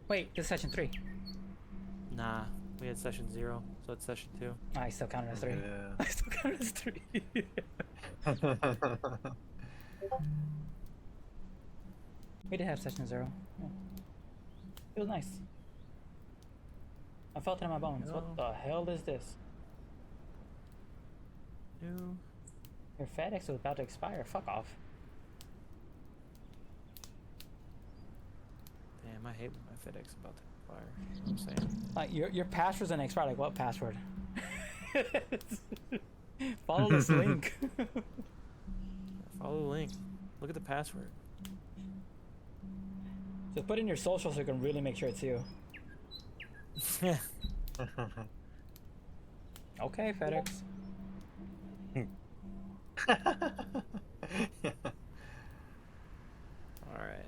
Wait, this is session 3. Nah, we had session 0, so it's session 2. I still count it as 3. Yeah. I still count it as 3. We did have session 0. Yeah. It was nice. I felt it in my bones. No. What the hell is this? New. Your FedEx was about to expire. Fuck off. Damn, I hate when my FedEx is about to expire. You know what I'm saying? Like your password's gonna expire. Like what password? Follow this link. Follow the link. Look at the password. Just put in your social so you can really make sure it's you. Okay, FedEx. Alright.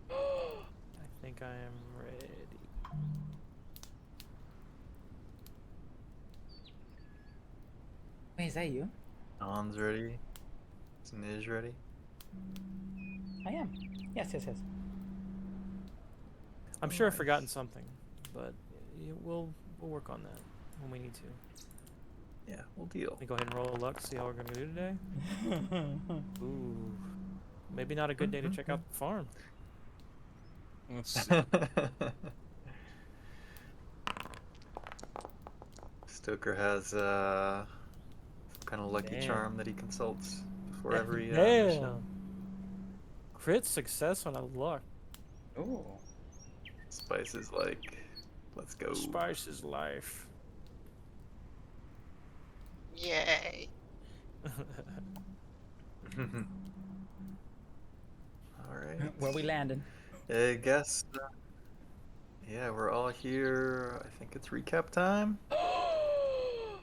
I think I am ready. Wait, is that you? Don's ready. Is Niz ready? I am. Yes, yes, yes. I'm sure I've forgotten something, but we'll work on that when we need to. Yeah, we'll deal. Let me go ahead and roll luck, see how we're gonna do today. Ooh, maybe not a good day to check out the farm. Let's see. Stoker has some kind of lucky Damn. charm that he consults before every Damn. mission. Crit success on a luck. Ooh. Spice is like, let's go. Spice is life. Yay. Alright. Where we landing? I guess, yeah, we're all here. I think it's recap time.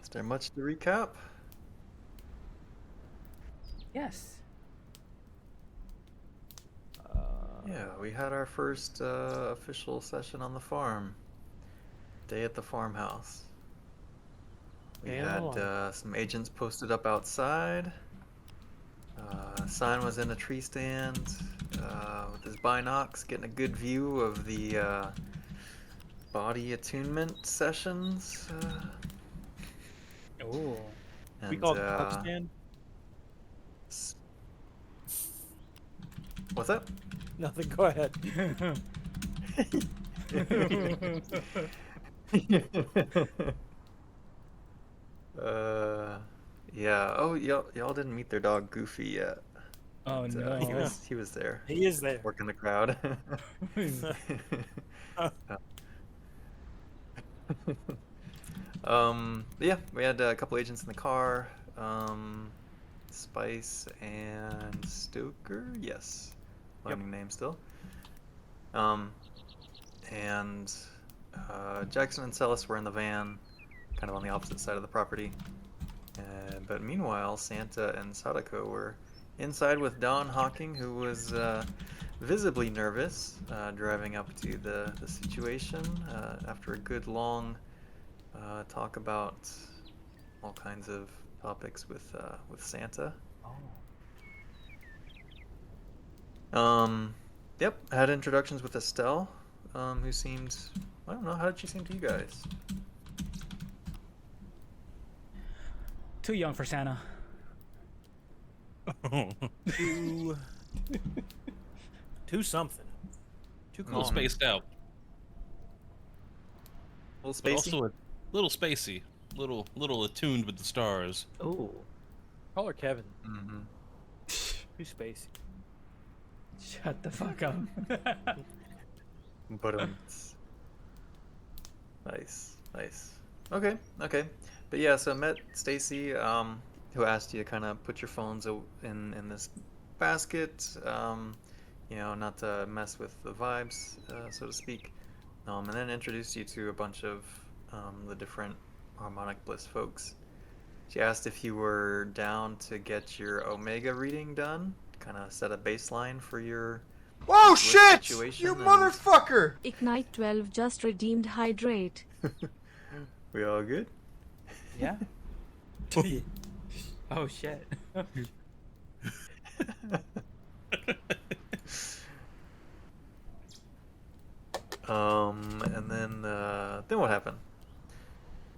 Is there much to recap? Yes. Yeah, we had our first official session on the farm. Day at the farmhouse. We Day on the had line. some agents posted up outside. Sign was in a tree stand with his binocs, getting a good view of the body attunement sessions. Ooh. We And, call it the stand. s- What's that? Nothing. Go ahead. Yeah. Oh, y'all didn't meet their dog Goofy yet. Oh But, no. he was there, He is there. working the crowd. Yeah, we had a couple agents in the car. Spice and Stoker, yes, learning name still. And Jackson and Celis were in the van, kind of on the opposite side of the property. But meanwhile, Santa and Sadako were inside with Don Hawking, who was visibly nervous, driving up to the situation after a good long talk about all kinds of topics with Santa. Yep, had introductions with Estelle, who seemed, I don't know, how did she seem to you guys? Too young for Santa. Too something. Too A little calm. spaced out, A little but spacey? also a little spacey, little attuned with the stars. Ooh. Call her Kevin. Mm-hmm. Too spacey. Shut the fuck up. But nice. Okay. But yeah, so I met Stacy, who asked you to kind of put your phones in this basket, not to mess with the vibes, so to speak, and then introduced you to a bunch of the different harmonic bliss folks. She asked if you were down to get your Omega reading done, kind of set a baseline for your Whoa, bliss shit! situation, You and motherfucker! Ignite 12 just redeemed hydrate. we all good? Yeah. Oh shit. And then what happened?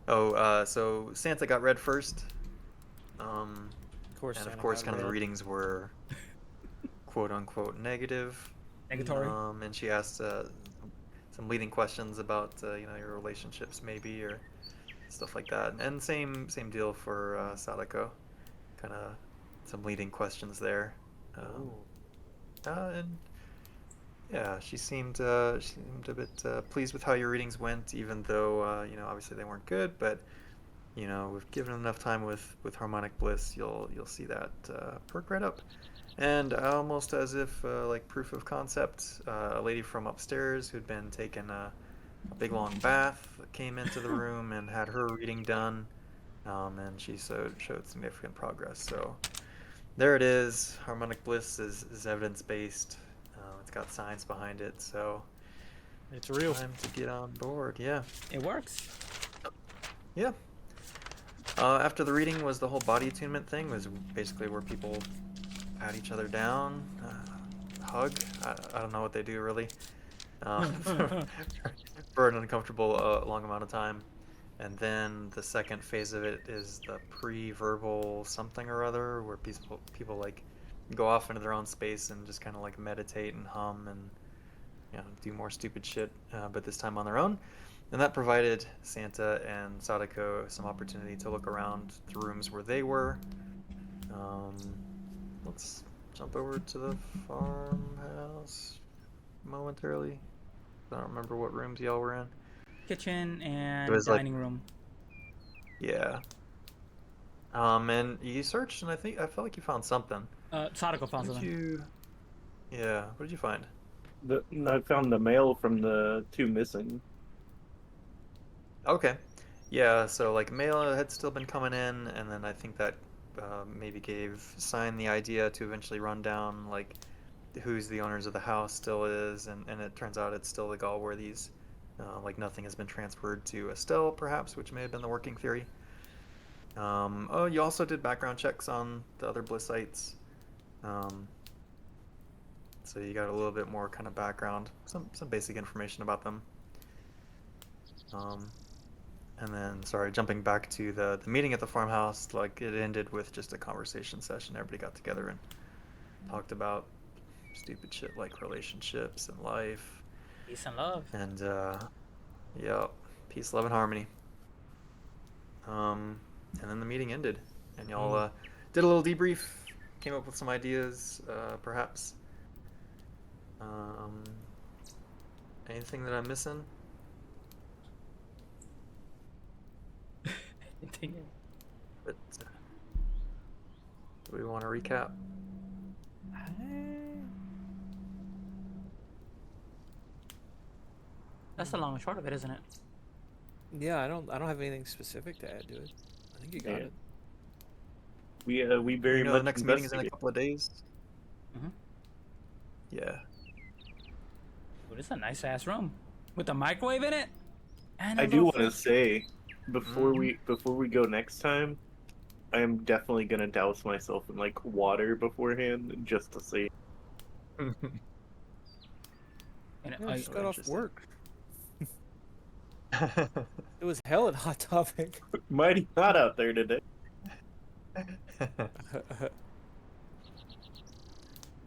So Santa got read first. Of course. And of Santa course, got kind of the red. readings were quote unquote negative. Negatory. And she asked some leading questions about your relationships maybe or stuff like that. And same deal for Sadako. Kind of some leading questions there. Ooh. And yeah, she seemed a bit pleased with how your readings went, even though obviously they weren't good. But we've given enough time with harmonic bliss, you'll see that perk right up. And almost as if like proof of concept, a lady from upstairs who'd been taking a big long bath came into the room and had her reading done, and she showed significant progress. So there it is. Harmonic bliss is evidence based. It's got science behind it. So It's real. time to get on board. Yeah. It works. Yeah. After the reading was the whole body attunement thing, was basically where people pat each other down, hug. I don't know what they do really, for an uncomfortable long amount of time. And then the second phase of it is the pre-verbal something or other, where people like go off into their own space and just kind of like meditate and hum and do more stupid shit, but this time on their own. And that provided Santa and Sadako some opportunity to look around the rooms where they were. Let's jump over to the farmhouse momentarily. I don't remember what rooms y'all were in. Kitchen It and was like- dining room. Yeah. And you searched, and I felt like you found something. Sadako found What did something. you? Yeah. What did you find? I found the mail from the two missing. Okay. Yeah, so like mail had still been coming in, and then I think that maybe gave Sign the idea to eventually run down like who's the owners of the house still is, and it turns out it's still the Galworthies. Like nothing has been transferred to Estelle, perhaps, which may have been the working theory. Oh, you also did background checks on the other Bliss sites. So you got a little bit more kind of background, some basic information about them. And then, sorry, jumping back to the meeting at the farmhouse, like it ended with just a conversation session. Everybody got together and talked about stupid shit like relationships and life. Peace and love. And yeah, peace, love, and harmony. And then the meeting ended, and y'all did a little debrief, came up with some ideas, perhaps. Anything that I'm missing? But do we want to recap? That's the long and short of it, isn't it? Yeah, I don't have anything specific to add to it. I think you got Yeah. it. We very You know, much the next meeting is in a investigate. couple of days. Mhm. Yeah. Dude, it's a nice ass room with a microwave in it. And a I do little want to say before Mm-hmm. we go next time, I am definitely gonna douse myself in like water beforehand just to see. And Yeah, I just got off interesting. work. It was hell at Hot Topic. Mighty hot out there today.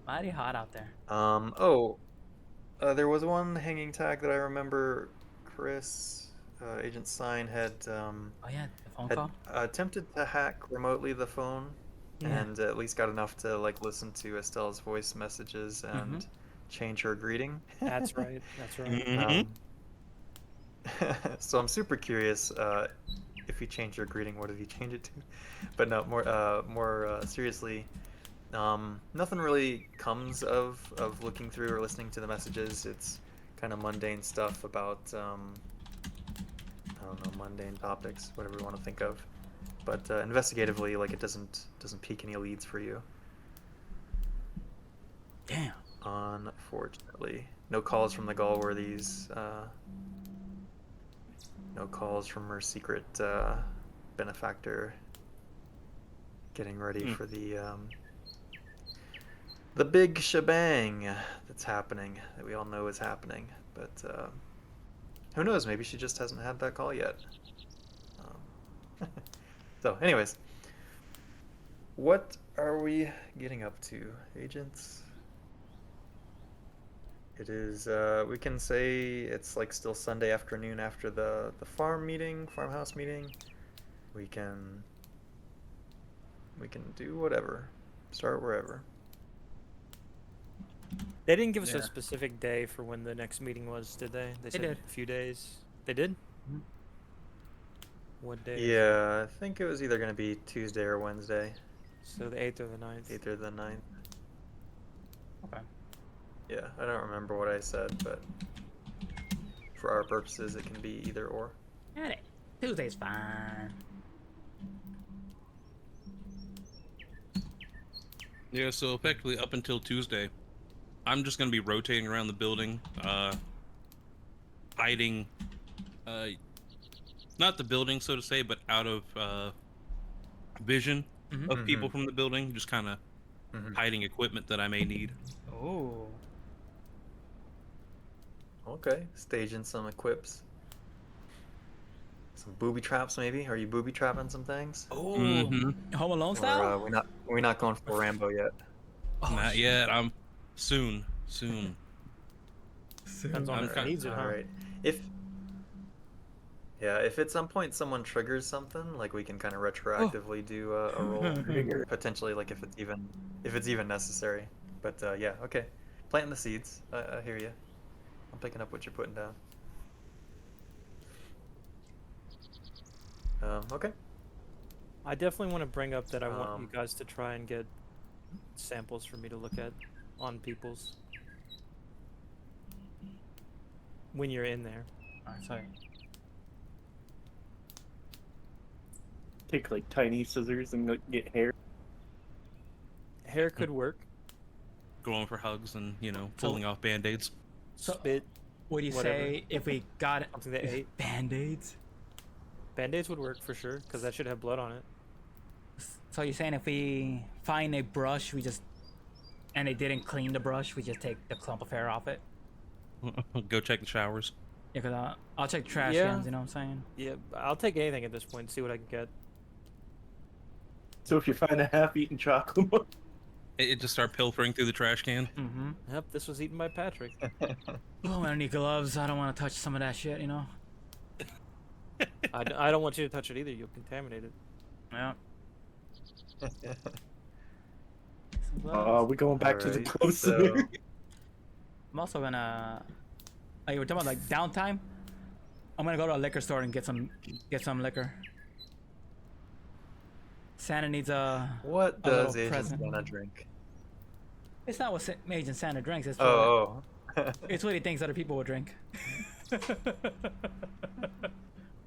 mighty hot out there. There was one hanging tag that I remember Chris, Agent Sign, had Oh yeah, the phone call. attempted to hack remotely the phone, Yeah. and at least got enough to like listen to Estelle's voice messages and change her greeting. That's right. That's right. Mhm. So I'm super curious if you changed your greeting, what did you change it to? But no, more seriously, nothing really comes of looking through or listening to the messages. It's kind of mundane stuff about I don't know, mundane topics, whatever you want to think of. But investigatively, like it doesn't pique any leads for you. Damn. Unfortunately, no calls from the Galworthies. No calls from her secret benefactor. Getting ready for the big shebang that's happening, that we all know is happening. But Who knows? Maybe she just hasn't had that call yet. So, anyways, what are we getting up to, agents? It is. We can say it's like still Sunday afternoon after the farmhouse meeting. We can do whatever. Start wherever. They didn't give us Yeah. a specific day for when the next meeting was, did they? They said did. a few days. They did? Mhm. What day? Yeah, I think it was either going to be Tuesday or Wednesday, So the 8th or the 9th. 8th or the 9th. Okay. Yeah, I don't remember what I said, but for our purposes, it can be either or. Yeah, Tuesday's fine. Yeah, so effectively up until Tuesday, I'm just gonna be rotating around the building, hiding, not the building, so to say, but out of vision Mhm. of people from the building, just kind of Mhm. hiding equipment that I may need. Oh. Okay, staging some equips. Some booby traps, maybe? Are you booby trapping some things? Oh. Mm-hmm. Home Alone Or style? we're not going for Rambo yet. Not shit. yet. I'm soon. Depends on I'm if it kind- needs it, huh? Alright. If at some point someone triggers something, like we can kind of retroactively do a roll, potentially, like if it's even necessary. But yeah, okay. Planting the seeds. I hear you. I'm picking up what you're putting down. Okay. I definitely want to bring up that I want you Um, guys to try and get samples for me to look at on people's when you're in there. Alright, sorry. Take like tiny scissors and like, get hair. Hair could work. going for hugs and pulling off band-aids. Spit. What do you Whatever. say if we got Something that ate. band-aids? Band-aids would work for sure, because that should have blood on it. So you're saying if we find a brush, and they didn't clean the brush, we just take the clump of hair off it? Go check the showers. Yeah, cause I'll check trash Yeah. cans, you know what I'm saying? Yeah, I'll take anything at this point and see what I can get. So if you find a half-eaten chocolate, It just start pilfering through the trash can. Mm-hmm. Yep, this was eaten by Patrick. Oh, I don't need gloves. I don't want to touch some of that shit, you know? I don't want you to touch it either. You'll contaminate it. Yeah. Some gloves. we're going back to the Alright, close. so- I'm also gonna. Oh, you were talking about like downtime? I'm gonna go to a liquor store and get some liquor. Santa needs a. What A little does Agent present. Santa drink? It's not what Agent Santa drinks. It's Oh. it's what he thinks other people would drink.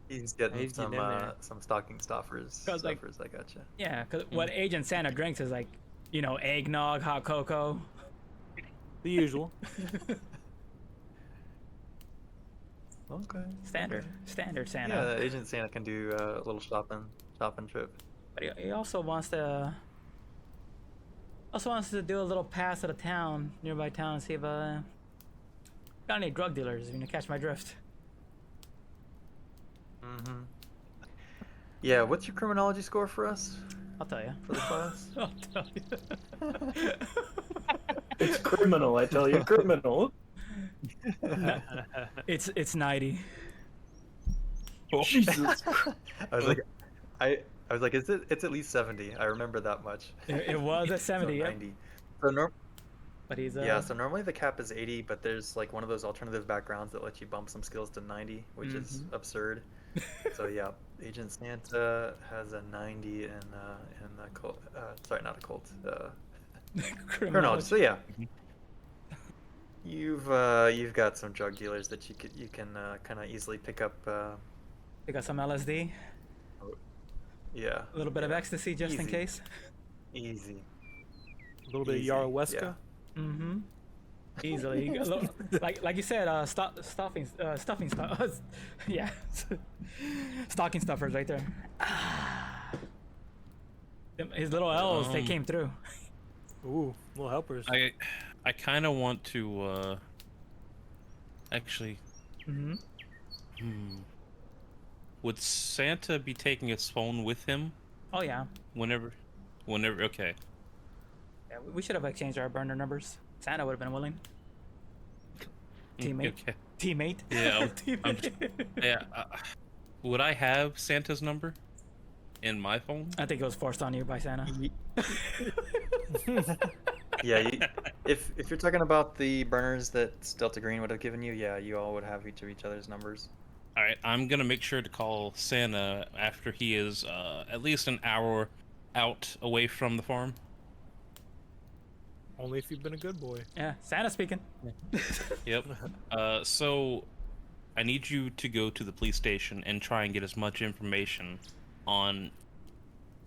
He's getting He's getting in there. some stocking stuffers. 'Cause, like- I gotcha. Yeah, because what Agent Santa drinks is like, eggnog, hot cocoa. The usual. Okay. Standard Yeah, Santa. Agent Santa can do a little shopping trip. But he also wants to. Do a little pass at a nearby town, and see if got any drug dealers. Catch my drift. Mm-hmm. Yeah, what's your criminology score for us I'll tell you. for the class? I'll tell you. It's criminal, I tell you, criminal. It's 90. Jesus. I was like, it's at least 70. I remember that much. It was at 70. So Yep. 90. So But he's yeah, so normally the cap is 80, but there's like one of those alternative backgrounds that let you bump some skills to 90, which is absurd. So yeah, Agent Santa has a 90 in a cult. Sorry, not a cult. Criminology. So yeah, you've got some drug dealers that you can kind of easily pick up. We got some LSD, Yeah. a little bit of ecstasy just in Easy. case. Easy. A little bit of Easy, Yaroweska. yeah. Mm-hmm. Easily. You got a little- like you said, stuffing stuff. Yeah. Stocking stuffers right there. His little L's, they came through. Ooh, little helpers. I kind of want to actually Mm-hmm. Would Santa be taking his phone with him Oh yeah. whenever? Okay. Yeah, we should have exchanged our burner numbers. Santa would have been willing. Teammate. Okay. Teammate. Yeah, I'm Teammate. Yeah. Would I have Santa's number in my phone? I think it was forced on you by Santa. Yeah, if you're talking about the burners that Delta Green would have given you, yeah, you all would have each other's numbers. All right, I'm gonna make sure to call Santa after he is at least an hour out away from the farm. Only if you've been a good boy. Yeah, Santa speaking. Yep. So I need you to go to the police station and try and get as much information on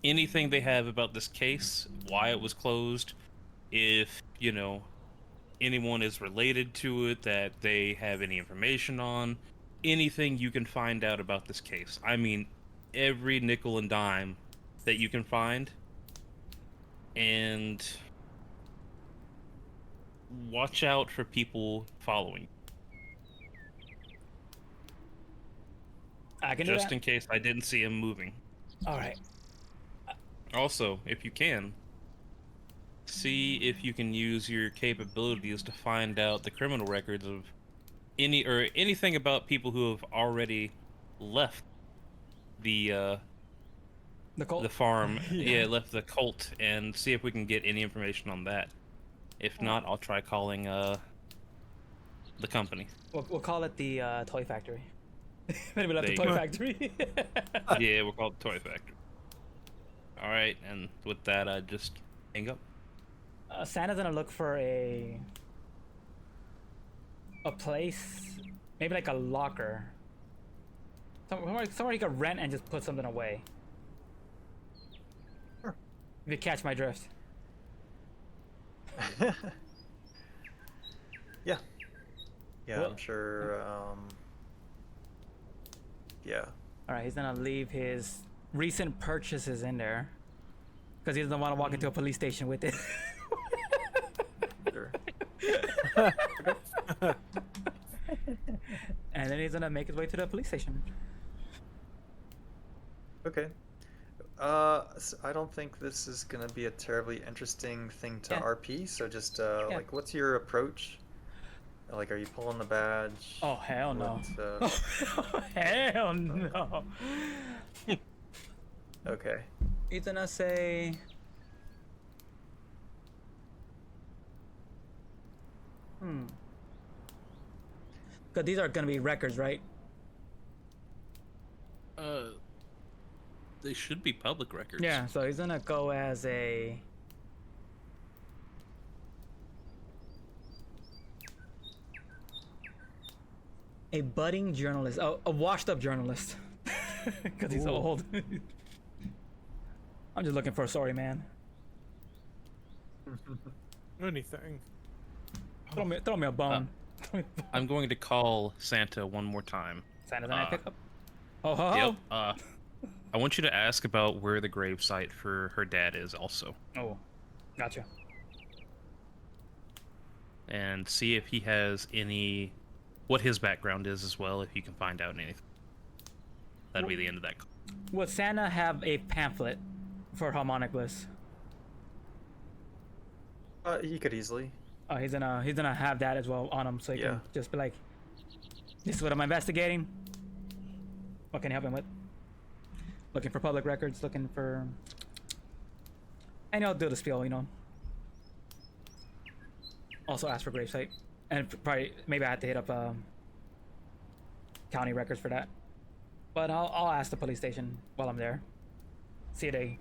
anything they have about this case, why it was closed, if, anyone is related to it that they have any information on, anything you can find out about this case. I mean, every nickel and dime that you can find. And watch out for people following. I can do Just that. in case I didn't see him moving. All right. Also, if you can, see if you can use your capabilities to find out the criminal records of anything about people who have already left the cult? the farm. Yeah, left the cult, and see if we can get any information on that. If not, I'll try calling the company. We'll call it the toy factory. Maybe left the There toy you factory. Yeah, we'll call it the Toy Factory. All right, and with that, I just hang up. Santa's gonna look for a place, maybe like a locker. Somewhere you could rent and just put something away. Sure. If you catch my drift. Yeah. Yeah, Well- I'm sure. Yeah. All right, he's gonna leave his recent purchases in there because he doesn't want to walk into a police station with it. Sure. And then he's gonna make his way to the police station. Okay. I don't think this is gonna be a terribly interesting thing to Yeah. RP. So just like, what's your approach? Like, are you pulling the badge? Oh hell no! What, Hell no! okay. He's gonna say. Because these are gonna be records, right? They should be public records. Yeah. So he's gonna go as a. A budding journalist. Oh, a washed-up journalist. Because he's Ooh. old. I'm just looking for a sorry man. Anything. Throw me a bone. I'm going to call Santa one more time. Santa's gonna pick up. Oh ho ho! Yep. I want you to ask about where the gravesite for her dad is also, Oh, gotcha. and see if he has what his background is as well. If you can find out anything, that'd be the end of that call. Would Santa have a pamphlet for harmonic bliss? He could easily. Oh, he's gonna have that as well on him, so he Yeah. can just be like, "This is what I'm investigating. What can I help him with? Looking for public records, looking for." And he'll do the spiel, Also ask for gravesite, and probably maybe I have to hit up county records for that. But I'll ask the police station while I'm there. See if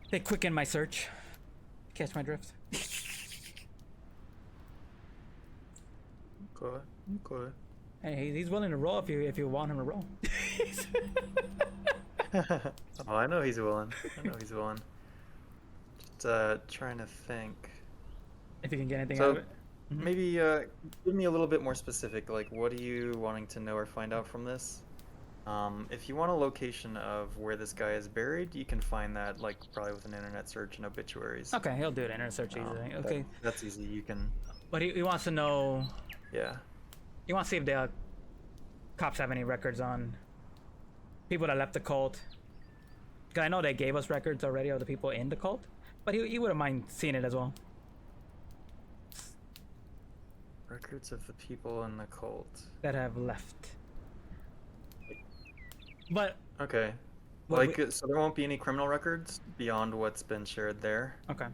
they quicken my search. Catch my drift. Okay. Okay. Hey, he's willing to roll if you want him to roll. Oh, I know he's willing. Just trying to think. If you can get anything So, out of it. Maybe give me a little bit more specific. Like, what are you wanting to know or find out from this? If you want a location of where this guy is buried, you can find that, like, probably with an internet search and obituaries. Okay, he'll do it. Internet search easily. Okay, That's easy. You can, but he wants to know. yeah. He wants to see if the cops have any records on people that left the cult. Because I know they gave us records already of the people in the cult, but he wouldn't mind seeing it as well. Records of the people in the cult. That have left. But Okay. Well, Like, so there won't be any criminal records beyond what's been shared there. okay,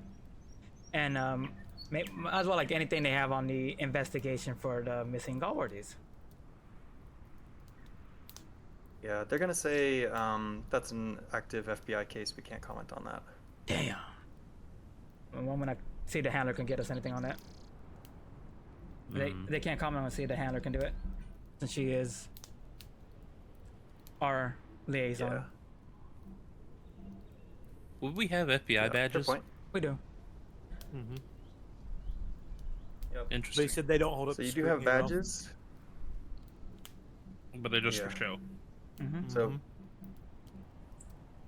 and as well, like anything they have on the investigation for the missing Galworthies. Yeah, they're gonna say that's an active FBI case. We can't comment on that. Damn. The moment I see the handler can get us anything on that. They can't comment on see the handler can do it, since she is our liaison. Yeah. Would we have FBI Yeah, badges? good point. We do. Mm-hmm. Yep. Interesting. They said they don't hold up. So the you do screen, have badges. But they're just Yeah. for show. Mm-hmm. So. Mhm.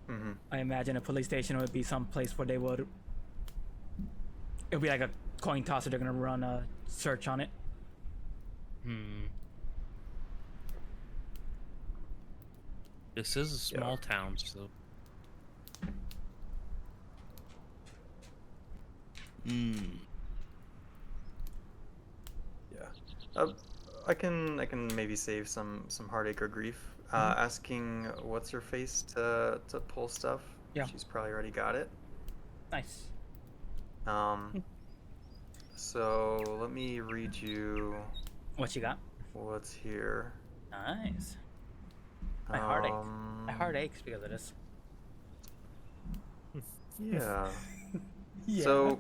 Mm-hmm. I imagine a police station would be some place where they would. It would be like a coin toss, or they're gonna run a search on it. This is a small town, so. Yeah. I can maybe save some heartache or grief. Asking what's her face to pull stuff. Yeah. She's probably already got it. Nice. So let me read you What you got? what's here. Nice. My heart aches. Um, My heart aches because of this. Yeah. Yeah. So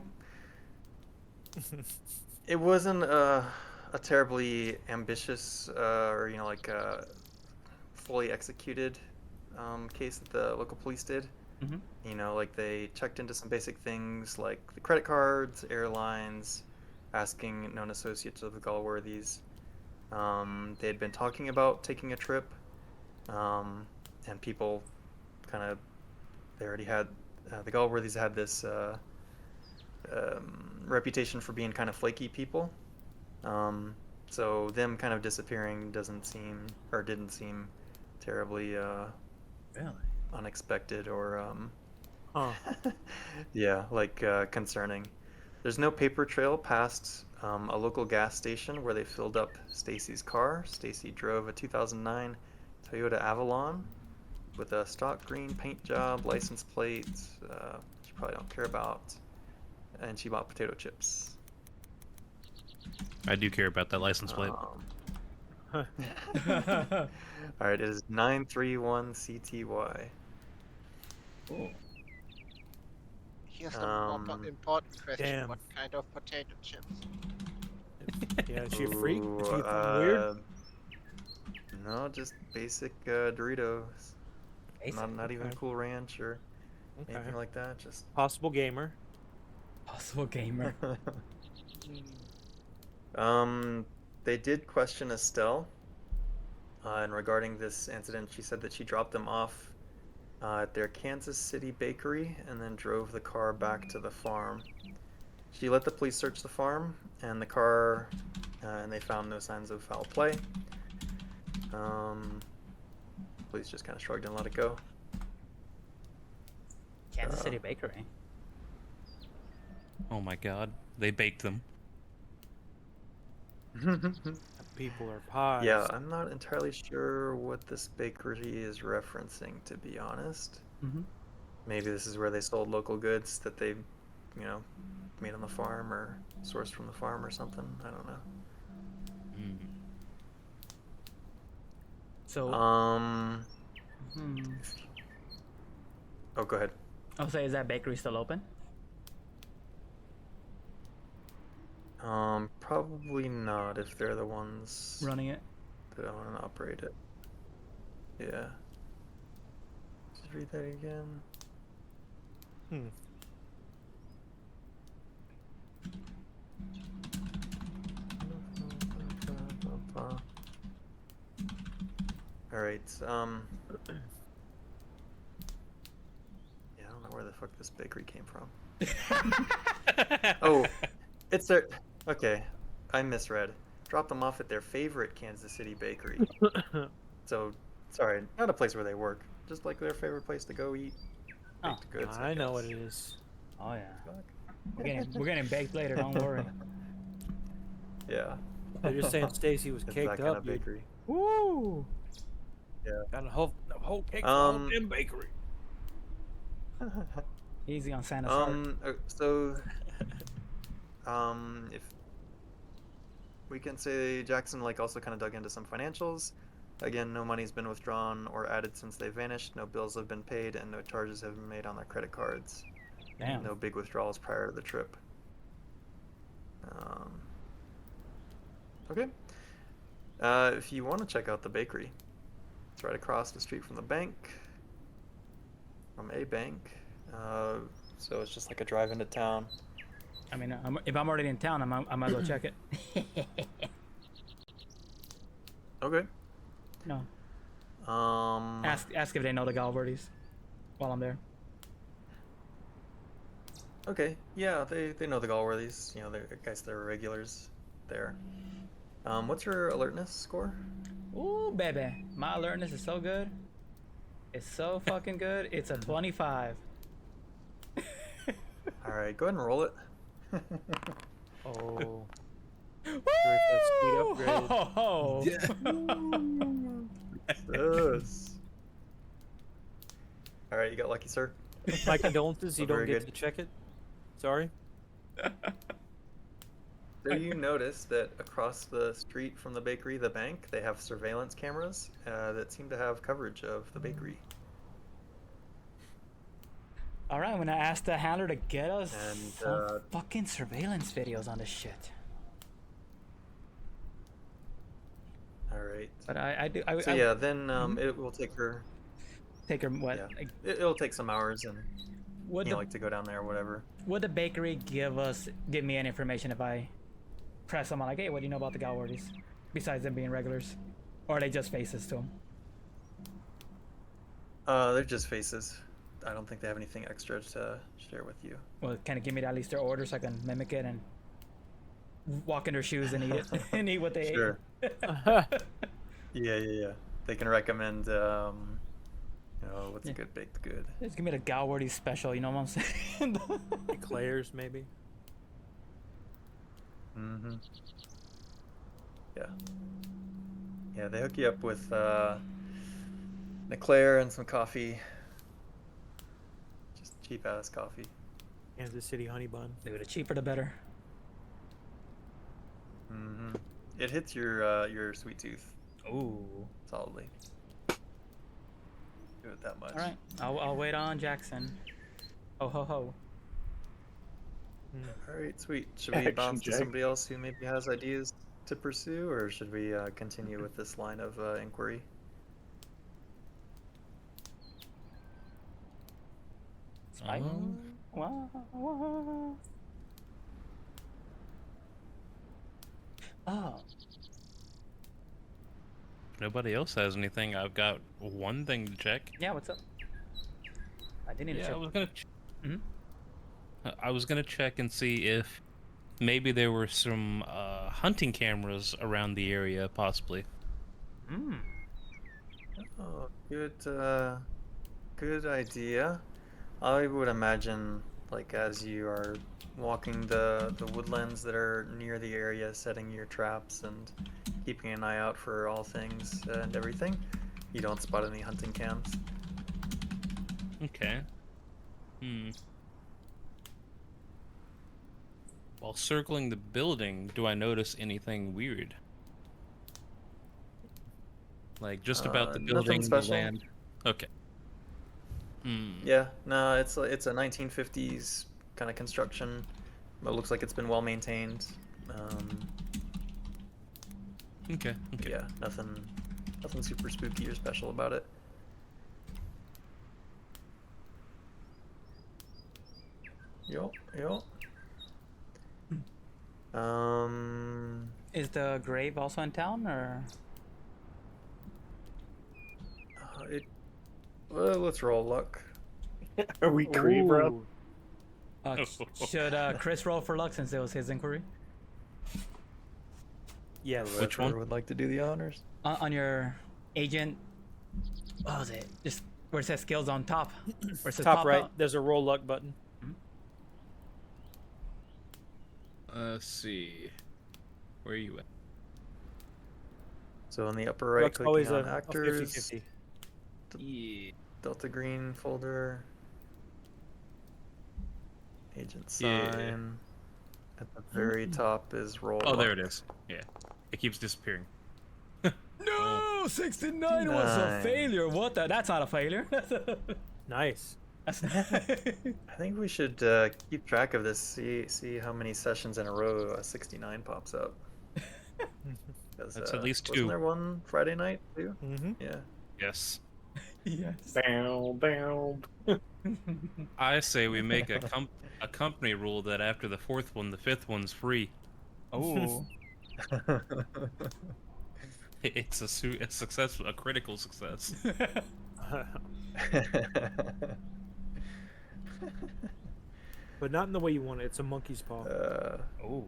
it wasn't a terribly ambitious or fully executed case that the local police did. Mhm. You know, like they checked into some basic things like the credit cards, airlines, asking known associates of the Galworthies. They had been talking about taking a trip, and people they already had the Galworthies had this reputation for being kind of flaky people. So them kind of disappearing didn't seem terribly Really? unexpected or Huh. yeah, concerning. There's no paper trail past a local gas station where they filled up Stacy's car. Stacy drove a 2009 Toyota Avalon with a stock green paint job, license plate, which you probably don't care about, and she bought potato chips. I do care about that license plate. All right, it is 931 CTY. Here's the more important question. Damn. What kind of potato chips? Yeah, is she a freak? Ooh, Is she weird? No, just basic Doritos. Basic. Not even Okay. Cool Ranch or Okay. anything like that. Just Possible gamer. Possible gamer. They did question Estelle, and regarding this incident, she said that she dropped them off at their Kansas City bakery and then drove the car back to the farm. She let the police search the farm and the car, and they found no signs of foul play. Police just kind of shrugged and let it go. Kansas City Bakery. Oh my god. They baked them. People are pies. Yeah, I'm not entirely sure what this bakery is referencing, to be honest. Mm-hmm. Maybe this is where they sold local goods that they, made on the farm or sourced from the farm or something. I don't know. So, Oh, go ahead. I'll say, is that bakery still open? Probably not if they're the ones Running it? that own and operate it. Yeah. Just read that again. All right. Yeah, I don't know where the fuck this bakery came from. Oh, it's their. Okay, I misread. Drop them off at their favorite Kansas City bakery. So, sorry, not a place where they work. Just like their favorite place to go eat Oh. baked goods. I know what guess. it is. Oh yeah. We're getting baked later. Don't worry. Yeah, They're just saying Stacy was it's caked that kind up, of dude. bakery. Woo! Got a whole cake for the whole damn bakery. Easy on Santa's heart. So, if we can say Jackson like also kind of dug into some financials. Again, no money's been withdrawn or added since they vanished. No bills have been paid, and no charges have been made on their credit cards. Damn. No big withdrawals prior to the trip. Okay. If you want to check out the bakery, it's right across the street from the bank. From a bank. So it's just like a drive into town. I mean, if I'm already in town, I might as well check it. Okay. No. Um. Ask if they know the Galverdes while I'm there. Okay. Yeah, they know the Galworthies. You know, I guess they're regulars there. What's your alertness score? Ooh, baby. My alertness is so good. It's so fucking good. It's a 25. All right, go ahead and roll it. Oh. Woo! that speed upgrade. Ho, ho, ho. Yes. All right, you got lucky, sir. My condolences, you Oh, don't very get good. to check it. Sorry. So you notice that across the street from the bakery, the bank, they have surveillance cameras that seem to have coverage of the bakery. All right, I'm gonna ask the handler to get us And, some fucking surveillance videos on this shit. All right. But I So yeah, then it will take her. take her what? Yeah. Like, It'll take some hours, and would you the know, like to go down there or whatever. would the bakery give me any information if I press them on like, hey, what do you know about the Galworthies? Besides them being regulars, or are they just faces to them? They're just faces. I don't think they have anything extra to share with you. Well, can it give me at least their order so I can mimic it and walk in their shoes and eat it and eat what they Sure. ate? Yeah. They can recommend, you know, what's a good baked good. Just give me the Galworthy special, you know what I'm saying? Eclairs, maybe. Mm-hmm. Yeah. Yeah, they hook you up with an eclair and some coffee. Just cheap ass coffee. Kansas City honey bun. Dude, the cheaper the better. Mm-hmm. It hits your sweet tooth Ooh. solidly. Give it that much. All right, I'll wait on Jackson. Ho ho ho. All right, sweet. Should we Action bounce to check. somebody else who maybe has ideas to pursue, or should we continue with this line of inquiry? Spike. Wah, wah. Oh, Nobody else has anything. I've got one thing to check. yeah. What's up? I didn't even Yeah, check. I was gonna. Mhm. I was gonna check and see if maybe there were some hunting cameras around the area, possibly. Hmm. Oh, good idea. I would imagine, like, as you are walking the woodlands that are near the area, setting your traps and keeping an eye out for all things and everything, you don't spot any hunting cams. Okay. While circling the building, do I notice anything weird? Like just about the Nothing building, the special. land. Okay. Yeah, no, it's a 1950s kind of construction. It looks like it's been well maintained. Okay. Okay. Yeah, nothing super spooky or special about it. Yo. Is the grave also in town, or? Let's roll luck. Are we Creebra? Ooh. Should Chris roll for luck since it was his inquiry? Yes. Which one? Would like to do the honors? On your Agent. What was it? Just where it says skills on top. Where it says Top pop right, out. there's a roll luck button. Let's see. Where are you at? So in the upper right, Luck's always clicking on a actors, 50-50. Yeah. Delta Green folder, agent Yeah. sign. At the very top is roll. Oh, there it luck. is. Yeah. It keeps disappearing. No, 69 was a 9. failure. What the? That's not a failure. Nice. That's I think we should keep track of this. See how many sessions in a row 69 pops up. 'Cause, That's at least wasn't 2. there one Friday night too? Mm-hmm. Yeah. Yes. yes. Bow, bow. I say we make a company rule that after the 4th one, the 5th one's free. Oh. It's a successful, a critical success. But not in the way you want it. It's a monkey's paw. Oh.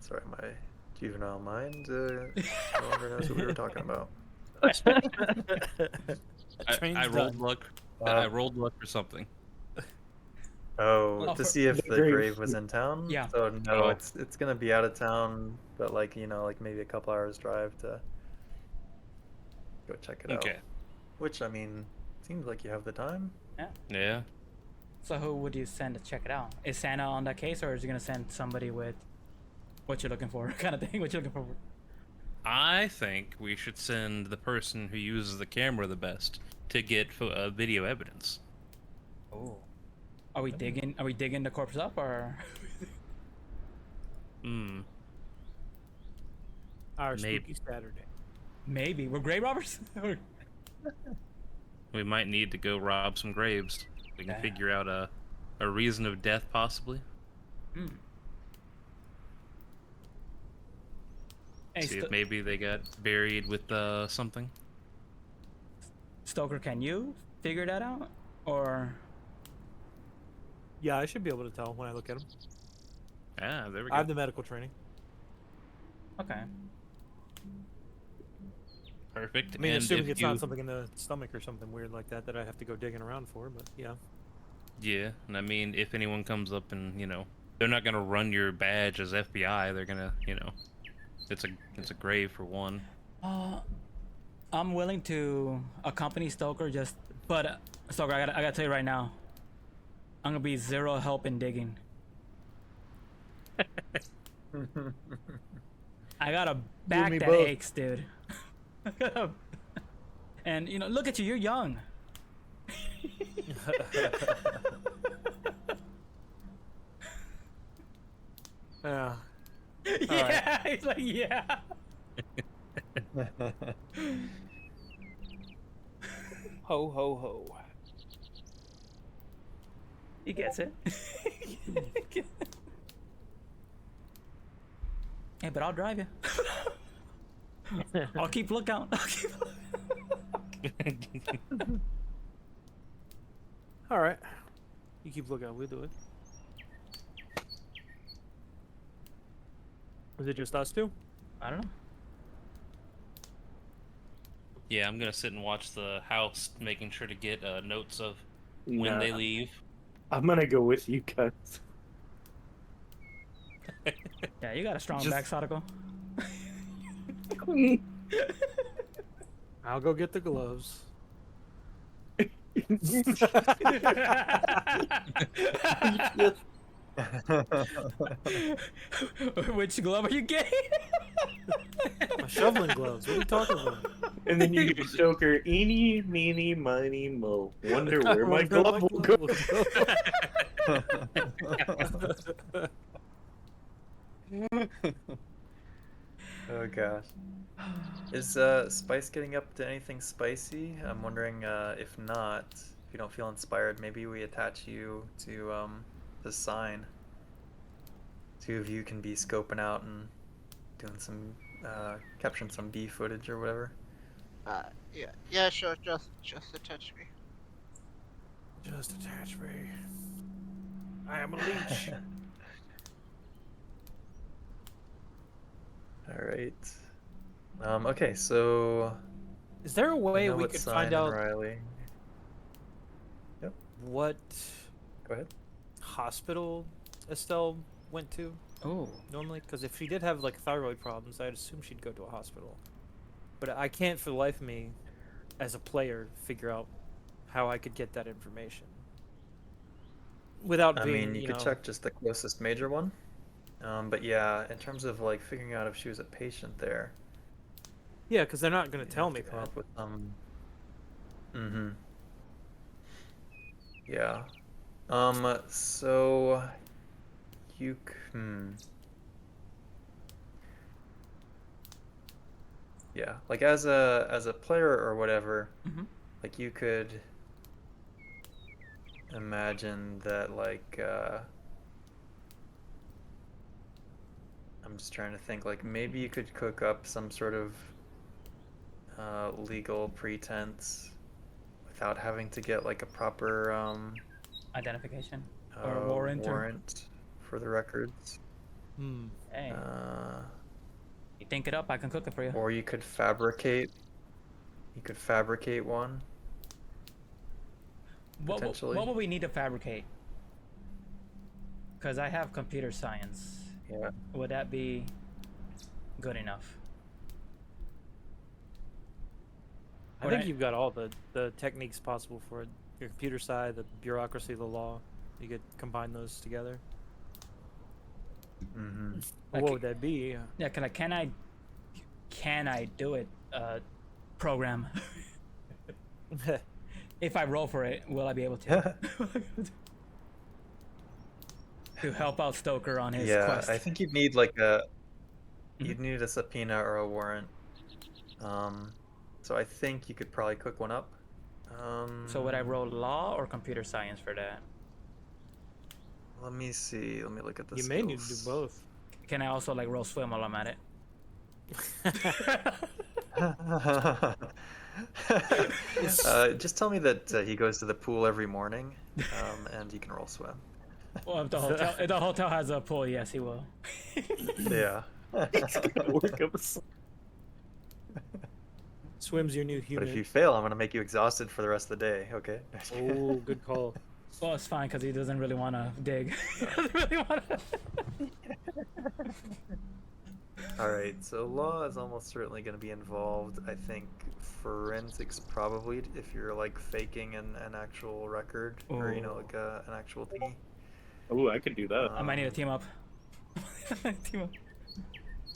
Sorry, my juvenile mind no longer knows what we were talking about. I rolled luck. I rolled luck for something. Oh, Oh, to for- see if the the grave. grave was in town? Yeah. So no, Oh. it's gonna be out of town, but like, you know, like maybe a couple hours drive to go check it out. Okay. Which, I mean, seems like you have the time. Yeah. So who would you send to check it out? Is Santa on that case, or is he gonna send somebody with what you're looking for, kind of thing? What you're looking for? I think we should send the person who uses the camera the best to get video evidence. Oh. Are we digging? Are we digging the corpse up, or? Hmm. Our Maybe. spooky Saturday. Maybe we're grave robbers. We might need to go rob some graves. We can Yeah. figure out a reason of death, possibly. Hmm. Hey, See if maybe they got buried with something. Stoker, can you figure that out, or? Yeah, I should be able to tell when I look at them. Ah, there we I go. have the medical training. Okay. Perfect. I mean, and assuming if it's you, not something in the stomach or something weird like that that I have to go digging around for, but yeah. Yeah, and I mean, if anyone comes up and they're not gonna run your badge as FBI. They're gonna, it's a grave for one. I'm willing to accompany Stoker, but Stoker, I gotta tell you right now, I'm gonna be zero help in digging. I got a back me that both. aches, dude. And look at you, you're young. Yeah. Yeah, he's like, yeah. Ho ho ho. He gets it. Hey, but I'll drive you. I'll keep lookout. All right. You keep looking. We'll do it. Is it just us two? I don't know. Yeah, I'm gonna sit and watch the house, making sure to get notes of when they Nah, leave. I'm gonna go with you guys. Yeah, you got a strong Just- back, Sadako. I'll go get the gloves. Which glove are you getting? My shoveling gloves. What are you talking about? And then you get Stoker, eeny, meeny, miny, mo. Wonder where my glove will go. Oh gosh. Is Spice getting up to anything spicy? I'm wondering if not, if you don't feel inspired, maybe we attach you to the sign. Two of you can be scoping out and doing some capturing some bee footage or whatever. Yeah, sure. Just attach me. Just attach me. I am a leech. All right. Okay, so Is there a I way know we it's could Simon find out Riley. Yep. what Go ahead. hospital Estelle went to Oh. normally? Because if she did have like thyroid problems, I'd assume she'd go to a hospital. But I can't for the life of me, as a player, figure out how I could get that information without I being, mean, you could check just the closest major one. But yeah, in terms of like figuring out if she was a patient there, Yeah, because they're not gonna you tell have me to come that. up with some. Mm-hmm. Yeah. So yeah, like as a player or whatever, Mm-hmm. like you could imagine that like I'm just trying to think like maybe you could cook up some sort of legal pretense without having to get like a proper Identification or warrant. warrant for the records. Hmm. Hey, Uh, you think it up, I can cook it for you. or you could fabricate. You could fabricate one. Potentially. What would we need to fabricate? Because I have computer science. Yeah. Would that be good enough? I think you've got all the techniques possible for it. Your computer side, the bureaucracy, the law. You could combine those together. Mm-hmm. Like, What would that be? Yeah, can I do it? Program. If I roll for it, will I be able to? To help out Stoker on his Yeah, quest. I think you'd need like a Mhm. you'd need a subpoena or a warrant. So I think you could probably cook one up. So would I roll law or computer science for that? Let me see. Let me look at the You may need to do skills. both. Can I also like roll swim while I'm at it? Just tell me that he goes to the pool every morning, and you can roll swim. Well, if the hotel has a pool, yes, he will. Yeah. It's gonna work up. Swim's your new But human. if you fail, I'm gonna make you exhausted for the rest of the day. Okay. Oh, good call. Well, it's fine because he doesn't really want to dig. He doesn't really want to. All right. So law is almost certainly going to be involved. I think forensics probably if you're like faking an actual record or like an actual thingy. Oh, I could do that. I might need to team up. Team up.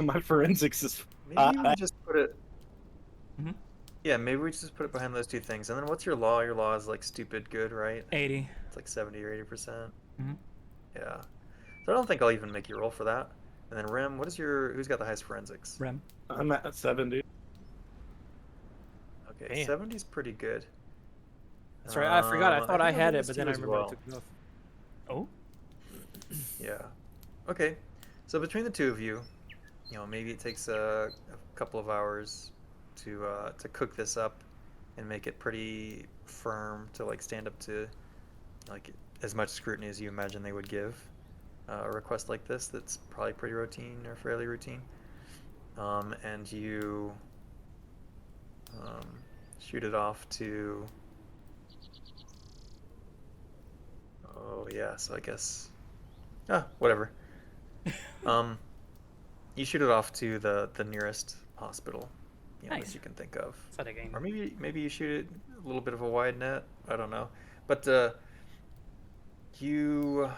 My forensics is. Maybe we just put it. Mhm. Yeah, maybe we just put it behind those two things. And then what's your law? Your law is like stupid good, right? 80. It's like 70 or 80%. Mhm. Yeah. So I don't think I'll even make you roll for that. And then Rim, who's got the highest forensics? Rem. I'm at 70. Okay, Damn. 70's pretty good. That's right. I forgot. I thought I think I'll had give it, this but to then you I as remember I well. took it off. Oh. Yeah. Okay. So between the two of you, maybe it takes a couple of hours to cook this up and make it pretty firm to like stand up to like as much scrutiny as you imagine they would give a request like this. That's probably pretty routine or fairly routine. And you shoot it off to. Oh yeah. So I guess. Whatever. You shoot it off to the nearest hospital, Nice. that you can think of, That's not a game. or maybe you shoot it a little bit of a wide net. I don't know, but you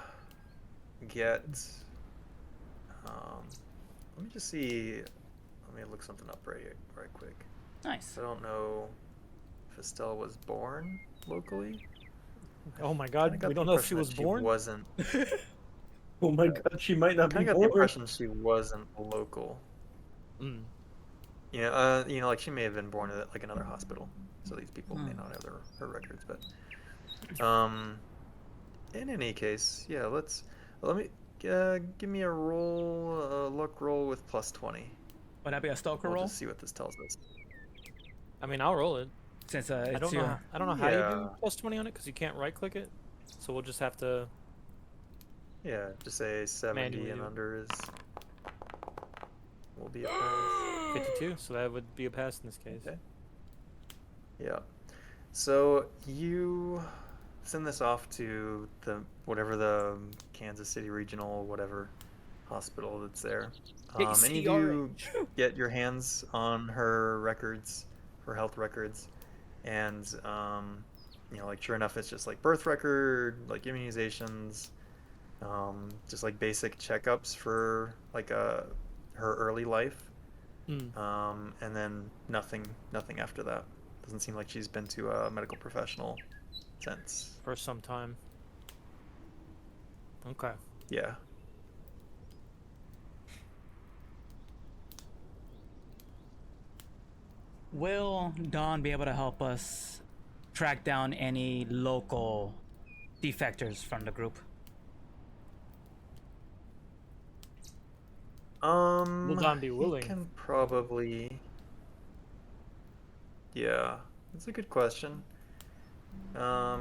get. Let me just see. Let me look something up right quick. Nice. I don't know if Estelle was born locally. Oh my I God, got we the don't know if she impression was that she born. wasn't. Oh my god, she might not I be got the born. impression she wasn't local. Mm. Like she may have been born at like another hospital, so these people may not have her records. But, in any case, yeah. Let me give me a luck roll with +20. Would that be a Stoker We'll roll? just see what this tells us. I mean, I'll roll it. Since I it's don't your. know. I don't know how you Yeah. do +20 on it because you can't right click it. So we'll just have to Yeah, just say 70 Manually and do it. under is will be a pass. 52, so that would be a pass in this case. Okay. Yeah. So you send this off to the whatever the Kansas City Regional whatever hospital that's there. And you do get your hands on her records, her health records, and you know, like sure enough, it's just like birth record, like immunizations, just like basic checkups for like her early life, and then nothing after that. Doesn't seem like she's been to a medical professional since. For some time. Okay. Yeah. Will Dawn be able to help us track down any local defectors from the group? Will Dawn be he willing? can probably. Yeah, that's a good question. I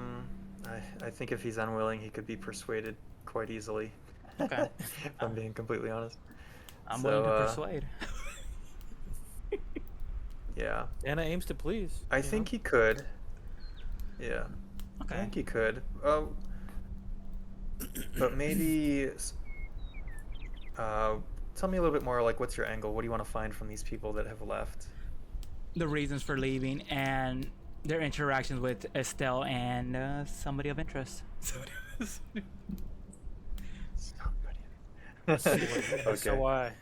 think if he's unwilling, he could be persuaded quite easily. Okay. If I'm being completely honest. I'm So, willing to persuade. Yeah, Anna aims to please. I you think know? he could. Yeah, I Okay. think he could. But maybe. Tell me a little bit more. Like, what's your angle? What do you want to find from these people that have left? The reasons for leaving and their interactions with Estelle and somebody of interest. Okay. So why?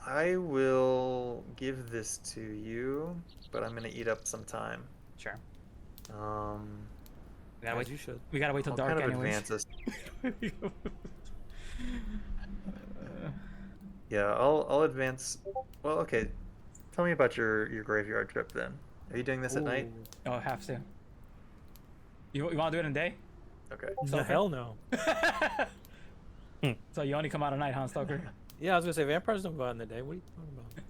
I will give this to you, but I'm gonna eat up some time. Sure. We gotta As wait. you should. We gotta wait till I'll dark, kind of anyways. advance this. Yeah, I'll advance. Well, okay. Tell me about your graveyard trip then. Are you doing this at night? Ooh. Oh, I have to. You want to do it in the day? Okay. No, hell no. So you only come out at night, huh, Stoker? Yeah, I was gonna say vampires don't go out in the day. What are you talking about?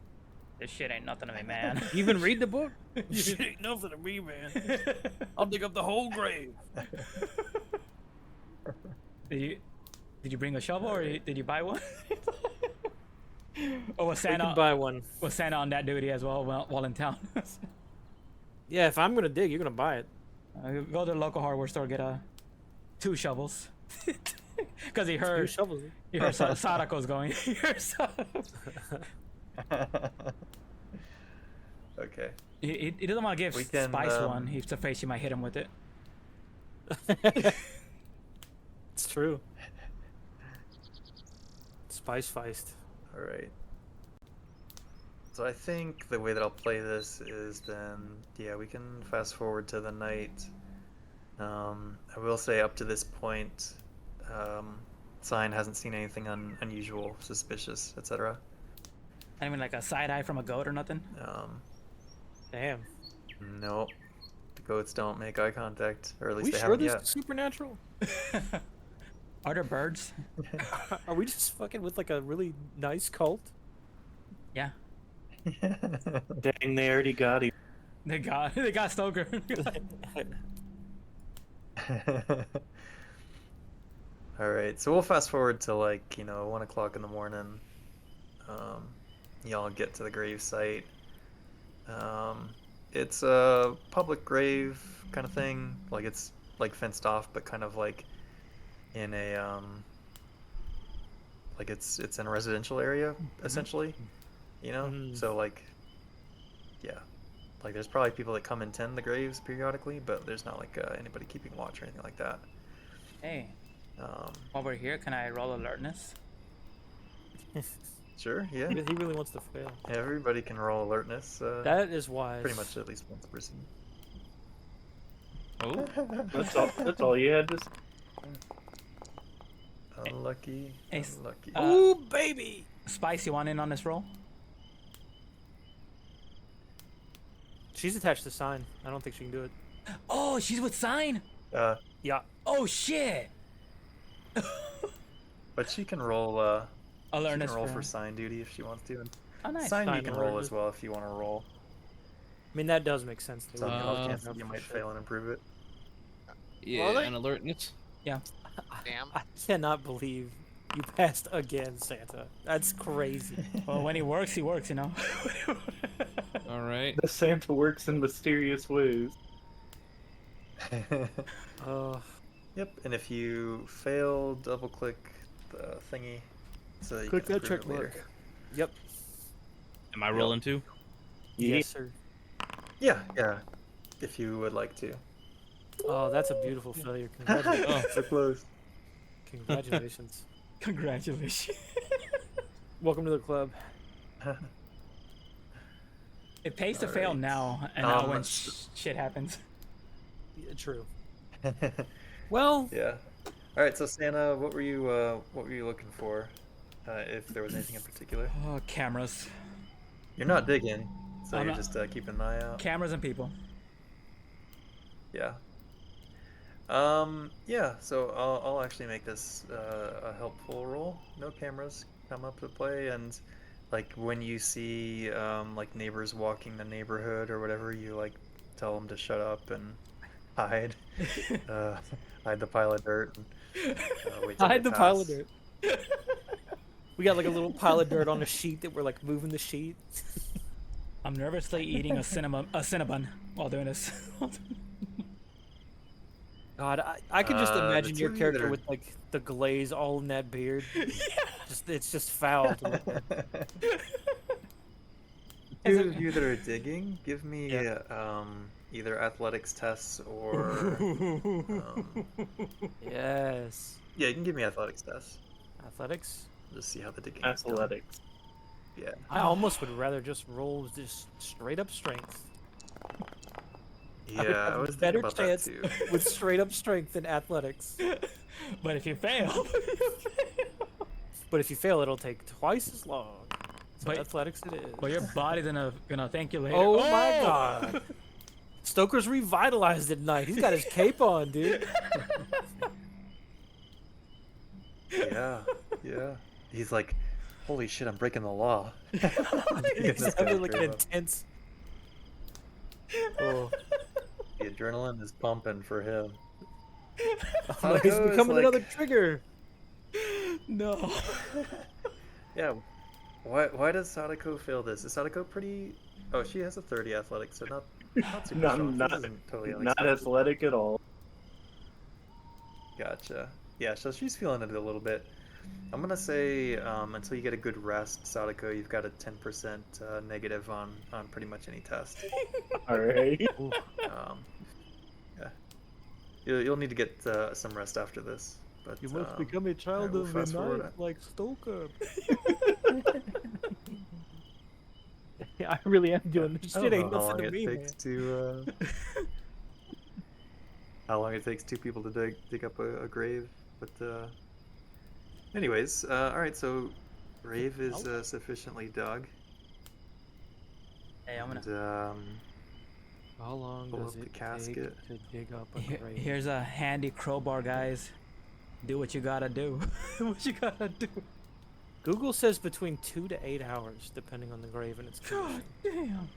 This shit ain't nothing to me, man. You even read the book? Shit ain't nothing to me, man. I'll dig up the whole grave. Did you bring a shovel or did you buy one? Or was You can Santa buy one. was Santa on that duty as well while in town? Yeah, if I'm gonna dig, you're gonna buy it. Go to the local hardware store, get 2 shovels. Because he Two heard shovels. Sadako's going. He heard Sadako. Okay. He doesn't want to give We can, Spice one. He's afraid she might hit him with it. It's true. Spice Feist. All right. So I think the way that I'll play this is then, yeah, we can fast forward to the night. I will say up to this point, Sign hasn't seen anything unusual, suspicious, etc. I mean, like a side eye from a goat or nothing. Damn. No, the goats don't make eye contact, or at least We they sure haven't this yet. is supernatural? Are there birds? Are we just fucking with like a really nice cult? Yeah. Dang, they already got him. They got Stoker. All right, so we'll fast forward to like 1 o'clock in the morning. Y'all get to the grave site. It's a public grave kind of thing. Like it's like fenced off, but kind of like in a like it's in a residential area essentially. So like, yeah, like there's probably people that come and tend the graves periodically, but there's not like anybody keeping watch or anything like that. Hey, while we're here, can I roll alertness? Sure, yeah. He really wants to fail. Everybody can roll alertness. That is wise. Pretty much at least once per scene. Oh, That's all you had to say. Unlucky. Hey, Unlucky. Ooh, baby! Spice, you want in on this roll? She's attached to Sign. I don't think she can do it. Oh, she's with Sign. Yeah. Oh shit. But she can roll. She Alertness can roll for- for sign duty if she wants to. And Oh, nice. sign you Sign can roll alertness. as well if you want to roll. I mean, that does make sense. So you know, Uh, chance that you might fail and improve it. Yeah, they? and alertness. Yeah. Damn. I cannot believe you passed again, Santa. That's crazy. Well, when he works, you know. All right. The Santa works in mysterious ways. Yep, and if you fail, double click the thingy so that you Click can that approve check it later. mark. Yep. Am I rolling too? Yeah. Yes, sir. Yeah, yeah, if you would like to. Oh, that's a beautiful failure. Congratulations. Oh. So close. Congratulations. Congratulations. Welcome to the club. It pays to All fail right. now, and not when s- shit happens. Yeah, true. Well, Yeah. All right. So Santa, what were you looking for? If there was anything in particular. Oh, cameras. You're not digging, so I'm you're not- just keeping an eye out. Cameras and people. Yeah. Yeah. So I'll actually make this a helpful role. No cameras come up to play, and like when you see like neighbors walking the neighborhood or whatever, you like tell them to shut up and hide, uh, hide the pile of dirt. And, wait till hide they the pile of pass. dirt. We got like a little pile of dirt on a sheet that we're like moving the sheet. I'm nervously eating a cinnabon while doing this. God, I can just The imagine two your of you character that are- with like the glaze all in that beard. It's just foul. To look at. Two of you that are digging, give me Yeah. either athletics tests or Yes. yeah, you can give me athletics tests. Athletics. Just see how the digging is going. Athletics. Yeah. I almost would rather just roll just straight up strength. I would Yeah, have I a was better thinking about chance that too. with straight up strength than athletics. But if you fail, But if you fail, it'll take twice as long. So But- athletics it is. well, your body's gonna thank you later. Oh my god. Stoker's revitalized at night. He's got his cape on, dude. Yeah, yeah. He's like, holy shit, I'm breaking the law. He's This having guy's like an great up. intense. Oh, The adrenaline is pumping for him. no, he's Sadako is becoming like- another trigger. No. Yeah. Why does Sadako fail this? Is Sadako pretty? Oh, she has a 30 athletics, so not super strong. This isn't totally Not unexpected. athletic at all. Gotcha. Yeah, so she's feeling it a little bit. I'm gonna say until you get a good rest, Sadako, you've got a 10% negative on pretty much any test. All right. Yeah, you'll need to get some rest after this. But You must become a child we'll of the fast forward night it. like Stoker. Yeah, I really am doing this I shit. don't Ain't know how nothing long to it me, man. takes to how long it takes two people to dig up a grave, but anyways, all right. So grave is sufficiently dug. Hey, I'm gonna. And, How long pull does up it the casket. take to dig up a grave? Here's a handy crowbar, guys. Do what you gotta do. What you gotta do. Google says between 2 to 8 hours, depending on the grave and its God condition.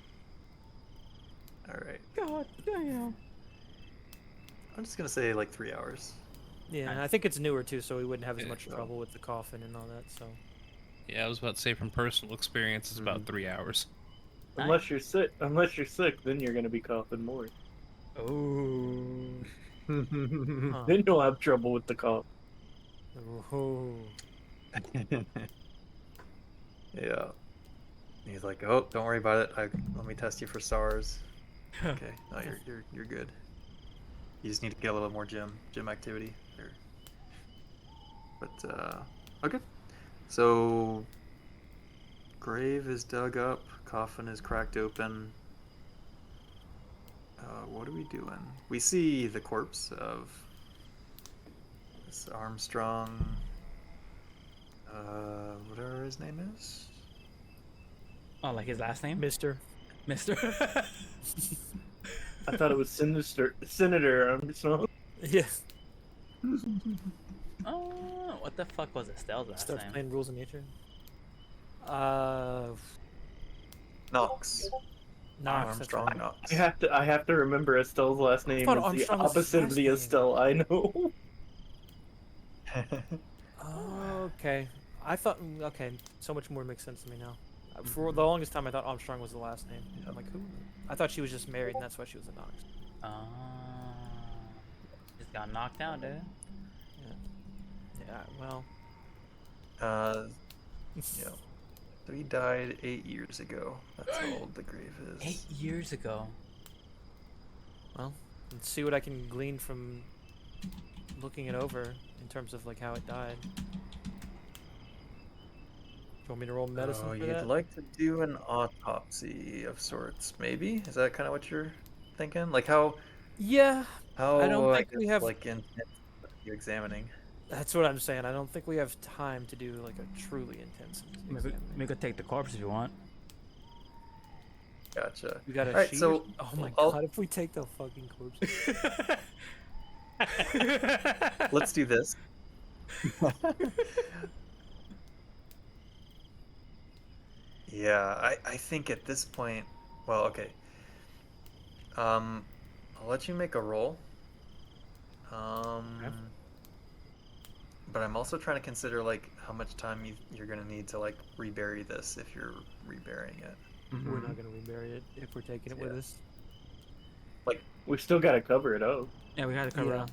damn. all right, God damn. I'm just gonna say like 3 hours. Yeah, and I think it's newer too, so we wouldn't have as Yeah. much trouble with the coffin and all that. So Yeah, I was about to say from personal experience, it's about 3 hours. Unless you're sick, then you're gonna be coughing more. Oh. Huh. Then you'll have trouble with the cough. Ooh. Yeah. He's like, oh, don't worry about it. Let me test you for SARS. Okay, no, you're good. You just need to get a little more gym activity. But okay. So grave is dug up, coffin is cracked open. What are we doing? We see the corpse of this Armstrong. Whatever his name is. Oh, like his last name? Mister. Mister. I thought it was Senator Armstrong. Yeah. Oh, what the fuck was Estelle's last Starts name? playing Rules of Nature. Knox. Knox. That's Armstrong right. Knox. I have to remember Estelle's last name thought is Armstrong the was his opposite of last the name. Estelle I know. Okay. I thought. Okay. So much more makes sense to me now. For the longest time, I thought Armstrong was the last name. I'm like, who? I thought she was just married, and that's why she was a Knox. Just got knocked out, dude. Yeah. Well. Yeah. So he died 8 years ago. That's how old the grave is. 8 years ago. Well, let's see what I can glean from looking it over in terms of like how it died. Do you want me to roll medicine Oh, for you'd that? like to do an autopsy of sorts, maybe? Is that kind of what you're thinking? Like how Yeah. I don't I think we guess, have. like intense are you examining? That's what I'm saying. I don't think we have time to do like a truly intense exam. We could take the corpse if you want. Gotcha. We got a Alright, sheet. so Oh my I'll- god! If we take the fucking corpse. let's do this. Yeah, I think at this point, well, okay. I'll let you make a roll. But I'm also trying to consider like how much time you're gonna need to like rebury this if you're reburying it. We're not gonna rebury it if we're taking it with Yeah. us. Like we still gotta cover it up. Yeah, we gotta cover it Yeah. up.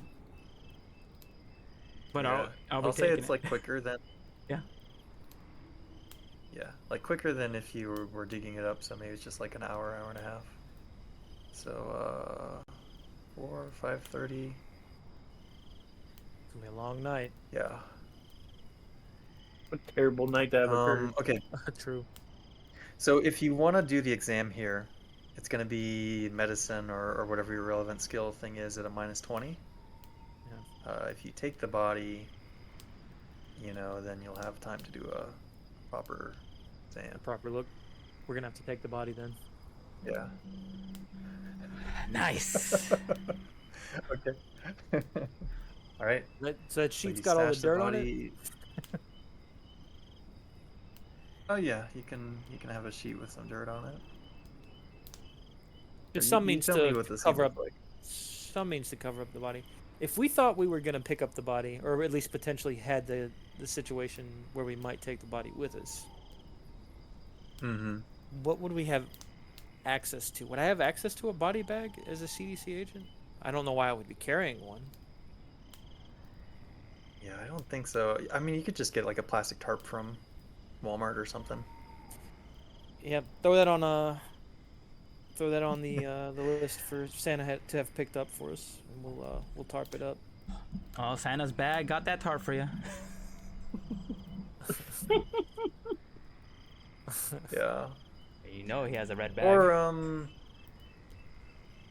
But Yeah. I'll I'll be say taking it's it. like quicker than Yeah. Yeah, like quicker than if you were digging it up. So maybe it's just like an hour, hour and a half. So 4, 5:30. It's gonna be a long night. Yeah. A terrible night to have occurred. Okay. True. So if you want to do the exam here, it's going to be medicine or whatever your relevant skill thing is at a -20. Yeah. If you take the body, then you'll have time to do a proper exam. A proper look. We're gonna have to take the body then. Yeah. Nice. Okay. All right. So that So sheet's you got all the stash dirt on it. body- Oh yeah, you can have a sheet with some dirt on it. Just You- some you means tell me to what this cover looks up. like. Some means to cover up the body. If we thought we were gonna pick up the body, or at least potentially had the situation where we might take the body with us, Mm-hmm. what would we have access to? Would I have access to a body bag as a CDC agent? I don't know why I would be carrying one. Yeah, I don't think so. I mean, you could just get like a plastic tarp from Walmart or something. Yeah, throw that on the list for Santa to have picked up for us, and we'll tarp it up. Oh, Santa's bag got that tarp for you. Yeah. You know he has a red bag. Or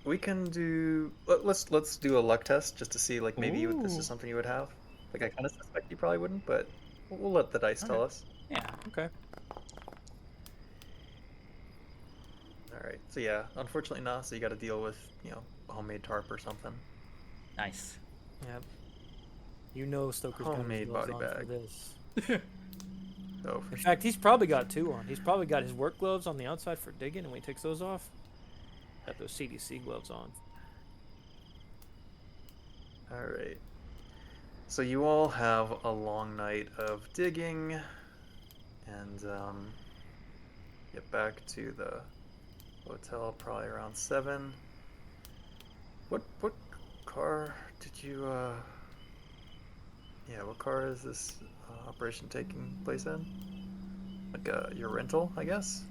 we can do. Let's do a luck test just to see like maybe this Ooh. is something you would have. Like I kind of suspect you probably wouldn't, but we'll let the dice tell Okay. us. Yeah. Okay. All right. So yeah, unfortunately not. So you got to deal with a homemade tarp or something. Nice. Yeah. You know Stoker's got his Homemade gloves body on for bag. this. Oh, for In sure. fact, he's probably got two on. He's probably got his work gloves on the outside for digging, and when he takes those off, got those CDC gloves on. All right. So you all have a long night of digging, and get back to the hotel probably around 7. What car did you? Yeah, what car is this operation taking place in? Like your rental, I guess.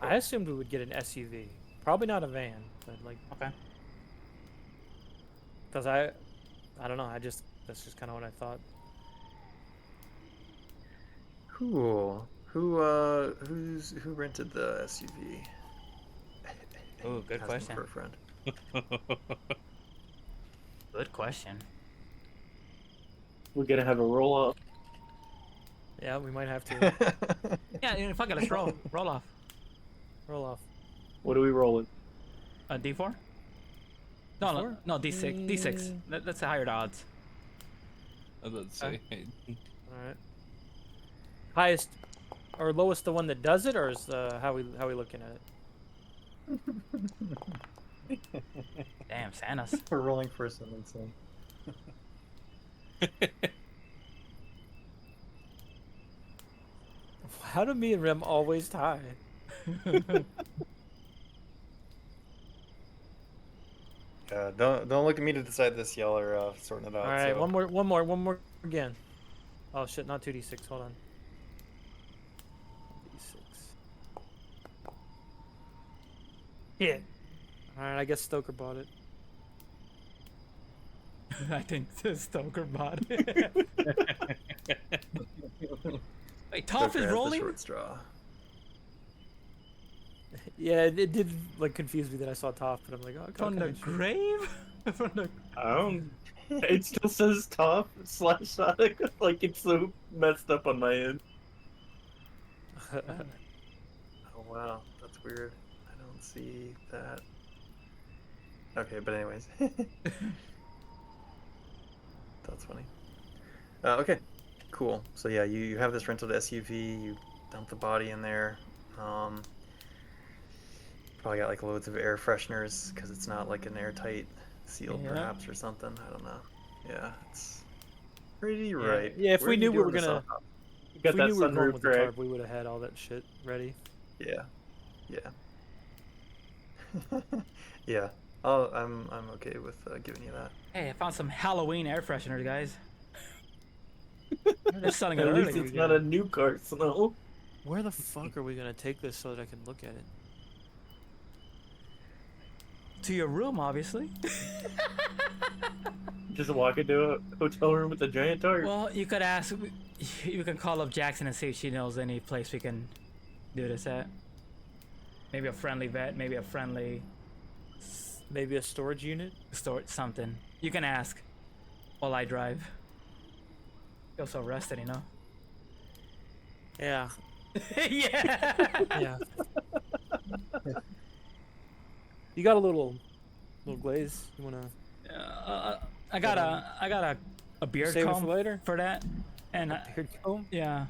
I assumed we would get an SUV, probably not a van, but like Okay. because I don't know. That's just kind of what I thought. Cool. Who rented the SUV? Ooh, good Asking question. for a friend. Good question. We're gonna have a roll off. Yeah, we might have to Yeah, fuck it, let's roll. Roll off. roll off. What are we rolling? A D4? No, no, D6. D6. That's the higher odds. I was about to say. All right. Highest or lowest, the one that does it, or is how we looking at it? Damn, Santa's. We're rolling for something soon. How do me and Rem always tie? Don't look at me to decide this. Y'all are sorting it out. All right, so. one more again. Oh shit, not 2d6. Hold on. D6. Yeah. All right, I guess Stoker bought it. I think Stoker bought it. Wait, Toph Joker is has the rolling? short straw. Yeah, it did like confuse me that I saw Toph, but I'm like, oh, okay, From the okay, sure. grave? From the... I don't. It still says top / Sonic. Like it's so messed up on my end. Oh wow, that's weird. I don't see that. Okay, but anyways. That's funny. Okay, cool. So yeah, you have this rental SUV. You dump the body in there. Probably got like loads of air fresheners because it's not like an airtight seal, Yeah. perhaps, or something. I don't know. Yeah, it's pretty right. Yeah, if Where we are you knew we were doing this gonna, on top? if Got we that knew we were going sunroof with the crack. tarp, we would have had all that shit ready. Yeah, yeah, yeah. Oh, I'm okay with giving you that. Hey, I found some Halloween air fresheners, guys. They're selling it At least early. it's not a new car, Snow. Where the fuck are we gonna take this so that I can look at it? To your room, obviously. Just walk into a hotel room with a giant tarp. Well, you could ask. You can call up Jackson and see if she knows any place we can do this at. Maybe a friendly vet, maybe a friendly Maybe a storage unit? store, something. You can ask while I drive. Feel so rested, you know? Yeah. Yeah. Yeah. You got a little glaze. You wanna I got a beard save it comb for later? for that, and Beard comb? yeah,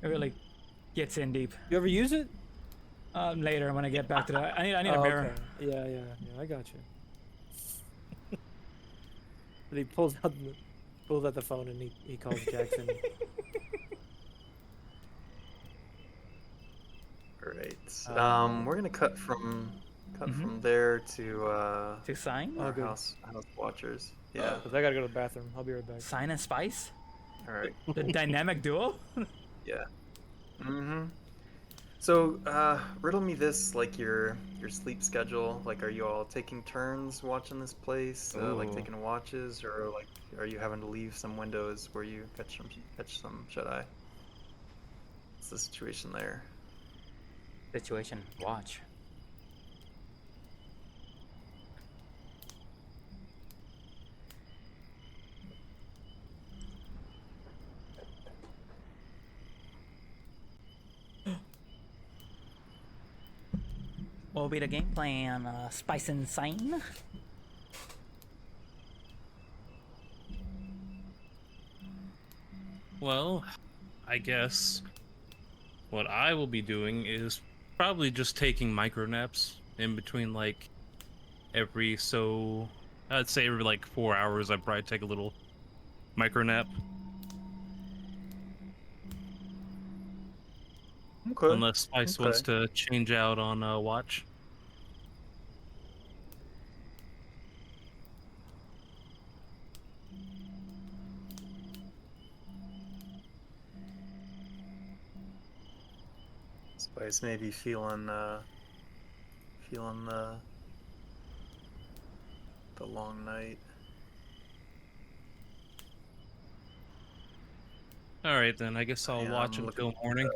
it really gets in deep. You ever use it? Later when I get back to that, I need a Oh, mirror. okay. Yeah. I got you. But he pulls out the phone and he calls Jackson. All right. We're gonna cut from there to To sign, our good. house watchers. Yeah. Because I gotta go to the bathroom. I'll be right back. sign and spice, All right. the dynamic duo. Yeah. Mm-hmm. So, riddle me this, like your sleep schedule. Like, are you all taking turns watching this place? Like Ooh. taking watches, or like, are you having to leave some windows where you catch some shut eye? What's the situation there? Situation. Watch. What will be the game plan? Spice and sign. Well, I guess what I will be doing is probably just taking micro naps in between, like every I'd say every like 4 hours I'd probably take a little micro nap. Okay. Unless Spice wants to change out on watch. Spice may be feeling the long night. All right, then I guess I'll Yeah, watch I'm until looking- morning.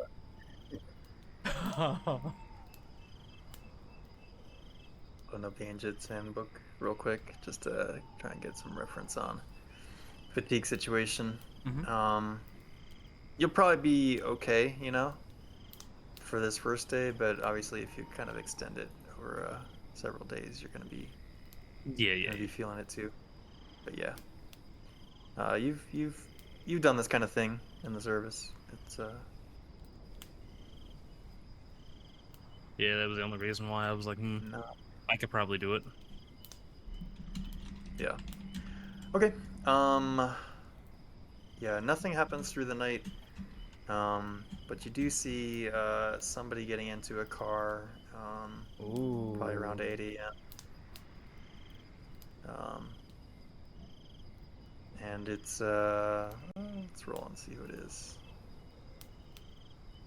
Open up the Anjit's handbook real quick, just to try and get some reference on fatigue situation. Mhm. You'll probably be okay, you know, for this first day, but obviously if you kind of extend it over several days, you're gonna be feeling it too. But yeah, you've done this kind of thing in the service. It's Yeah, that was the only reason why I was like, No. I could probably do it. Yeah. Okay. Yeah, nothing happens through the night. But you do see somebody getting into a car, Ooh. probably around 8 a.m. And it's let's roll and see who it is.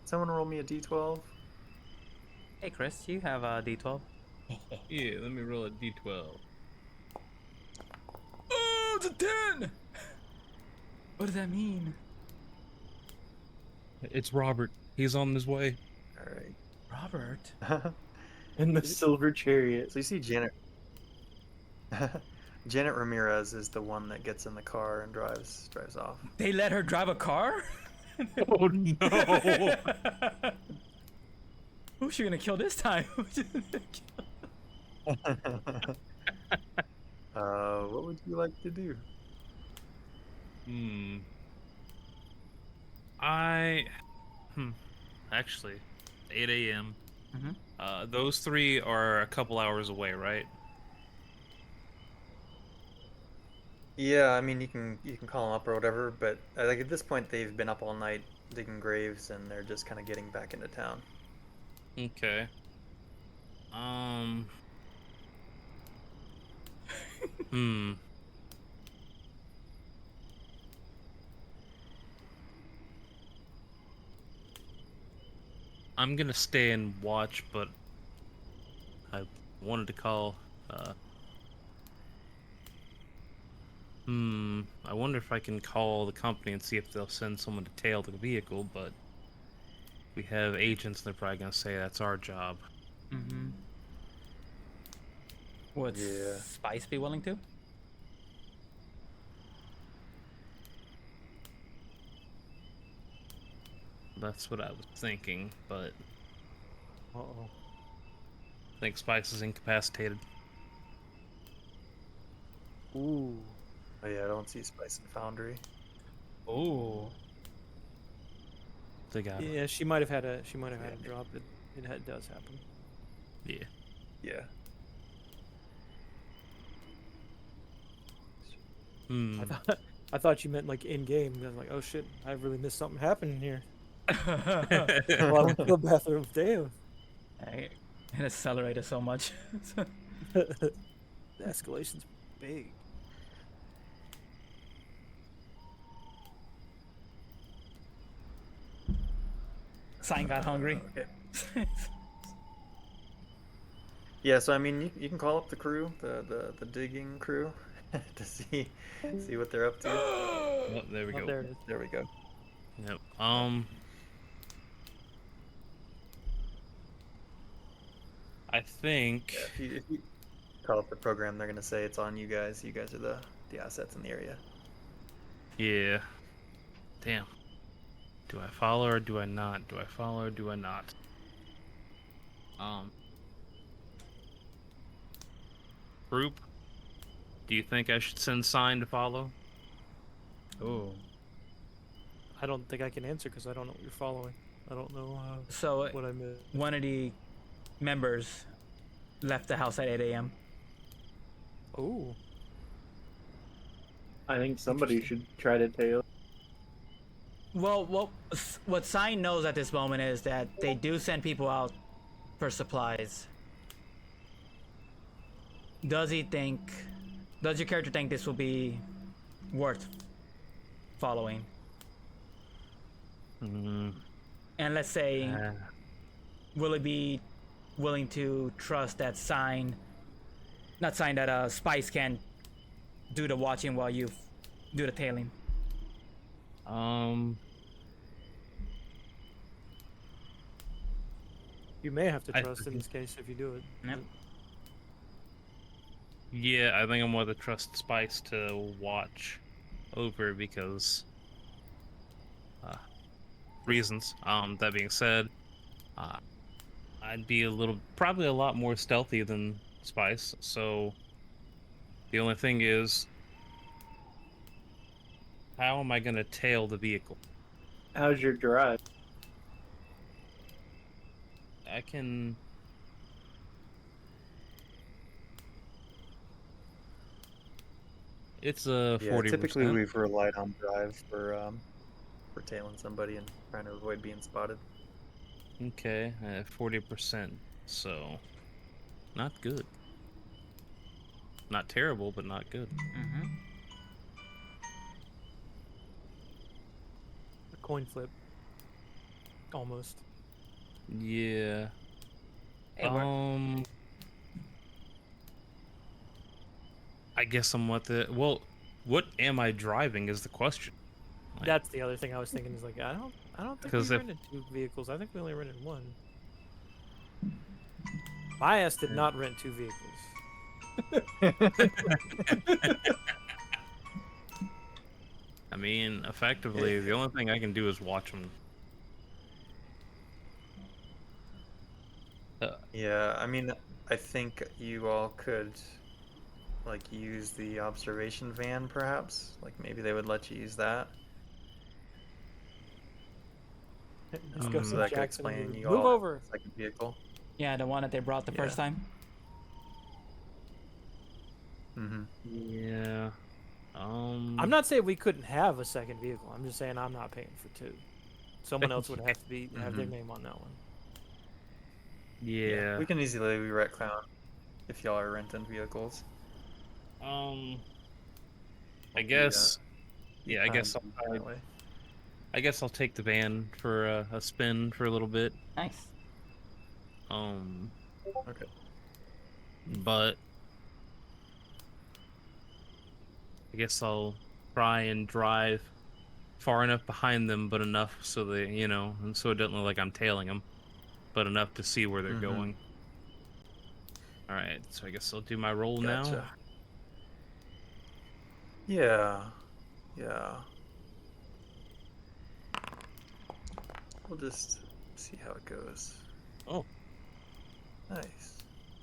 Someone roll me a d12. Hey, Chris, you have a D12. Yeah, let me roll a d12. Oh, it's a 10! What does that mean? It's Robert. He's on his way. All Robert? right. In the silver chariot. So you see Janet. Janet Ramirez is the one that gets in the car and drives off. They let her drive a car? Oh no! Who's she gonna kill this time? What would you like to do? Actually, 8 a.m. Mhm. Those three are a couple hours away, right? Yeah, I mean you can call them up or whatever, but like at this point they've been up all night digging graves and they're just kind of getting back into town. Okay. Hmm. I'm gonna stay and watch, but I wanted to call. I wonder if I can call the company and see if they'll send someone to tail the vehicle, but we have agents, they're probably gonna say that's our job. Mm-hmm. Would Yeah. Spice be willing to? That's what I was thinking, but Uh-oh. I think Spice is incapacitated. Ooh. Oh yeah, I don't see Spice and Foundry. Oh. They got Yeah, she might have had a drop. It does happen. yeah. Yeah. I thought you meant like in game. I was like, oh shit, I really missed something happening here. Well, I went to the bathroom. Damn. It accelerated so much. The escalation's big. Sign got hungry. Okay. Yeah, so I mean you can call up the crew, the digging crew, to see what they're up to. Oh, there we Oh, go. there it is. There we go. Yep. I think. Yeah, if you call up the program, they're gonna say it's on you guys. You guys are the assets in the area. Yeah. Damn. Do I follow or do I not? Do I follow or do I not? Group, do you think I should send sign to follow? Ooh. I don't think I can answer because I don't know what you're following. I don't know So what I missed. one of the members left the house at 8 a.m. Oh. I think somebody should try to tail. Well, what Sign knows at this moment is that they do send people out for supplies. Does your character think this will be worth following? Mm, And let's say, will it be willing to trust that that Spice can do the watching while you do the tailing? You may have to I trust in think- this case if you do it. Yep. Yeah, I think I'm going to trust Spice to watch over because reasons. That being said, I'd be probably a lot more stealthy than Spice. So the only thing is, how am I going to tail the vehicle? How's your drive? I can It's a Yeah, 40%. typically we've relied on drive for tailing somebody and trying to avoid being spotted. Okay, 40%. So, not good. Not terrible, but not good. Mm-hmm. A coin flip. Almost. Yeah. Hey, I guess I'm well, what am I driving is the question. Like, That's the other thing I was thinking is like I don't think 'Cause we if- rented 2 vehicles. I think we only rented 1. My ass did not rent 2 vehicles. I mean, effectively, the only thing I can do is watch them. Yeah, I mean, I think you all could like use the observation van, perhaps. Like maybe they would let you use that. Just go Mm. So see that could Jackson and explain be you like, move all over. second vehicle. yeah, the one that they brought the first Yeah. time. Mm-hmm. Yeah. I'm not saying we couldn't have a second vehicle. I'm just saying I'm not paying for 2. Someone else would have to have their Mhm. name on that one. Yeah. We can easily retcon if y'all are renting vehicles. I Yeah. guess. Yeah, I Kinda guess. do it that way. I guess I'll take the van for a spin for a little bit. Nice. Okay. But I guess I'll try and drive far enough behind them, but enough so they, and so it doesn't look like I'm tailing them, but enough to see where they're Mhm. going. All right, so I guess I'll do my roll now. Gotcha. Yeah. Yeah. We'll just see how it goes. Oh. Nice.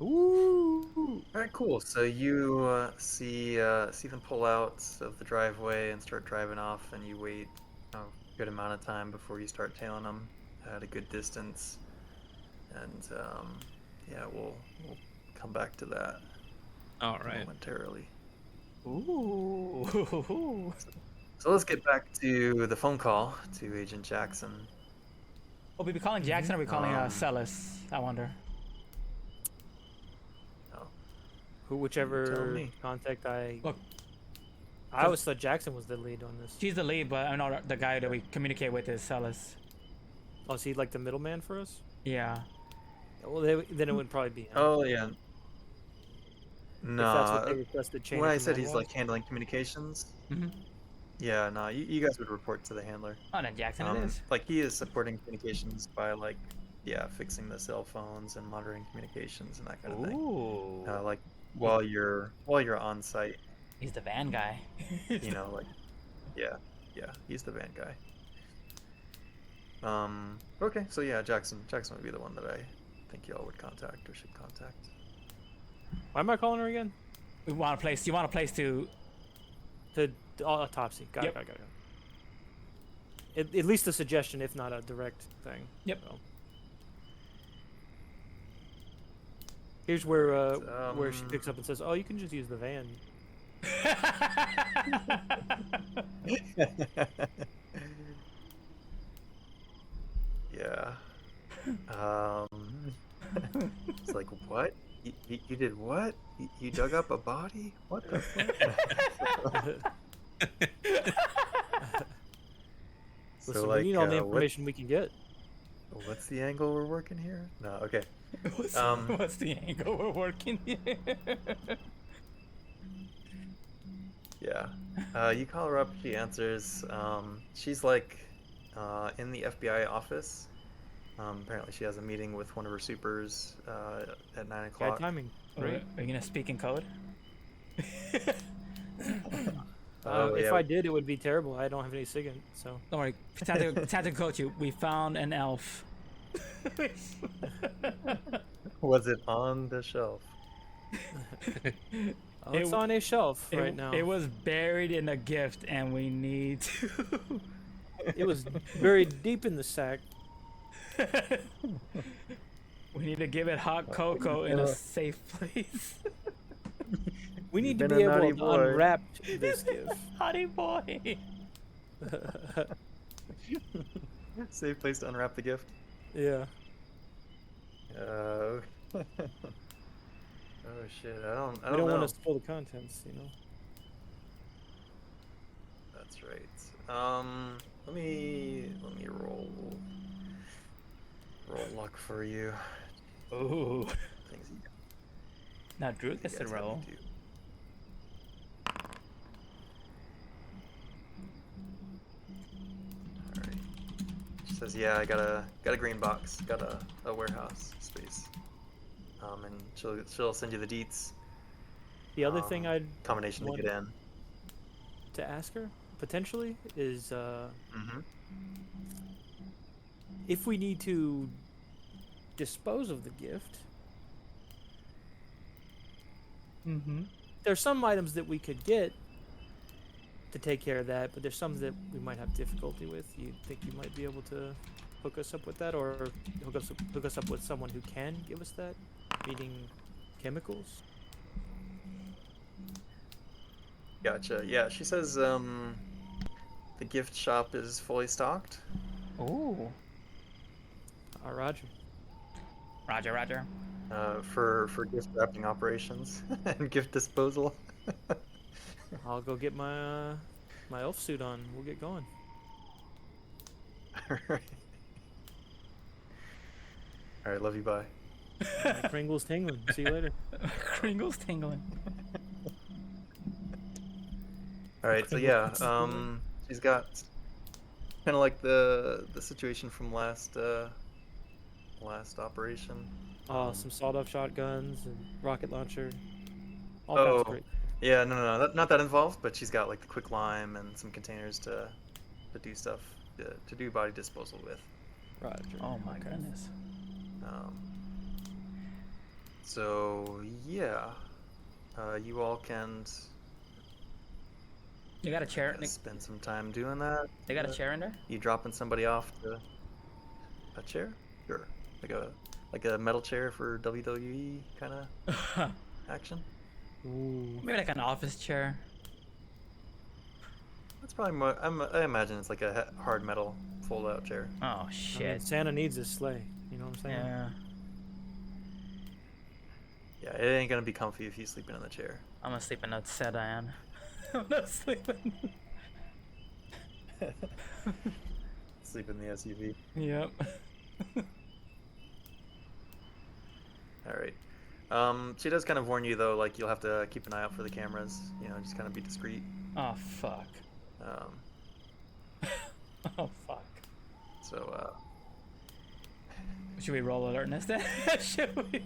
Ooh. All right, cool. So you see them pull out of the driveway and start driving off, and you wait a good amount of time before you start tailing them at a good distance. And yeah, we'll come back to that All right. momentarily. Ooh. So let's get back to the phone call to Agent Jackson. Will we be calling Jackson or are we calling Celis? I wonder. Oh, tell Whichever me. contact I Look, I always thought Jackson was the lead on this. she's the lead, but I know the guy that we communicate with is Celis. Oh, is he like the middleman for us? Yeah. Well, then it would probably be him. Oh yeah. If that's what they No, requested. Chain when of I said command he's was. like handling communications, Mm-hmm. yeah, no, you guys would report to the handler. Oh, then Jackson it is. Like he is supporting communications by like, yeah, fixing the cell phones and monitoring communications and that kind of thing. Ooh. Like while you're on site, He's the van guy. you know, like, yeah, he's the van guy. Okay, so yeah, Jackson would be the one that I think y'all would contact or should contact. Why am I calling her again? We want a place. You want a place to? To autopsy. Got Yep. it. At least a suggestion, if not a direct thing. Yep. So. Here's where she picks up and says, "Oh, you can just use the van." Yeah. It's like, what? You did what? You dug up a body? What the fuck? Listen, we need all the information we can get. What's the angle we're working here? No, okay. What's the angle we're working here? Yeah. You call her up, she answers. She's like in the FBI office. Apparently she has a meeting with one of her supers at 9 Bad o'clock. timing. Are you gonna speak in code? If I did, it would be terrible. I don't have any SIGINT, so. Don't worry. Time to coach you. We found an elf. Was it on the shelf? It's on a shelf right now. It was buried in a gift, and we need to. It was buried deep in the sack. We need to give it hot cocoa in a safe place. We You've need to been be a able naughty to boy. unwrap this gift. Honey boy. Safe place to unwrap the gift. Yeah. Oh shit! I don't We don't know. want to spill the contents, you know. That's right. Let me roll luck for you. Ooh. Things you Now Drew gets to guys have me roll. do. All right. She says, "Yeah, I got a green box, got a warehouse space. And she'll send you the deets. The other thing I'd Combination to want get in. to ask her potentially is Mm-hmm. if we need to dispose of the gift. Mm-hmm. There's some items that we could get to take care of that, but there's some that we might have difficulty with. You think you might be able to hook us up with that, or hook us up with someone who can give us that, meaning chemicals? Gotcha. Yeah, she says the gift shop is fully stocked. Ooh. Roger. Roger, Roger. For gift wrapping operations and gift disposal. I'll go get my my elf suit on. We'll get going. Alright. Alright, love you, bye. My Kringle's tingling. See you later. Kringle's tingling. Alright, so yeah, she's got kinda like the situation from last operation. Some sawed-off shotguns and rocket launcher. All kinds Oh, of great. yeah, no, not that involved, but she's got like the quick lime and some containers to do stuff, to do body disposal with. Roger. Oh my goodness. So yeah, you all can You got a chair? Nick? spend some time doing that. They got a chair in there? You dropping somebody off to a chair? Sure, like a metal chair for WWE kind of action. Ooh. Maybe like an office chair. That's probably more. I imagine it's like a hard metal fold-out chair. Oh I mean, shit. Santa needs a sleigh. You know what I'm saying? Yeah. Yeah, it ain't gonna be comfy if you sleeping in the chair. I'm gonna sleep in a sedan. I'm not sleeping. Sleep in the SUV. Yep. All right. She does kind of warn you though, like you'll have to keep an eye out for the cameras. You know, just kind of be discreet. Oh fuck. Oh fuck. So Should we roll alertness then? Should we?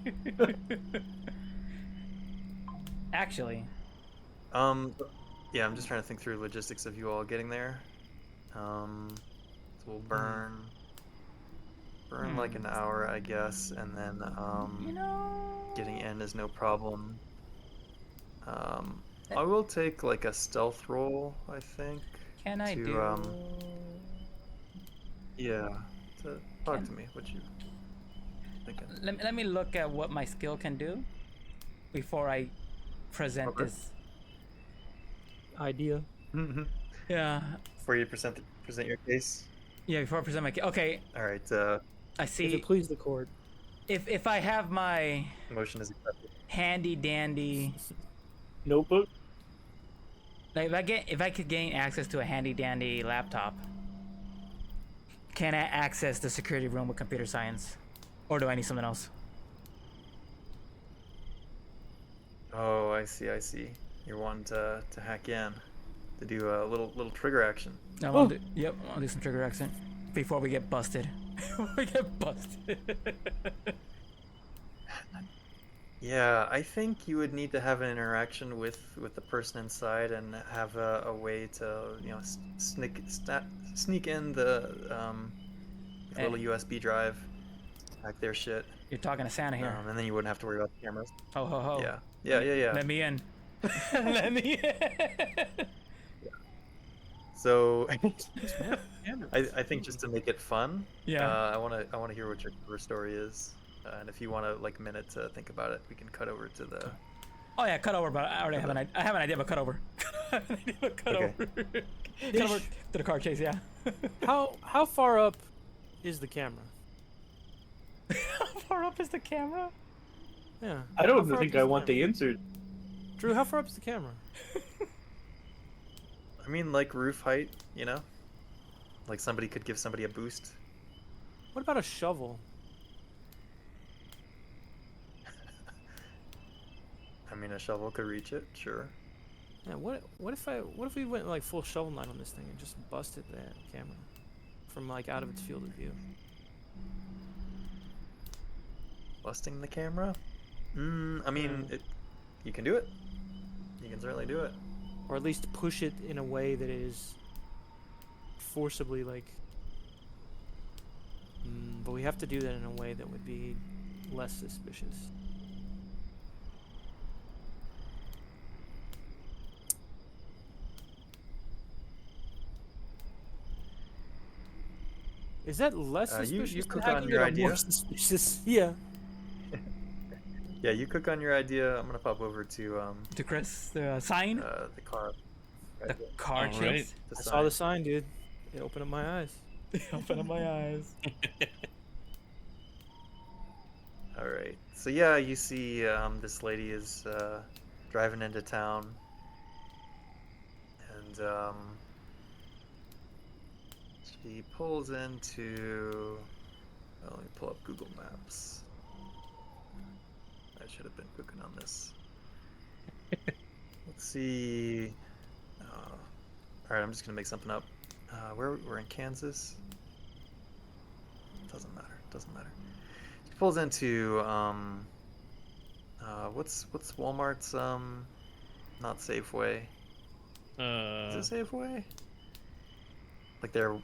Actually. yeah, I'm just trying to think through logistics of you all getting there. So we'll burn like an hour, I guess, and then You know. getting in is no problem. I will take like a stealth roll, I think. Can I to, do? Yeah. Talk to me. What you thinking? Let me look at what my skill can do before I present Okay. this. Idea. Yeah. Before you present your case. Yeah. Before I present my. Okay. All right. I If see. it please the court. If I have my Motion is accepted. handy dandy. Notebook? Like if I could gain access to a handy dandy laptop, can I access the security room with computer science, or do I need something else? Oh, I see. You're wanting to hack in, to do a little trigger action. I want to do, yep, I want to do some trigger accent before we get busted. Before we get busted. Yeah, I think you would need to have an interaction with the person inside and have a way to sneak in the little USB drive, hack their shit, You're talking to Santa here. and then you wouldn't have to worry about the cameras. Ho ho ho. Yeah. Let me in. Let me in. So, I think just to make it fun, Yeah. I wanna hear what your cover story is, and if you want to like a minute to think about it, we can cut over to the Oh yeah, cut over, but I already have I have an idea of a cut over. I have an idea of a cut Okay. over. Cut over to the car chase, yeah. How far up is the camera? How far up is the camera? Yeah. I how don't far up think is I want the camera? answer. Drew, how far up is the camera? I mean, like roof height, you know? Like somebody could give somebody a boost. What about a shovel? I mean, a shovel could reach it, sure. Yeah. What if we went like full shovel knight on this thing and just busted that camera from like out of its field of view? Busting the camera? I mean, you can do it. You can certainly do it. Or at least push it in a way that is forcibly like. But we have to do that in a way that would be less suspicious. Is that less You suspicious? than cook hacking on your it or more idea. suspicious? Yeah. Yeah, you cook on your idea. I'm gonna pop over to To Chris, the sign, the car. the car Alright. chase. The I sign. saw the sign, dude. It opened up my eyes. Open up my eyes. All right. So yeah, you see this lady is driving into town, and she pulls into. Oh, let me pull up Google Maps. I should have been cooking on this. Let's see. All right, I'm just gonna make something up. We're in Kansas. Doesn't matter. Doesn't matter. She pulls into what's Walmart's not Safeway. Is it Safeway? Like their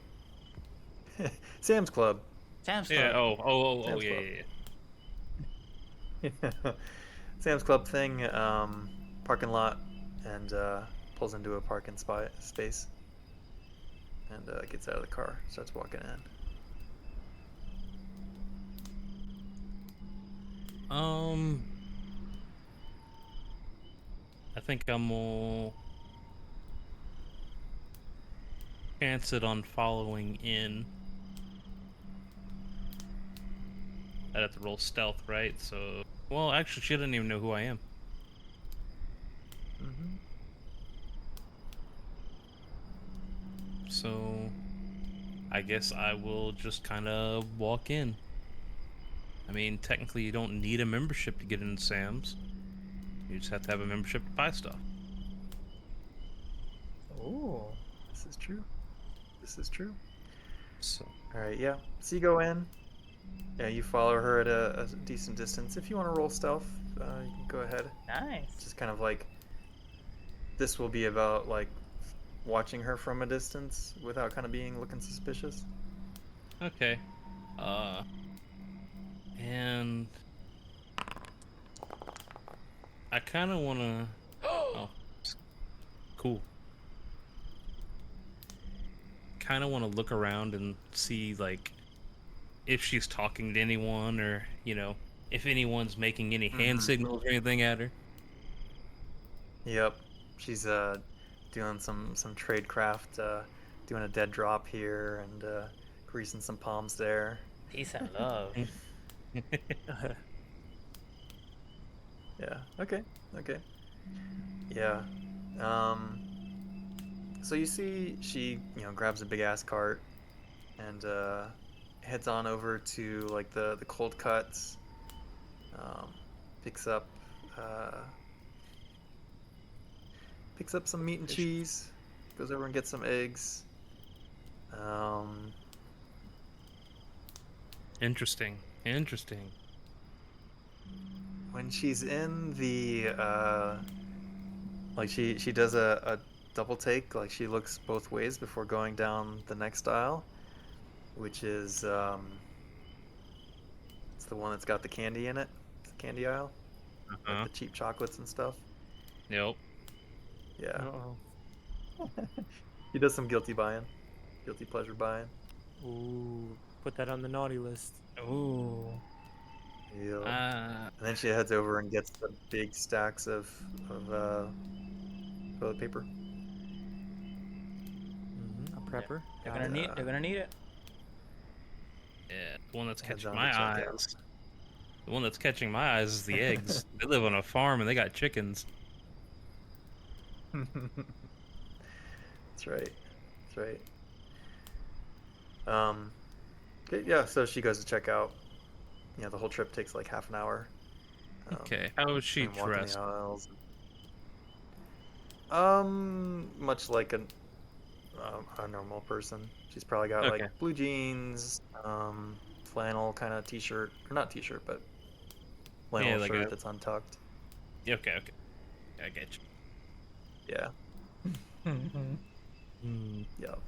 Sam's Club. Sam's Yeah. Club. Oh, Sam's yeah, Club. yeah. Sam's Club thing, parking lot, and pulls into a parking space, and gets out of the car, starts walking in. I think I'm gonna chance it on following in. I'd have to roll stealth, right? So, well, actually, she doesn't even know who I am. Mm-hmm. So, I guess I will just kind of walk in. I mean, technically, you don't need a membership to get into Sam's. You just have to have a membership to buy stuff. Oh, this is true. This is true. So, All right, yeah. So you go in. Yeah, you follow her at a decent distance. If you want to roll stealth, you can go ahead. Nice. Just kind of like, this will be about like watching her from a distance without kind of looking suspicious. okay. And I kind of want to. Oh, cool. Kind of want to look around and see, like, if she's talking to anyone, or if anyone's making any hand signals or anything at her. Yep, she's doing some tradecraft, doing a dead drop here and greasing some palms there. Peace and love. Yeah. Okay. Yeah. So you see, she grabs a big ass cart and heads on over to like the cold cuts. Picks up some meat and cheese. Goes over and gets some eggs. Interesting. When she's in the like she does a double take, like she looks both ways before going down the next aisle, which is it's the one that's got the candy in it. It's the candy aisle, like the cheap chocolates and stuff. Nope. Yeah. Uh-oh. He does some guilty pleasure buying. Ooh, put that on the naughty list. Ooh. Deal. Uh, And then she heads over and gets the big stacks of toilet paper. A prepper. They're Got gonna it. need. They're gonna need it. yeah, the one that's Heads catching on my to checkout. eyes. The one that's catching my eyes is the eggs. They live on a farm and they got chickens. That's right. That's right. Okay, yeah, so she goes to check out. You know, the whole trip takes like half an hour. Okay, how is she and walking the dressed? aisles. Much like a normal person. She's probably got Okay. like blue jeans, flannel kind of t-shirt, or not t-shirt, but flannel Yeah, like shirt a- that's untucked. Okay, I get you. Yeah. Hmm. Yep.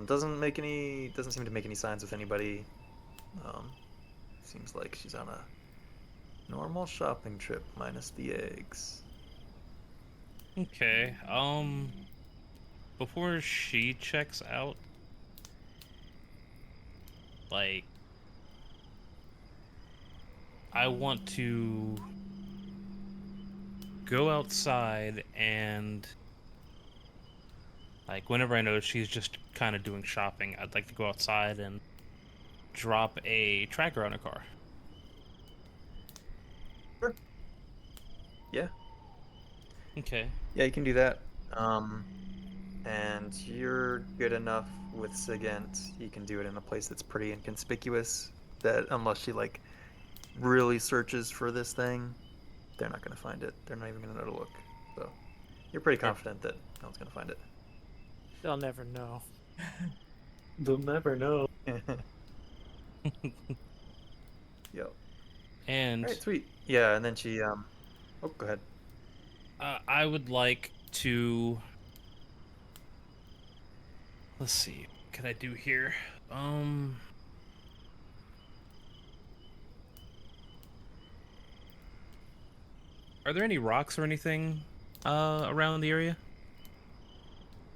Doesn't seem to make any signs with anybody. Seems like she's on a normal shopping trip minus the eggs. Okay, before she checks out, like, I want to go outside and, like, whenever I know she's just kind of doing shopping, I'd like to go outside and drop a tracker on her car. Sure. Yeah. Okay. Yeah, you can do that. And you're good enough with Sigint. You can do it in a place that's pretty inconspicuous. That unless she like really searches for this thing, they're not gonna find it. They're not even gonna know to look. So you're pretty confident that no one's gonna find it. They'll never know. They'll never know. Yep. And All right, sweet. Yeah, and then she oh, go ahead. I would like to. Let's see. What can I do here? Are there any rocks or anything around the area?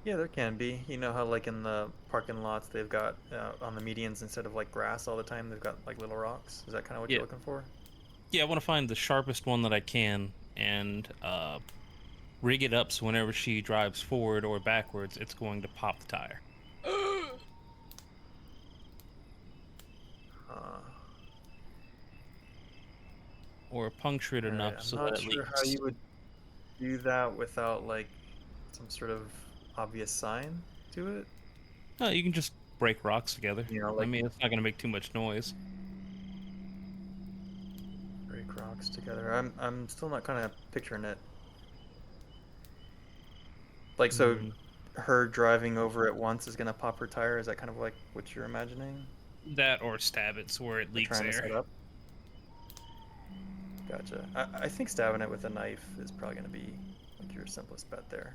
Yeah, there can be. You know how like in the parking lots they've got on the medians instead of like grass all the time, they've got like little rocks. Is that kind of what Yeah. you're looking for? Yeah, I want to find the sharpest one that I can and rig it up so whenever she drives forward or backwards, it's going to pop the tire. Uh, Or puncture it Alright, enough I'm so not that it sure how leaks. you would do that without like some sort of obvious sign to it. No, you can just break rocks together. You know, I like mean, it's not going to make too much noise. break rocks together. I'm still not kind of picturing it. Like so, her driving over it once is gonna pop her tire. Is that kind of like what you're imagining? That or stab it so where it Or leaks trying to set air. up. Gotcha. I think stabbing it with a knife is probably gonna be like your simplest bet there.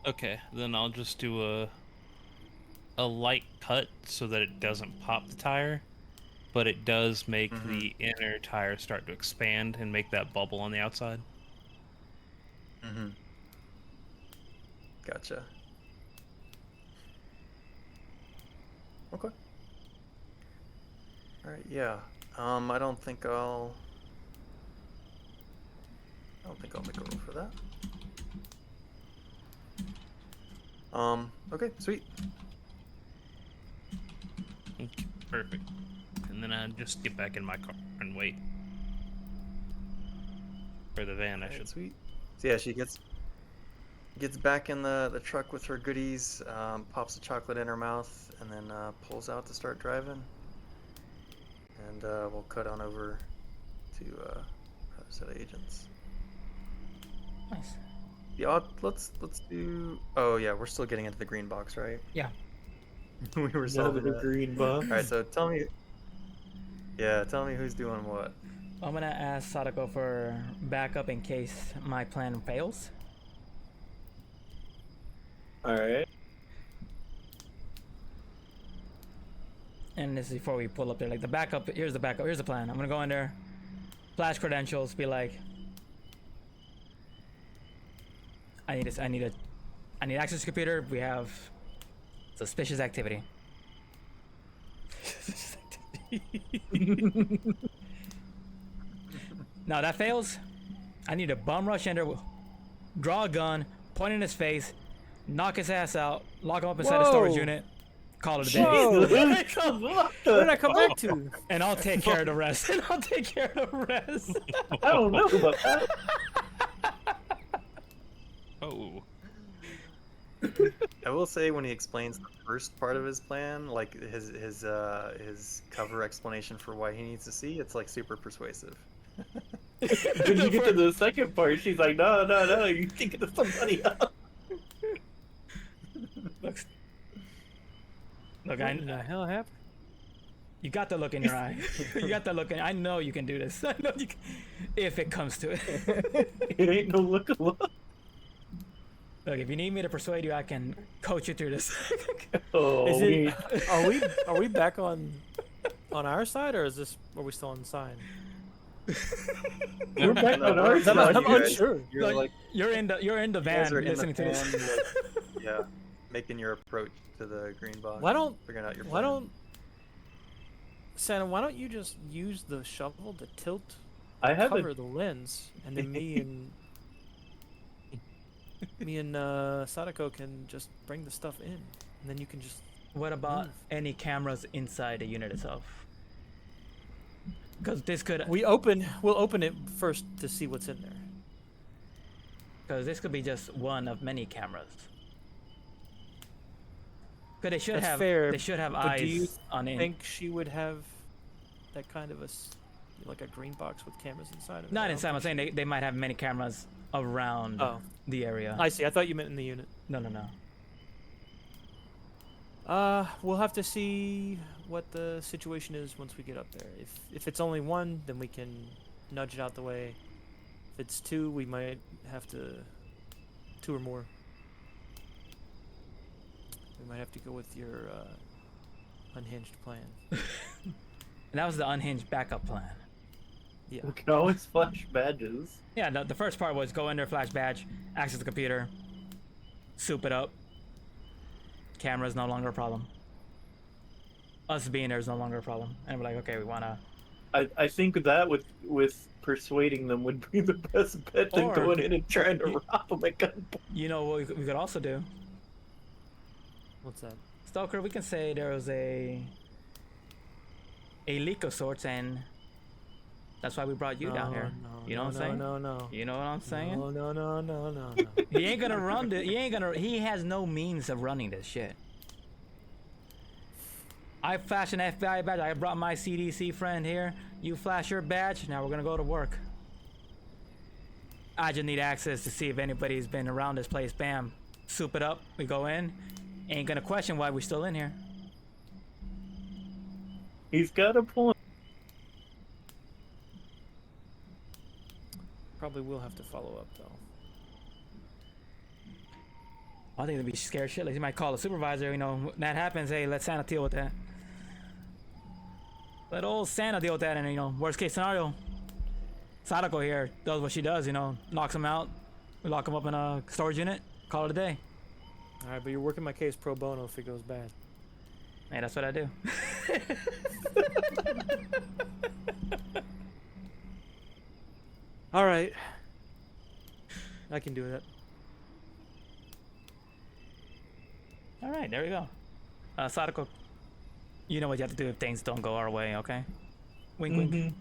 Okay, then I'll just do a light cut so that it doesn't pop the tire, but it does make the inner tire start to expand and make that bubble on the outside. Mm-hmm. Gotcha. Okay. All right. Yeah. I don't think I'll make a roll for that. Okay. Sweet. Okay, perfect. And then I just get back in my car and wait. For the van, I All right, should. sweet. So yeah, she gets back in the truck with her goodies, pops the chocolate in her mouth, and then pulls out to start driving. And we'll cut on over to other set of agents. Nice. Yeah, let's do. Oh yeah, we're still getting into the green box, right? Yeah. We were Another solving that. green box. All right, so tell me. Yeah, tell me who's doing what. I'm gonna ask Sadako for backup in case my plan fails. All right. And this is before we pull up there. Like the backup. Here's the backup. Here's the plan. I'm gonna go in there, flash credentials, be like, I need access to computer. We have suspicious activity. Suspicious activity. Now that fails. I need a bum rush in there, draw a gun, point in his face, knock his ass out, lock him up inside the storage Whoa. unit, call it a day. Whoa! What Where did the I come back to? And I'll take care of the rest. And I'll take care of the rest. I don't know about that. Oh. I will say when he explains the first part of his plan, like his cover explanation for why he needs to see, it's like super persuasive. When you get to the second part, she's like, no, you're thinking of somebody else. Look, What in the hell happened? you got the look in your eye. You got the look in. I know you can do this. I know you can, if it comes to it. It ain't no look alone. Look, if you need me to persuade you, I can coach you through this. Oh, Is it? Are we back on our side, or are we still on sign? we're back on our I'm side. unsure. You're Like, like you're in the you guys van are in the listening to this. van, like, yeah, making your approach to the green box. Why don't figuring out your Why plan. don't Santa? Why don't you just use the shovel to tilt, I have cover a the lens, and then me and Sadako can just bring the stuff in, and then you can just. What about Move. any cameras inside the unit itself? Because this could, We'll open it first to see what's in there. because this could be just one of many cameras. Because they should That's have, fair, they should have but do you eyes on I in. think she would have that kind of like a green box with cameras inside of it. I Not don't inside. I'm think saying they might have many cameras around Oh. the area. I see. I thought you meant in the unit. No. We'll have to see what the situation is once we get up there. If it's only one, then we can nudge it out the way. If it's two, we might have to two or more. We might have to go with your unhinged plan. And that was the unhinged backup plan. Yeah. we can always flash badges. Yeah, the first part was go in there, flash badge, access the computer, soup it up. Camera's no longer a problem. Us being there is no longer a problem. And we're like, okay, we wanna. I think that with persuading them would be the best bet than Or- going in and trying to rob them at gunpoint. You know what we could also do? What's that? Stoker, we can say there was a leak of sorts, and that's why we brought you down here. You know what I'm saying? No. You know what I'm saying? No. He ain't gonna run it. He has no means of running this shit. I flashed an FBI badge. I brought my CDC friend here. You flash your badge. Now we're gonna go to work. I just need access to see if anybody's been around this place. Bam, soup it up. We go in. Ain't gonna question why we're still in here. He's got a point. Probably will have to follow up though. I think they'd be scared shitless. He might call the supervisor. You know, when that happens. Hey, let Santa deal with that. Let old Santa deal with that. And you know, worst case scenario, Sadako here does what she does. You know, knocks him out. We lock him up in a storage unit. Call it a day. All right, but you're working my case pro bono if it goes bad. Hey, that's what I do. All right. I can do that. All right, there we go. Sadako, you know what you have to do if things don't go our way, okay? Wink, wink.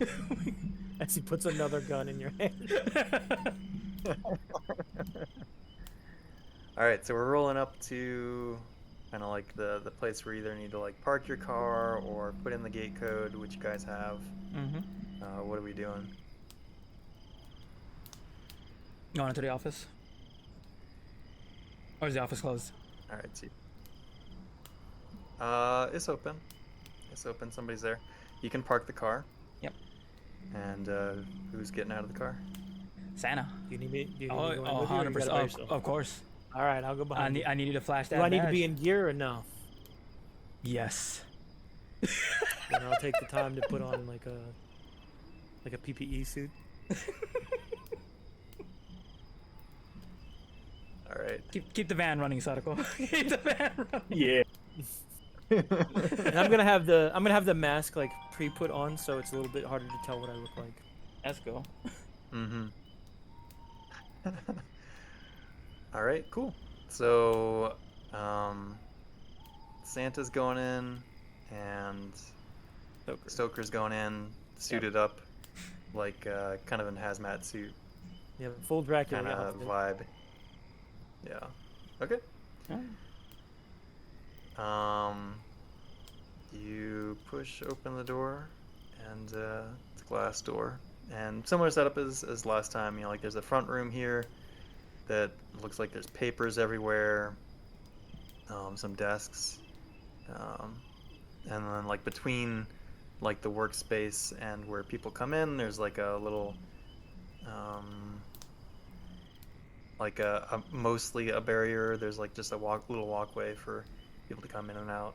As he puts another gun in your hand. All right, so we're rolling up to kind of like the place where you either need to like park your car or put in the gate code, which you guys have. Mm-hmm. What are we doing? Going into the office? Or is the office closed? All right, see. It's open. It's open. Somebody's there. You can park the car. Yep. And who's getting out of the car? Santa. Do you need me? Do you need Oh, me going with you, or you got it by 100%. yourself? Of course. All right, I'll go behind. I need you to flash that Do I need to badge. be in gear or no? Yes. Then I'll take the time to put on like a PPE suit. All right. Keep the van running, Sadako. Keep the van running. Yeah. And I'm gonna have the mask like pre-put on, so it's a little bit harder to tell what I look like. That's cool. Mm-hmm. All right, cool. So, Santa's going in, and Stoker's going in, suited up, like kind of in hazmat suit Yeah, full Dracula kind of outfit. vibe. Yeah. Okay. You push open the door, and it's a glass door, and similar setup as last time. You know, like there's a front room here that looks like there's papers everywhere, some desks, and then like between like the workspace and where people come in, there's like a little like a mostly a barrier. There's like just a little walkway for people to come in and out.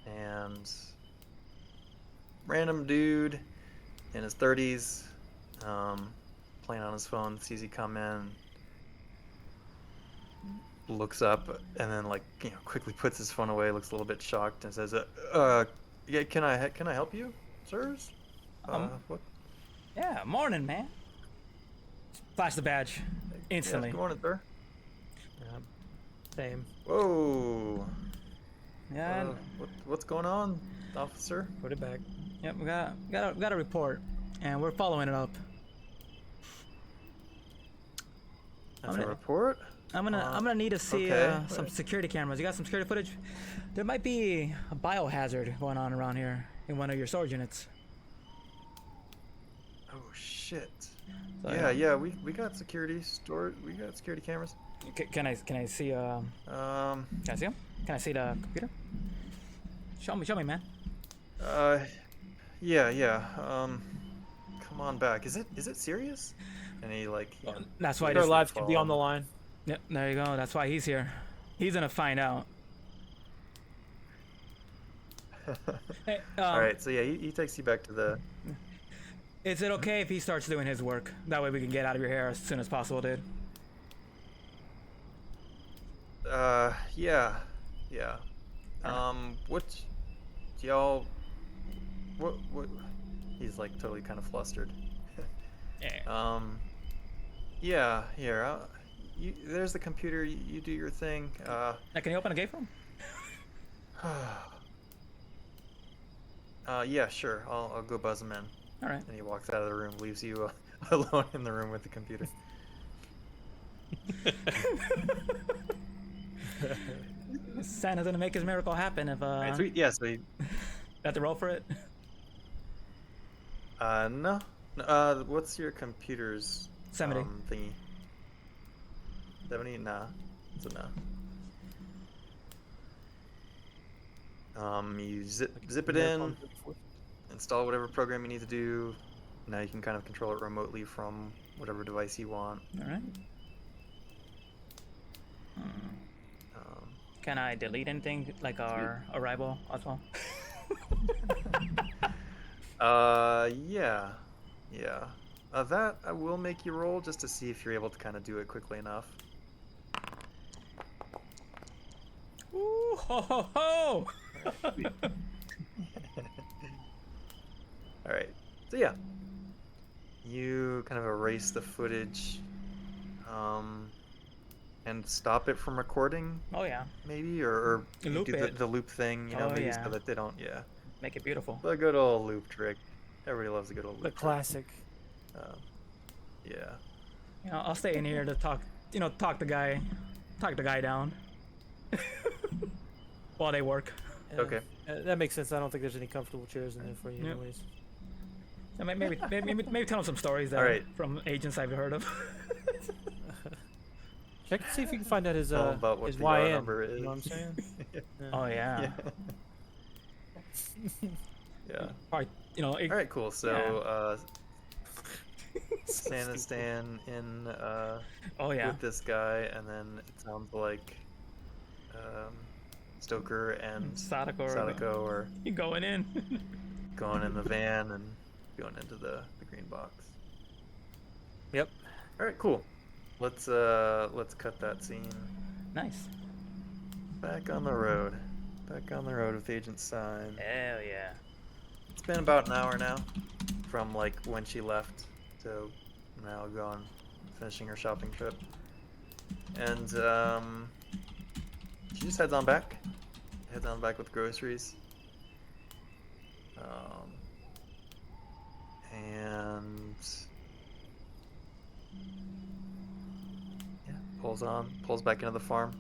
And random dude in his 30s, playing on his phone, sees you come in, looks up, and then like quickly puts his phone away, looks a little bit shocked, and says, yeah, can I help you, sirs? What? Yeah, morning, man. Flash the badge instantly. Yes, good morning, sir. Yeah, same. Whoa. Yeah. What's going on, officer? Put it back. Yep, we got a report, and we're following it up. That's I'm a gonna- report? I'm gonna need to see okay, some right. security cameras. You got some security footage? There might be a biohazard going on around here in one of your storage units. Oh, shit. So, Yeah, we got security stored. We got security cameras. Can I see Can I see him? Can I see the computer? Show me, man. Yeah. Come on back. Is it serious? And he like, That's why. Their This, lives could be on the line. yep, there you go. That's why he's here. He's gonna find out. Hey, All right, so yeah, he takes you back to the. Is it okay if he starts doing his work? That way we can get out of your hair as soon as possible, dude. Yeah. What y'all? What? He's like totally kind of flustered. Yeah. Yeah. Here, there's the computer. You do your thing. Now, can you open a gate for him? Yeah, sure. I'll go buzz him in. All right. And he walks out of the room, leaves you alone in the room with the computer. Santa's gonna make his miracle happen if Alright, sweet. Yeah, so he, have to roll for it. no. What's your computer's 70. Thingy? 70? Nah. It's a no. You zip it in, install whatever program you need to do. Now you can kind of control it remotely from whatever device you want. All right. Can I delete anything like our arrival as well? Yeah. That I will make you roll just to see if you're able to kind of do it quickly enough. Ooh, ho ho ho! All right. So yeah, you kind of erase the footage, and stop it from recording, Oh yeah, maybe, or you Loop do it. the loop thing, Oh, maybe yeah. so that they don't. Yeah, make it beautiful. the good old loop trick. Everybody loves a good old loop The trick. classic. Yeah. You know, I'll stay in here to talk. You know, talk the guy down while they work. Yeah, Okay. that makes sense. I don't think there's any comfortable chairs in there for you, Yep. anyways. And maybe tell them some stories that Alright. from agents I've heard of. Check to see if you can find out his Tell 'em about what his the yard YN. number You know what I'm is. saying? Oh yeah. Yeah. Alright, you know. All right. Cool. So, Santa's staying in Oh yeah. with this guy, and then it sounds like Stoker and Sadako are You going in? going in the van and going into the green box. Yep. All right, cool. Let's cut that scene. Nice. Back on the road. Back on the road with Agent Sign. Hell yeah. It's been about an hour now from like when she left to now gone, finishing her shopping trip. And she just heads on back. Heads on back with groceries. And yeah, pulls back into the farm.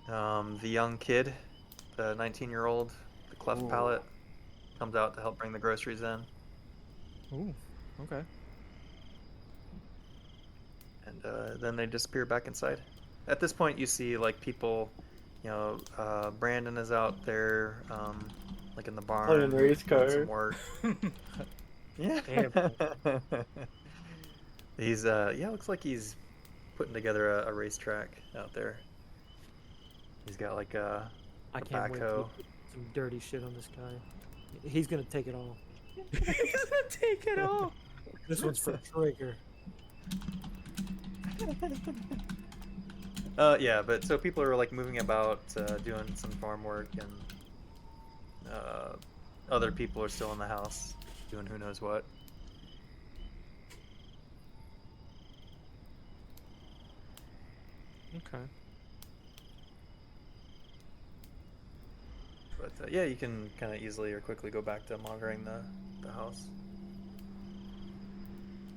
The young kid, the 19-year-old, the cleft Ooh. palate, comes out to help bring the groceries in. Ooh, okay. And then they disappear back inside. At this point, you see like people, Brandon is out there, like in the barn, Playing race doing some car. work. Yeah. Damn. He's looks like he's putting together a racetrack out there. He's got like a I can't wait to backhoe. put some dirty shit on this guy. He's gonna take it all. He's gonna take it all. This one's for Trigger. Yeah, but so people are like moving about, doing some farm work, and other people are still in the house doing who knows what. Okay. But yeah, you can kind of easily or quickly go back to monitoring the house.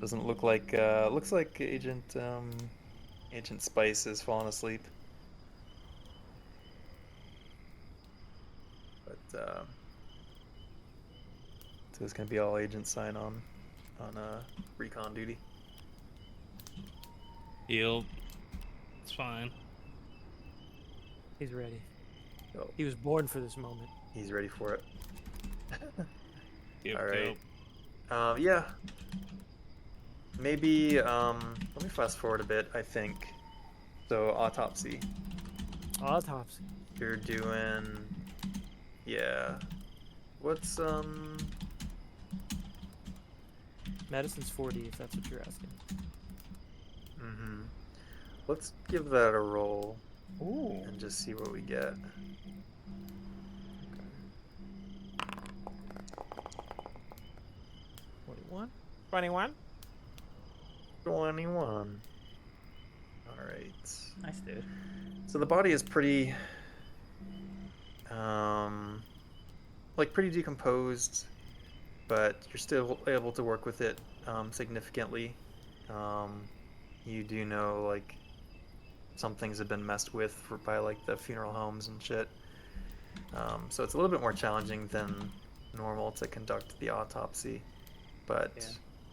Doesn't look like looks like Agent Spice has fallen asleep. But so it's gonna be all Agent Sign on recon duty. Yep. It's fine. He's ready. Oh, He was born for this moment. he's ready for it. Yep, All right. yep. Yeah. Maybe let me fast forward a bit, I think. So autopsy. Autopsy. You're doing, yeah. What's Medicine's 40 if that's what you're asking. mm-hmm. Let's give that a roll Ooh. and just see what we get. 21? 21? 21. All right. Nice, dude. So the body is pretty, pretty decomposed, but you're still able to work with it significantly. You do know like some things have been messed with by like the funeral homes and shit. So it's a little bit more challenging than normal to conduct the autopsy, but Yeah.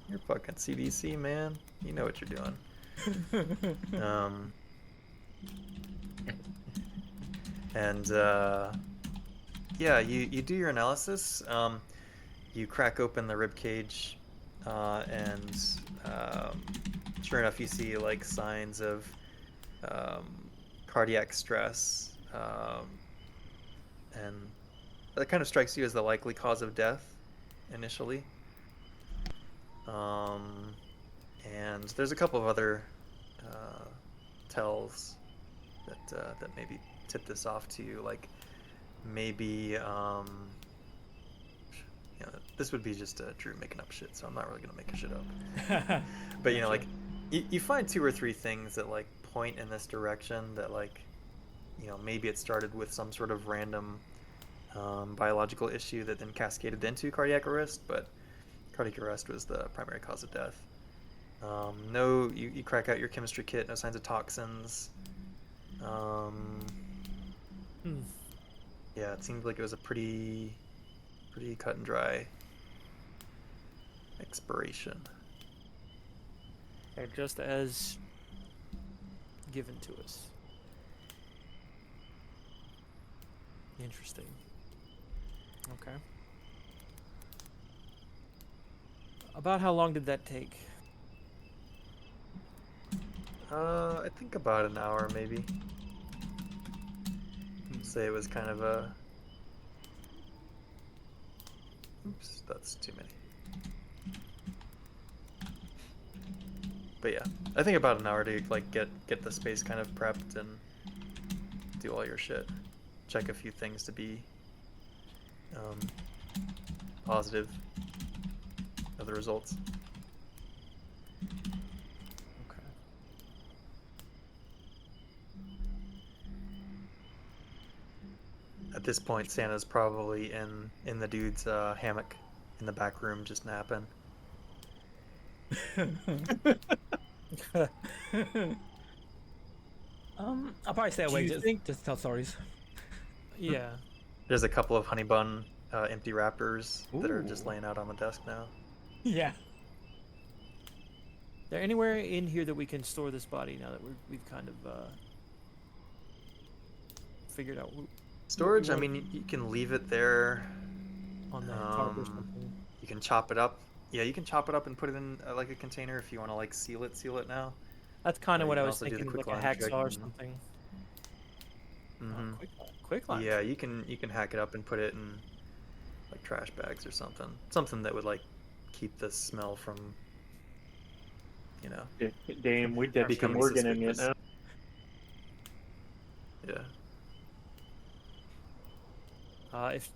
you're fucking CDC, man. You know what you're doing. And yeah, you do your analysis. You crack open the rib cage, and sure enough, you see like signs of cardiac stress, and that kind of strikes you as the likely cause of death initially. And there's a couple of other tells that maybe tip this off to you, like maybe this would be just Drew making up shit, so I'm not really gonna make shit up. But like you find 2 or 3 things that like point in this direction, that like maybe it started with some sort of random biological issue that then cascaded into cardiac arrest, but cardiac arrest was the primary cause of death. No, you crack out your chemistry kit, no signs of toxins. Yeah, it seemed like it was a pretty cut and dry expiration. They're just as given to us. Interesting. Okay. About how long did that take? I think about an hour, maybe. Say it was kind of a... Oops, that's too many. But yeah, I think about an hour to like get the space kind of prepped and do all your shit. Check a few things to be positive of the results. Okay. At this point, Santa's probably in the dude's hammock in the back room, just napping. I'll probably stay Do awake you just think- to tell stories. Yeah. There's a couple of honey bun empty wrappers that are just Ooh. laying out on the desk now. Yeah. There anywhere in here that we can store this body now that we've kind of figured out Storage, I want- mean, you can leave it there. on the tarp or Um, something? You can chop it up. Yeah, you can chop it up and put it in like a container if you want to like seal it now. That's kind or of what you I can was also do the thinking, like a quicklime trick hacksaw or and- something. Hmm. Quick line. Yeah, you can hack it up and put it in like trash bags or something. Something that would like keep the smell from, you know. Damn, we're Debbie Becoming Morgan in it suspicious. now. Yeah.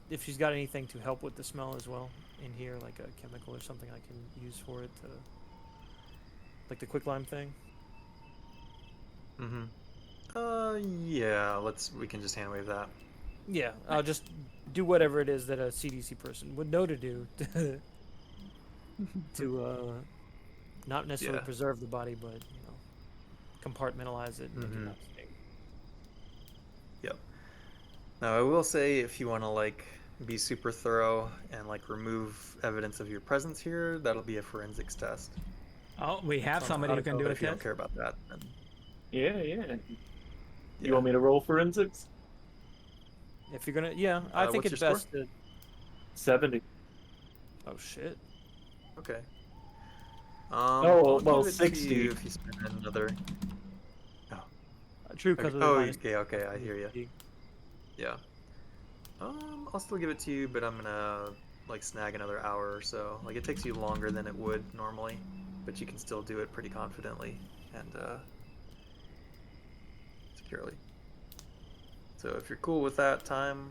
If she's got anything to help with the smell as well in here, like a chemical or something I can use for it to, like the quicklime thing. Mm-hmm. Yeah. We can just hand wave that. Yeah, I'll just do whatever it is that a CDC person would know to do to not necessarily Yeah. preserve the body, but compartmentalize it. And make it Mhm. not stink. Yep. Now I will say, if you want to like be super thorough and like remove evidence of your presence here, that'll be a forensics test. Oh, we have Sounds somebody who can do But a if you don't test. care about that, then Yeah. yeah. You want me to roll forensics? If you're gonna, yeah, I think what's it's your best to. 70. Oh shit! Okay. Oh, I'll well, give it to 60. you if you spend another. True, because Okay. of the Oh, minus yeah. Okay, I hear you. fatigue. Yeah. I'll still give it to you, but I'm gonna like snag another hour or so. Like it takes you longer than it would normally, but you can still do it pretty confidently and securely. So if you're cool with that time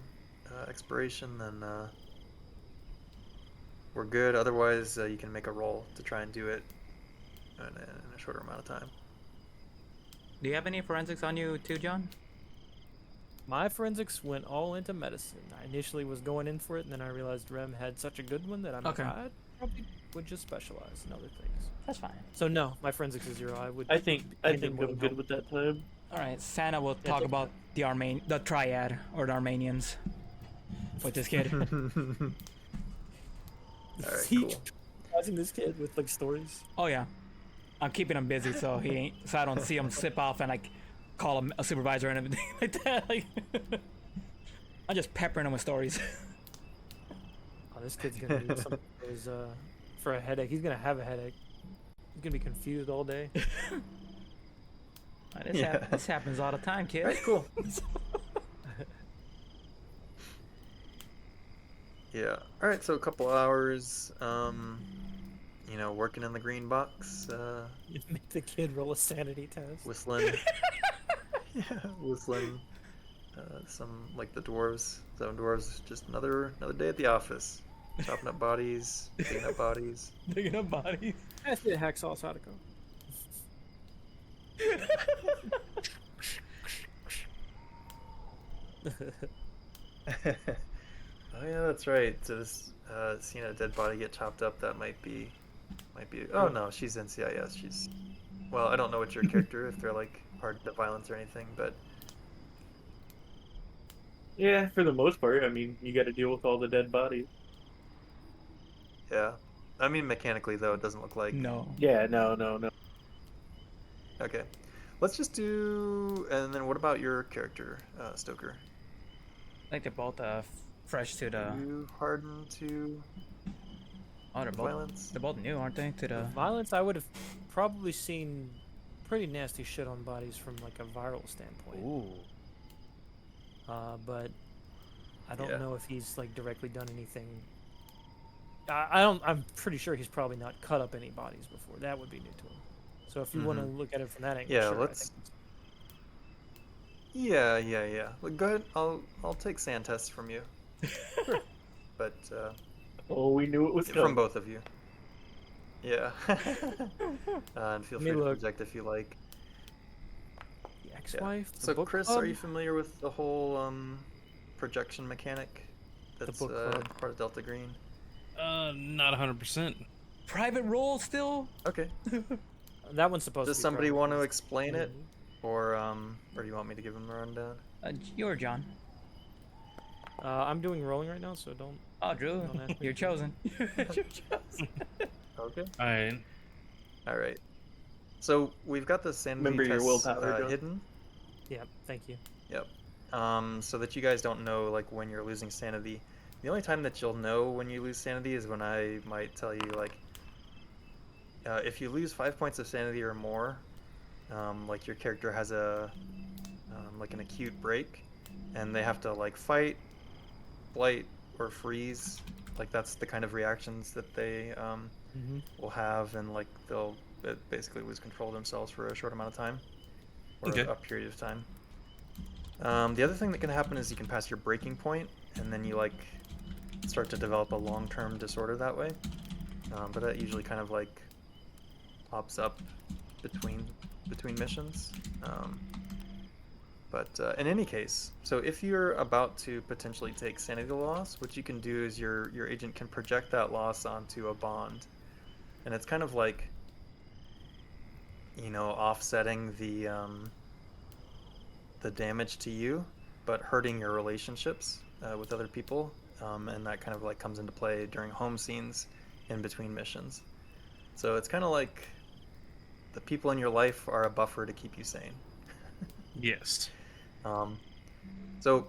expiration, then we're good. Otherwise, you can make a roll to try and do it in a shorter amount of time. Do you have any forensics on you too, John? My forensics went all into medicine. I initially was going in for it, and then I realized Rem had such a good one that Okay. I probably would just specialize in other things. That's fine. So no, my forensics is 0. I think Thank you, I'm more than good help. with that time. All right, Santa will Yeah, talk take about the triad or the Armenians with this kid. All right, See, cool. Imagine this kid with like stories. Oh yeah, I'm keeping him busy so I don't see him slip off and like call him a supervisor and everything like that. Like, I'm just peppering him with stories. Oh, this kid's gonna need something for a headache. He's gonna have a headache. He's gonna be confused all day. This happens all the time, kid. All right, cool. Yeah. All right. So a couple hours. Working in the green box, Make the kid roll a sanity test. whistling. Yeah, whistling. Some like the dwarves. Seven dwarves. Just another day at the office. Chopping up bodies, digging up bodies. Digging up bodies. That's the hacksaw Sadako. Oh yeah, that's right. So this seeing a dead body get chopped up, that might be. Oh no, she's NCIS. She's. Well, I don't know what your character if they're like hard to violence or anything, but Yeah, for the most part. I mean, you got to deal with all the dead bodies. yeah. I mean, mechanically though, it doesn't look like. No. Yeah, no. Okay. Let's just do. And then what about your character, Stoker? I think they're both fresh to the. Are you hardened to Oh, they're both. violence? They're both new, aren't they? To the. Violence, I would have probably seen pretty nasty shit on bodies from like a viral standpoint. Ooh. But I don't Yeah. know if he's like directly done anything. I don't. I'm pretty sure he's probably not cut up any bodies before. That would be new to him. So if you want to look at it from that angle, Yeah, sure, I let's- think Yeah. Well, go ahead. I'll take sand tests from you, but Oh, we knew it was from coming. both of you. Yeah. And feel Let me free to look. project if you like. The Yeah. ex-wife. The So, book Chris, club. are you familiar with the whole projection mechanic that's book club. part of Delta Green? Not 100%. Private role still? Okay. That one's supposed Does to be. somebody private, want to because- explain it, or do you want me to give them the rundown? You're John. I'm doing rolling right now, so don't. Oh, Drew, Don't ask me you're to. chosen. You're chosen. Okay. All right. All right. So we've got the sanity Remember your tests willpower, John. hidden. Yeah. Thank you. Yep. So that you guys don't know like when you're losing sanity. The only time that you'll know when you lose sanity is when I might tell you like, if you lose 5 points of sanity or more, like your character has a like an acute break, and they have to like fight, flight, or freeze. Like that's the kind of reactions that they will have, and like they'll basically lose control of themselves for a short amount of time, or Okay. a period of time. The other thing that can happen is you can pass your breaking point, and then you like start to develop a long-term disorder that way. But that usually kind of like pops up between missions. But in any case, so if you're about to potentially take sanity loss, what you can do is your agent can project that loss onto a bond, and it's kind of like, you know, offsetting the damage to you, but hurting your relationships with other people, and that kind of like comes into play during home scenes in between missions. So it's kind of like the people in your life are a buffer to keep you sane. Yes. So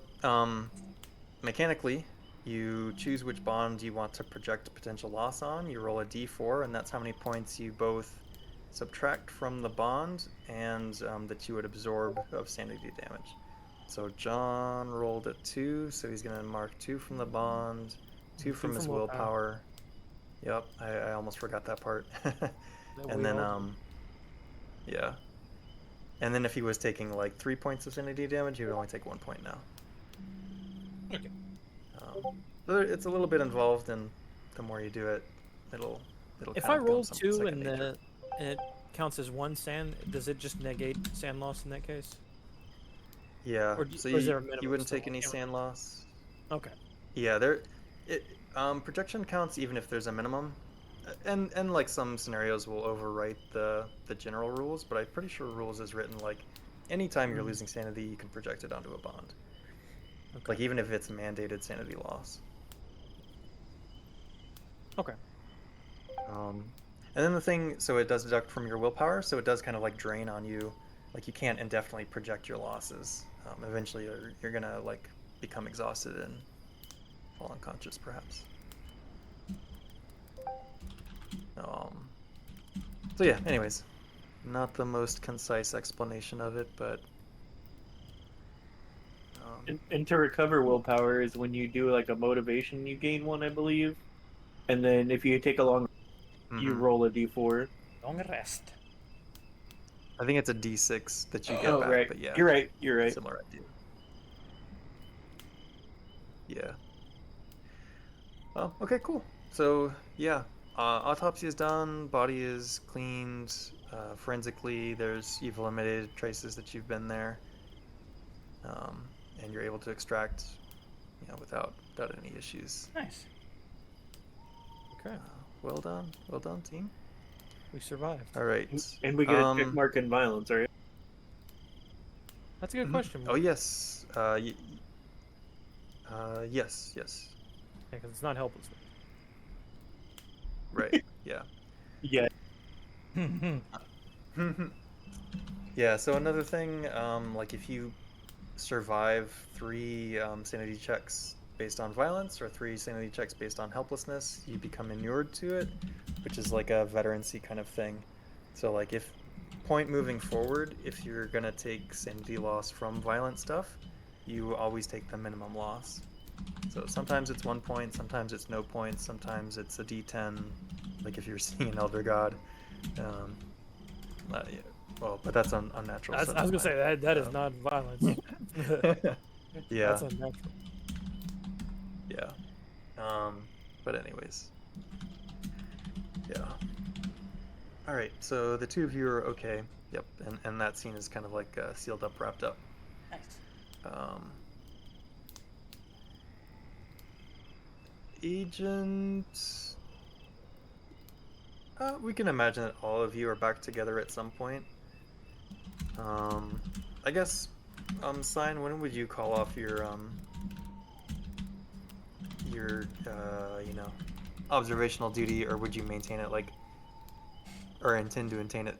mechanically, you choose which bond you want to project potential loss on. You roll a d4, and that's how many points you both subtract from the bond and that you would absorb of sanity damage. So John rolled a 2, so he's going to mark 2 from the bond, 2 from his willpower. Yep, I almost forgot that part. And then, yeah. And then if he was taking like 3 points of sanity damage, he would only take 1 point now. Okay. So it's a little bit involved, and the more you do it, it'll If kind I of roll become 2 second and nature. it counts as 1 sand, does it just negate sand loss in that case? Yeah, Or so or is there a you minimum wouldn't still? take any sand loss. Okay. Yeah, projection counts even if there's a minimum, and like some scenarios will overwrite the general rules, but I'm pretty sure rules is written like anytime you're losing sanity, you can project it onto a bond. Okay. Like even if it's mandated sanity loss. Okay. And then the thing, so it does deduct from your willpower, so it does kind of like drain on you. Like you can't indefinitely project your losses. Eventually, you're gonna like become exhausted and fall unconscious, perhaps. So yeah. Anyways, not the most concise explanation of it, but And to recover willpower is when you do like a motivation, you gain 1, I believe. And then if you take a long, you roll a d4. Long rest. I think it's a D6 that you get Oh, back. right. But yeah, You're right. similar idea. Yeah. Oh, okay, cool. So yeah, autopsy is done. Body is cleaned. Forensically, you've eliminated traces that you've been there, and you're able to extract, without any issues. Nice. Okay. Well done, team. We survived. All right. And we get a check mark in violence, right? That's a good question. Oh yes. Yes. Because it's not helpless. Right. Yeah. Yeah. Yeah. So another thing, like if you survive 3 sanity checks based on violence or 3 sanity checks based on helplessness, you become inured to it, which is like a veterancy kind of thing. So like if point moving forward, if you're gonna take sanity loss from violent stuff, you always take the minimum loss. So sometimes it's 1 point, sometimes it's no points, sometimes it's a D10, like if you're seeing an Elder God. Well, but that's unnatural. I was so gonna never say mind. that is not violence. Yeah. That's unnatural. Yeah. But anyways. Yeah. All right. So the two of you are okay. Yep. And that scene is kind of like sealed up, wrapped up. Nice. Agent. We can imagine that all of you are back together at some point. I guess. Sign. When would you call off your you know, observational duty, or would you maintain it or intend to maintain it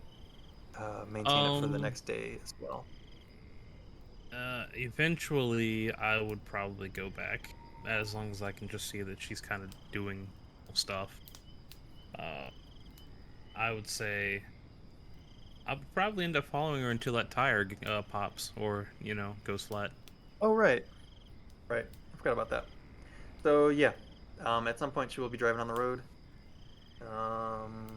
for the next day as well? Eventually, I would probably go back, as long as I can just see that she's kind of doing stuff. I would say I would probably end up following her until that tire pops, or goes flat. Oh, right. I forgot about that. So yeah, at some point she will be driving on the road. I'm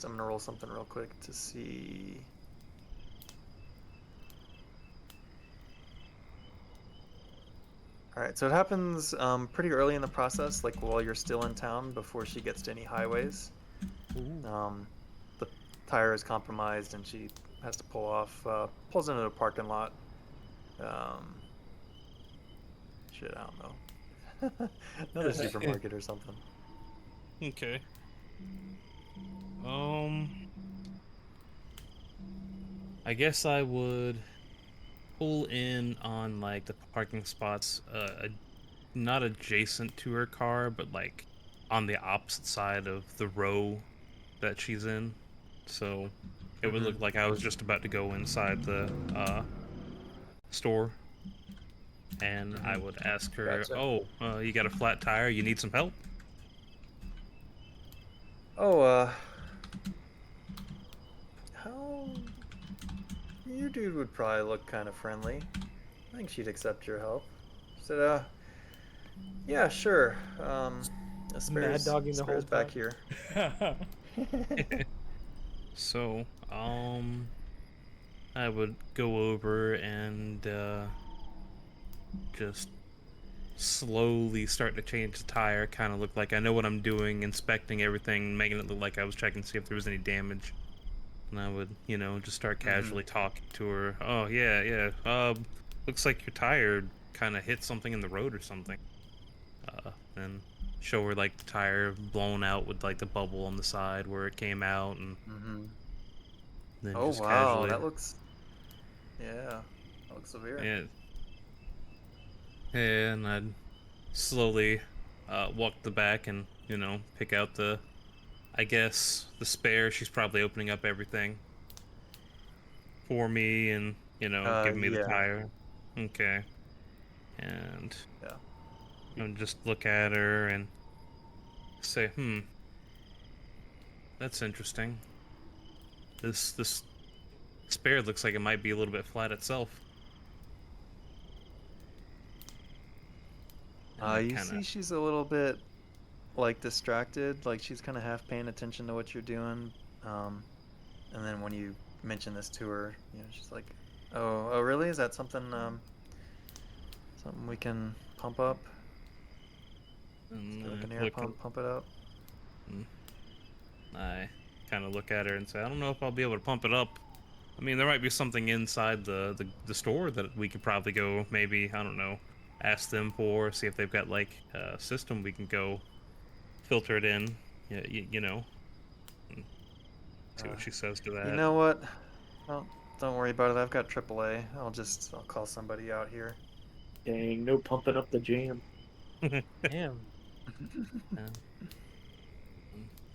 gonna roll something real quick to see. All right, so it happens pretty early in the process, like while you're still in town, before she gets to any highways. The tire is compromised and she has to pull off, pulls into a parking lot. Shit, I don't know. Another supermarket or something. Okay. I guess I would pull in on like the parking spots, not adjacent to her car, but like on the opposite side of the row that she's in. So it would look like I was just about to go inside the store, and I would ask her, Gotcha. "Oh, you got a flat tire? You need some help?" Oh, how... You dude would probably look kind of friendly. I think she'd accept your help. Said, yeah, sure. Mad dogging the whole spares back time. here. So, I would go over and just slowly start to change the tire, kind of look like I know what I'm doing, inspecting everything, making it look like I was checking to see if there was any damage. And I would, just start casually talking to her. Oh, yeah. Looks like your tire kind of hit something in the road or something. And show her like the tire blown out with like the bubble on the side where it came out, and then Oh just wow, casually. that looks... Yeah, that looks severe. Yeah, and I'd slowly walk the back and pick out I guess the spare. She's probably opening up everything for me, and giving me the Yeah. tire. Okay, and Yeah. just look at her and say, that's interesting. This spare looks like it might be a little bit flat itself. You see she's a little bit, like, distracted, like she's kind of half paying attention to what you're doing. And then when you mention this to her, she's like, oh, really? Is that something, something we can pump up? Like an air pump it up? I kind of look at her and say, I don't know if I'll be able to pump it up. I mean, there might be something inside the store that we could probably go, maybe, I don't know, ask them for, see if they've got, like, a system we can go filter it in, see what she says to that. You know what? Don't worry about it. I've got AAA. I'll call somebody out here. Dang, no pumping up the jam. Damn.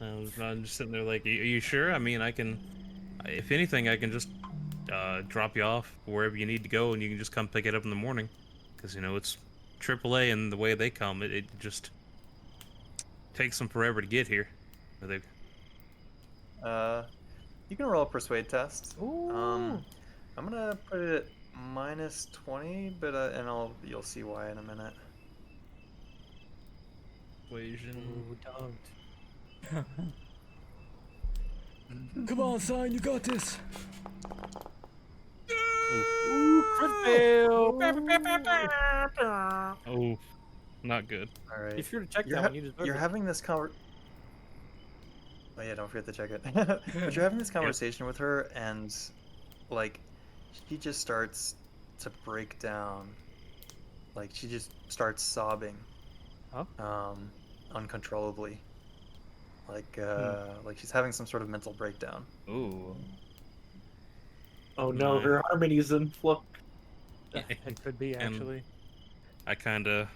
I'm just sitting there like, are you sure? I mean, I can, if anything, I can just drop you off wherever you need to go, and you can just come pick it up in the morning. Because, it's AAA, and the way they come, it just takes them forever to get here. You can roll a persuade test. Ooh. I'm gonna put it at -20, but you'll see why in a minute. Equation. Ooh, dunked. Come on, son, you got this. Ooh, crit fail. Oh, not good. All right. If you're to check You're that ha- one, you deserve you're it. having this conver. Oh yeah, don't forget to check it. But you're having this conversation with her, and like, she just starts to break down. Like she just starts sobbing, Huh? uncontrollably. Like she's having some sort of mental breakdown. Ooh. Oh no, My. her harmony's in flux. It could be, And- actually. I kind of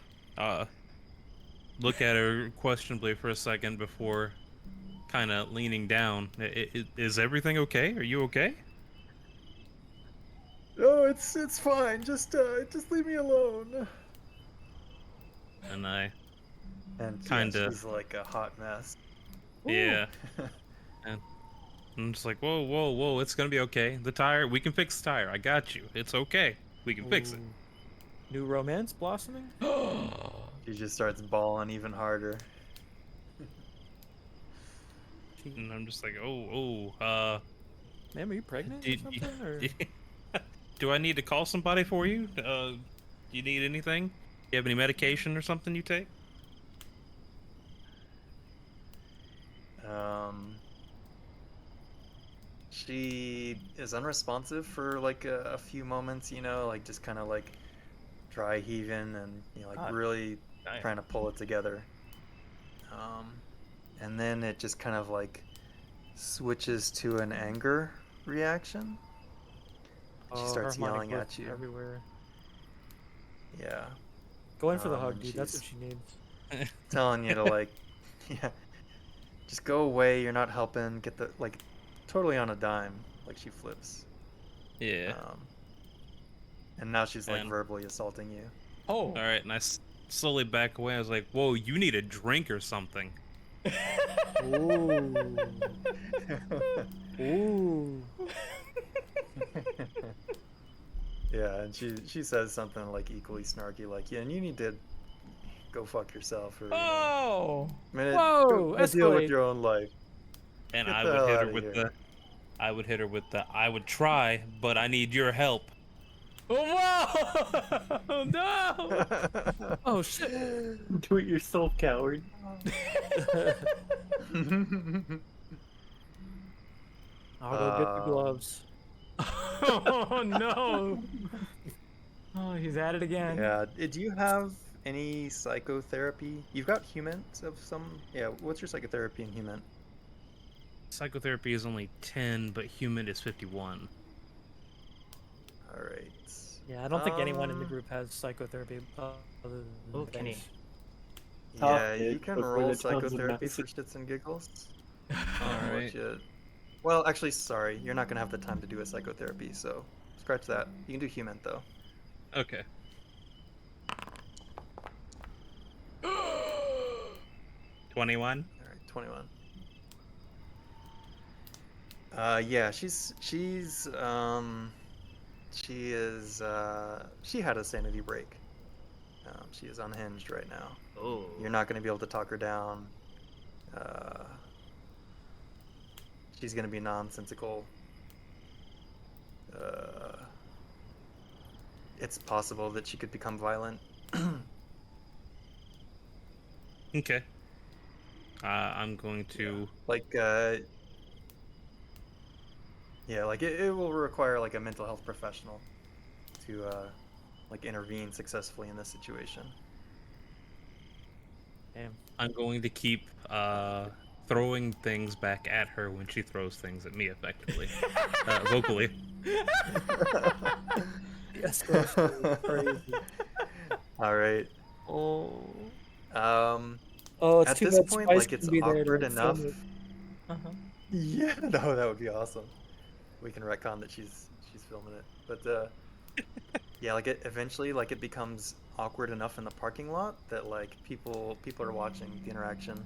look at her questionably for a second before kind of leaning down. Is everything okay? Are you okay? Oh, it's fine. Just leave me alone. And I, And yeah, Kinda. she's like a hot mess. yeah. And I'm just like, whoa, whoa, whoa, it's gonna be okay. The tire, we can fix the tire. I got you. It's okay. We can fix it. Ooh. New romance blossoming? She just starts bawling even harder. And I'm just like, oh, Ma'am, are you pregnant do, or something? Or... do I need to call somebody for you? Do you need anything? You have any medication or something you take? She is unresponsive for like a few moments, you know, like just kind of like dry heaving and like God. really Damn. trying to pull it together. And then it just kind of like switches to an anger reaction. She starts harmonic yelling at bliss you. everywhere. Yeah, Go in for the and hug, dude. That's what she's- she needs. telling you to like, yeah, just go away. You're not helping. Get the like, totally on a dime. Like she flips. Yeah. And now she's like And- verbally assaulting you. Oh. All right, and I slowly back away. I was like, whoa, you need a drink or something. Ooh. Ooh. Yeah, and she says something like equally snarky, like, yeah, and you need to go fuck yourself, or Oh. Whoa, go deal with escalate. your own life. And Get I the would hell hit her outta with here. the, I would hit her with the, I would try, but I need your help. Whoa! No! Oh, shit. Do it yourself, coward. I'll go get the gloves. Oh no! Oh, he's at it again. Yeah. Do you have any psychotherapy? You've got Humant of some. Yeah. What's your psychotherapy in Humant? Psychotherapy is only 10, but human is 51. All right. Yeah, I don't think anyone in the Um, group has psychotherapy other than Oh, Kenny. Vance. Top Yeah, you it can before roll the tons of psychotherapy for message. shits and giggles. Alright. Well, actually, sorry, you're not gonna have the time to do a psychotherapy, so scratch that. You can do Humant though. Okay. 21. All right, 21. Yeah, she had a sanity break. She is unhinged right now. Oh. You're not going to be able to talk her down. She's going to be nonsensical. It's possible that she could become violent. Okay. I'm going to. Like, yeah, like it will require like a mental health professional to like intervene successfully in this situation. Damn. I'm going to keep throwing things back at her when she throws things at me effectively, vocally. Escalation is crazy. All right. Oh. Oh, it's at too this bad point, Spice like it's couldn't be there to, awkward like, enough. film it. Uh-huh. Yeah, no, that would be awesome. We can retcon that she's filming it, but yeah, like it eventually like it becomes awkward enough in the parking lot that like people are watching the interaction,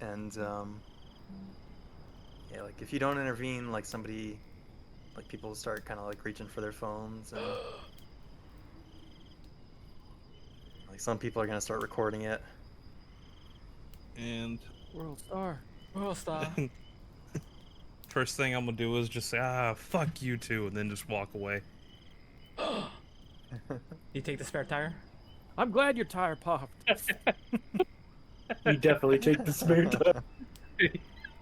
and yeah, like if you don't intervene, like somebody, like people start kind of like reaching for their phones, and like some people are gonna start recording it. And World star. World star. first thing I'm gonna do is just say, fuck you too, and then just walk away. You take the spare tire? I'm glad your tire popped. You definitely take the spare tire.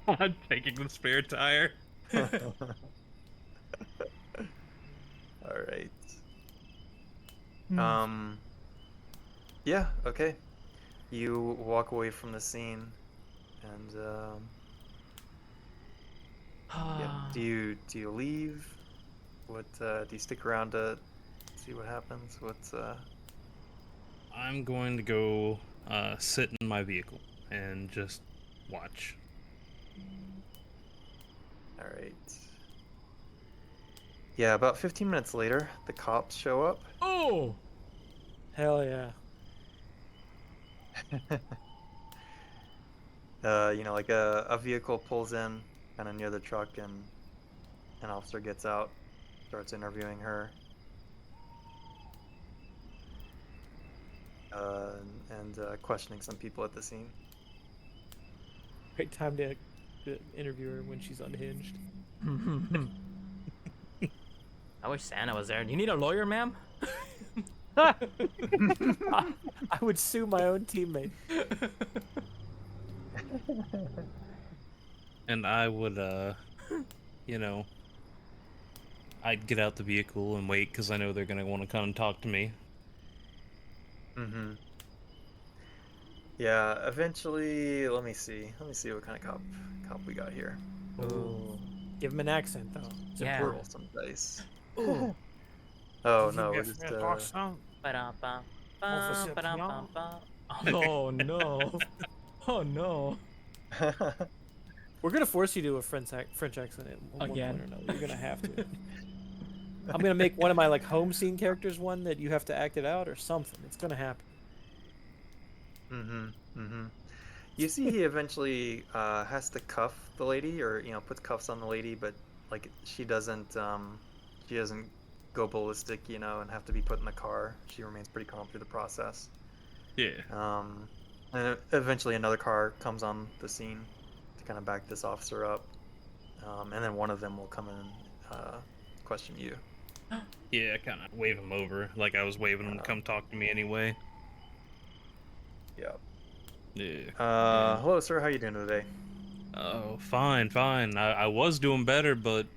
I'm taking the spare tire. All right. Hmm. Yeah. Okay. You walk away from the scene, and yeah. Do you leave? What do you stick around to see what happens? What's I'm going to go sit in my vehicle and just watch. All right. Yeah, about 15 minutes later, the cops show up. Oh! Hell yeah. You know, like a vehicle pulls in kind of near the truck, and an officer gets out, starts interviewing her. And questioning some people at the scene. Great time to interview her when she's unhinged. I wish Santa was there. Do you need a lawyer, ma'am? I would sue my own teammate. And I would, you know, I'd get out the vehicle and wait because I know they're gonna want to come and talk to me. Mm-hmm. Yeah, eventually, let me see what kind of cop we got here. Ooh. Give him an accent though. It's Yeah. roll some dice. Ooh. Oh no, we're just Ba-dum-bum. Officer Ba-dum-bum-bum. Oh no. Oh no. We're gonna force you to do a French accent at one Again. point or another. You're gonna have to. I'm gonna make one of my like home scene characters one that you have to act it out or something. It's gonna happen. You see, he eventually has to cuff the lady, or puts cuffs on the lady, but like she doesn't go ballistic, and have to be put in the car. She remains pretty calm through the process. Yeah. And eventually another car comes on the scene to kind of back this officer up, and then one of them will come in and question you. Yeah, I kind of wave him over, like I was waving him to come talk to me anyway. Yeah. Yeah. Hello, sir. How you doing today? Oh, fine. I was doing better, but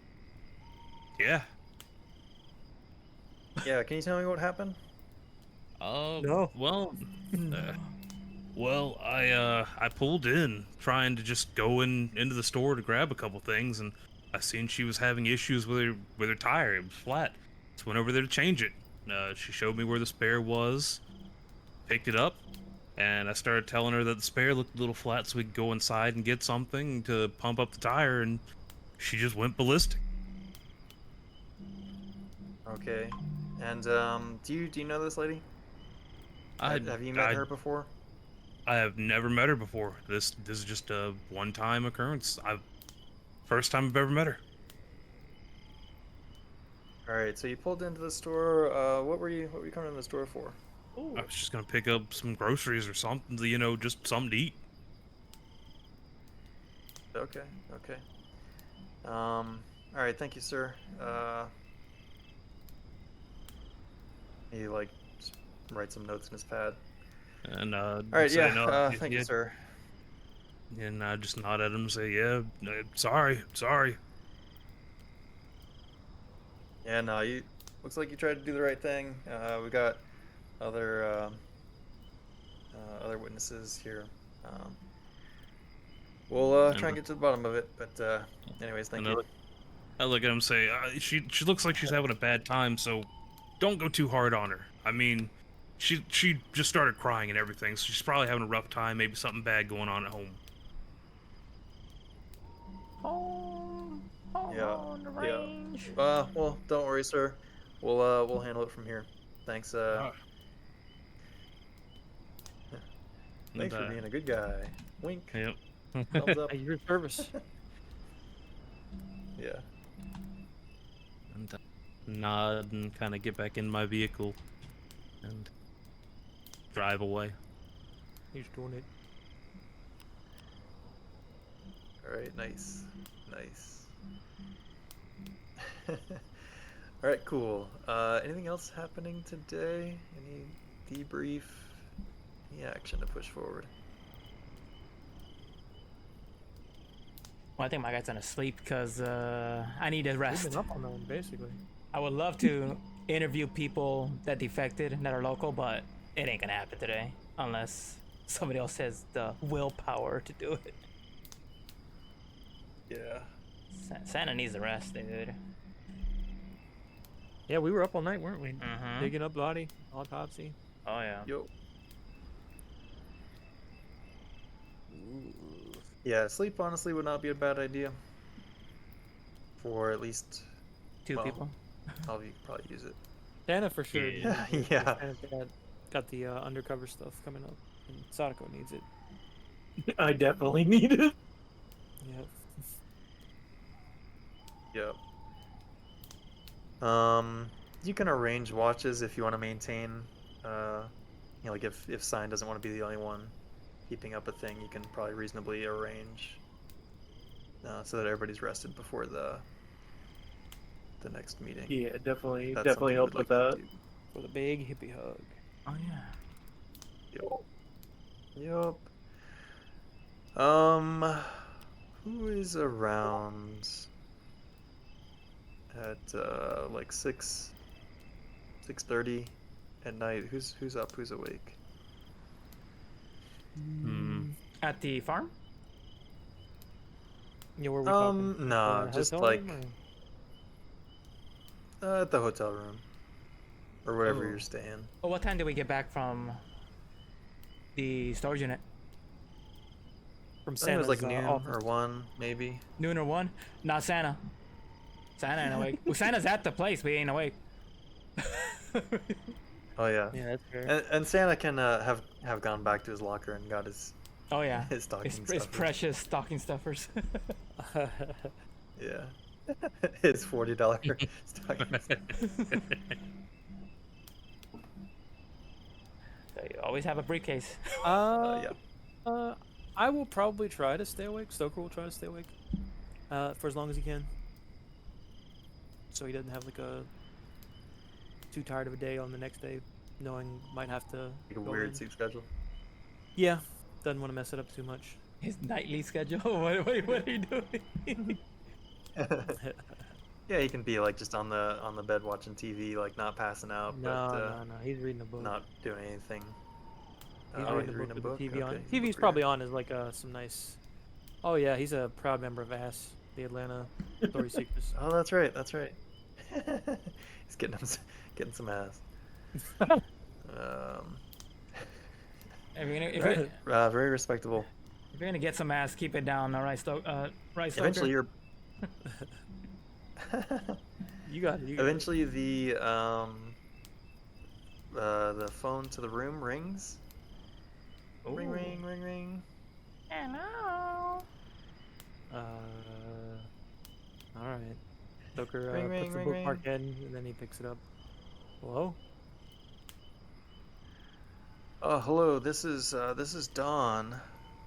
yeah. Yeah. Can you tell me what happened? No. Well, I pulled in trying to just go into the store to grab a couple things, and I seen she was having issues with her tire. It was flat. So went over there to change it. She showed me where the spare was, picked it up, and I started telling her that the spare looked a little flat, so we could go inside and get something to pump up the tire, and she just went ballistic. Okay. And do you know this lady? Have you met I her before? I have never met her before. This is just a one-time occurrence. First time I've ever met her. All right. So you pulled into the store. What were you coming to the store for? I was just gonna pick up some groceries or something, just something to eat. Okay. All right. Thank you, sir. He just writes some notes in his pad. And All right. say, Yeah. "No, Thank you, sir. And I just nod at him and say, yeah, sorry. Yeah. No. You looks like you tried to do the right thing. We got other witnesses here. We'll try and get to the bottom of it. But anyways, thank you. I look at him and say, she looks like she's having a bad time, so don't go too hard on her. I mean, she just started crying and everything, so she's probably having a rough time, maybe something bad going on at home. Home Yeah. on the range. Well, don't worry, sir. We'll handle it from here. Thanks. Thanks for being a good guy. Wink. Yep. Thumbs up. At your service. Yeah. And nod and kind of get back in my vehicle and drive away. He's doing it. All right. Nice. All right, cool. Anything else happening today? Any debrief? Any action to push forward? Well, I think my guy's gonna sleep because I need a We've rest. been up on that one, basically. I would love to interview people that defected that are local, but it ain't gonna happen today unless somebody else has the willpower to do it. Yeah. Santa needs a rest, dude. Yeah, we were up all night, weren't we? Mm-hmm. Digging up body, autopsy. Oh yeah. Yo. Yeah, sleep honestly would not be a bad idea. For at least Two well, people. all of you could probably use it. Santa for sure. Yeah. needs it. Yeah. Santa got the undercover stuff coming up, and Sadako needs it. I definitely need it. Yep. Yep. You can arrange watches if you want to maintain, like if Sign doesn't want to be the only one keeping up a thing, you can probably reasonably arrange so that everybody's rested before the next meeting. Yeah, definitely, That's definitely something help we'd with like that. to do. For the big hippie hug. Oh yeah. Yup. Who is around at like 6:30 at night? Who's up? Who's awake? At the farm? Yeah, where we talking? No, just hotel like room, at the hotel room or wherever Oh. you're staying. Well, what time did we get back from the storage unit? from I think it was Santa's like noon office. or 1, maybe. Noon or 1? Not Santa. Santa ain't awake. Well, Santa's at the place, but he ain't awake. Oh yeah. Yeah, that's fair. And Santa can have gone back to his locker and got his Oh yeah. his stocking It's stuffers. precious stocking stuffers. Yeah. His $40 stocking stuffers. So you always have a briefcase. Yeah. I will probably try to stay awake. Stoker will try to stay awake for as long as he can, so he doesn't have like a too tired of a day on the next day, knowing might have to Like a go weird in. sleep schedule. Yeah, doesn't want to mess it up too much. His nightly schedule. What are you doing? Yeah, he can be like just on the bed watching TV, like not passing out, No, but no, he's reading a book. not doing anything. He's Oh, reading he's a book with the TV on. Okay. TV's Book probably reader. on as like some nice. Oh yeah, he's a proud member of ASS, the Atlanta Story Seekers. Oh, that's right. That's right. He's getting some ass. If you're gonna, Very respectable. if you're gonna get some ass, keep it down. All right, right, Stoker? Eventually, you're. You got it. You got it. Eventually, the phone to the room rings. Ring, Ooh. ring, ring, ring. Hello. All right. Stoker Ring, ring, puts the ring, bookmark ring. in, and then he picks it up. Hello. Oh, hello. This is Dawn.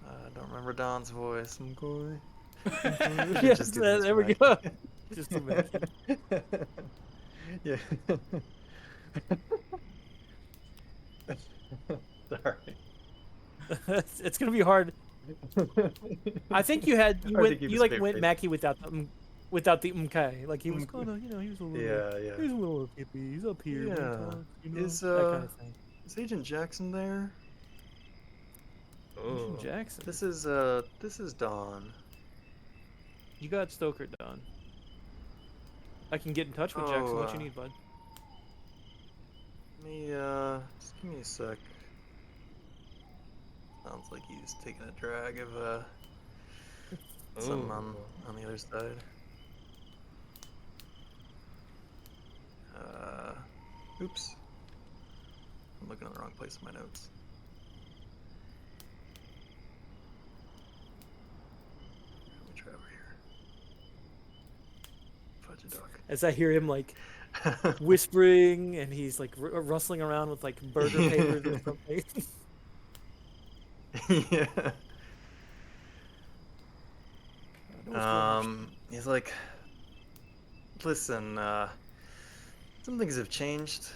I don't remember Dawn's voice. I'm going. Yes, Just do this there we right. go. Just imagine. Yeah. Sorry. It's gonna be hard. I think you had you Hard to went keep you a like straight went face. Mackie without the mk. Like he was kind of he was a little Yeah, he yeah. was a little hippie. He's up here. when he Yeah. talks, you know, Is, that kind of thing. Is Agent Jackson there? Agent Jackson. This is Dawn. You got Stoker done. I can get in touch with Jackson. What you need, bud? Let me just give me a sec. Sounds like he's taking a drag of something on the other side. Oops. I'm looking in the wrong place in my notes. Let me try over here. Fudge a As I hear him like duck. whispering, and he's like rustling around with like burger papers or something. Yeah. he's like, listen, some things have changed,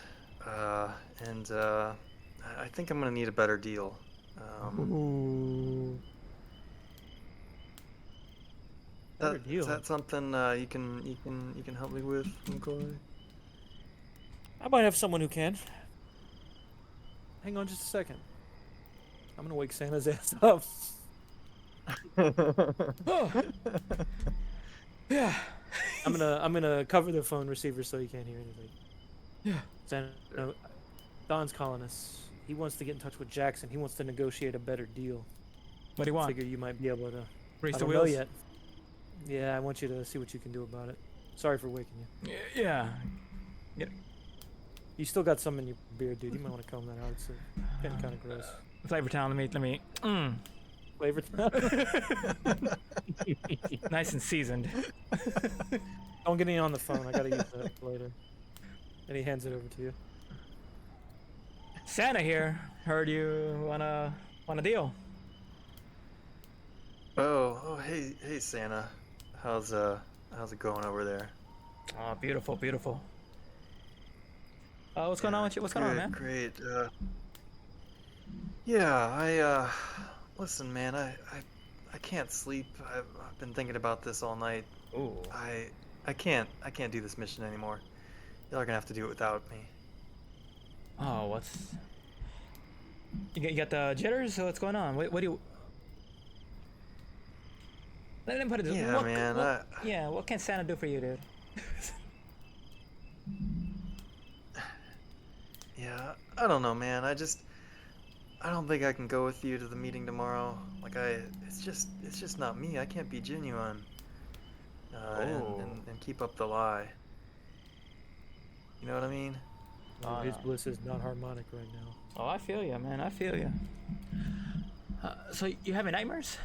and I think I'm gonna need a better deal. Ooh. Better Is deal. that something you can help me with, McCoy? I might have someone who can. Hang on just a second. I'm gonna wake Santa's ass up. Oh, yeah. I'm gonna cover the phone receiver so he can't hear anything. Yeah. Santa, Don's calling us. He wants to get in touch with Jackson. He wants to negotiate a better deal. What do you want? Figure you might be able to. Raise I the don't know wheels? yet. Yeah, I want you to see what you can do about it. Sorry for waking you. Yeah. You still got some in your beard, dude. You might want to comb that out. It's getting kind of gross. Flavor Town, let me. Flavor. Nice and seasoned. Don't get any on the phone. I gotta use that later. And he hands it over to you. Santa here. Heard you want a deal. Oh, hey, Santa. How's it going over there? Oh, beautiful, beautiful. What's going on with you? What's going on, man? Great. Listen, man. I can't sleep. I've been thinking about this all night. Ooh. I can't do this mission anymore. Y'all are gonna have to do it without me. Oh, what's... You got the jitters? What's going on? What do you... Let him put it... Yeah, man. Yeah, what can Santa do for you, dude? Yeah, I don't know, man. I don't think I can go with you to the meeting tomorrow. Like, it's just not me. I can't be genuine. And keep up the lie. You know what I mean? No, his bliss is not harmonic right now. Oh, I feel you, man. I feel you. So you having nightmares?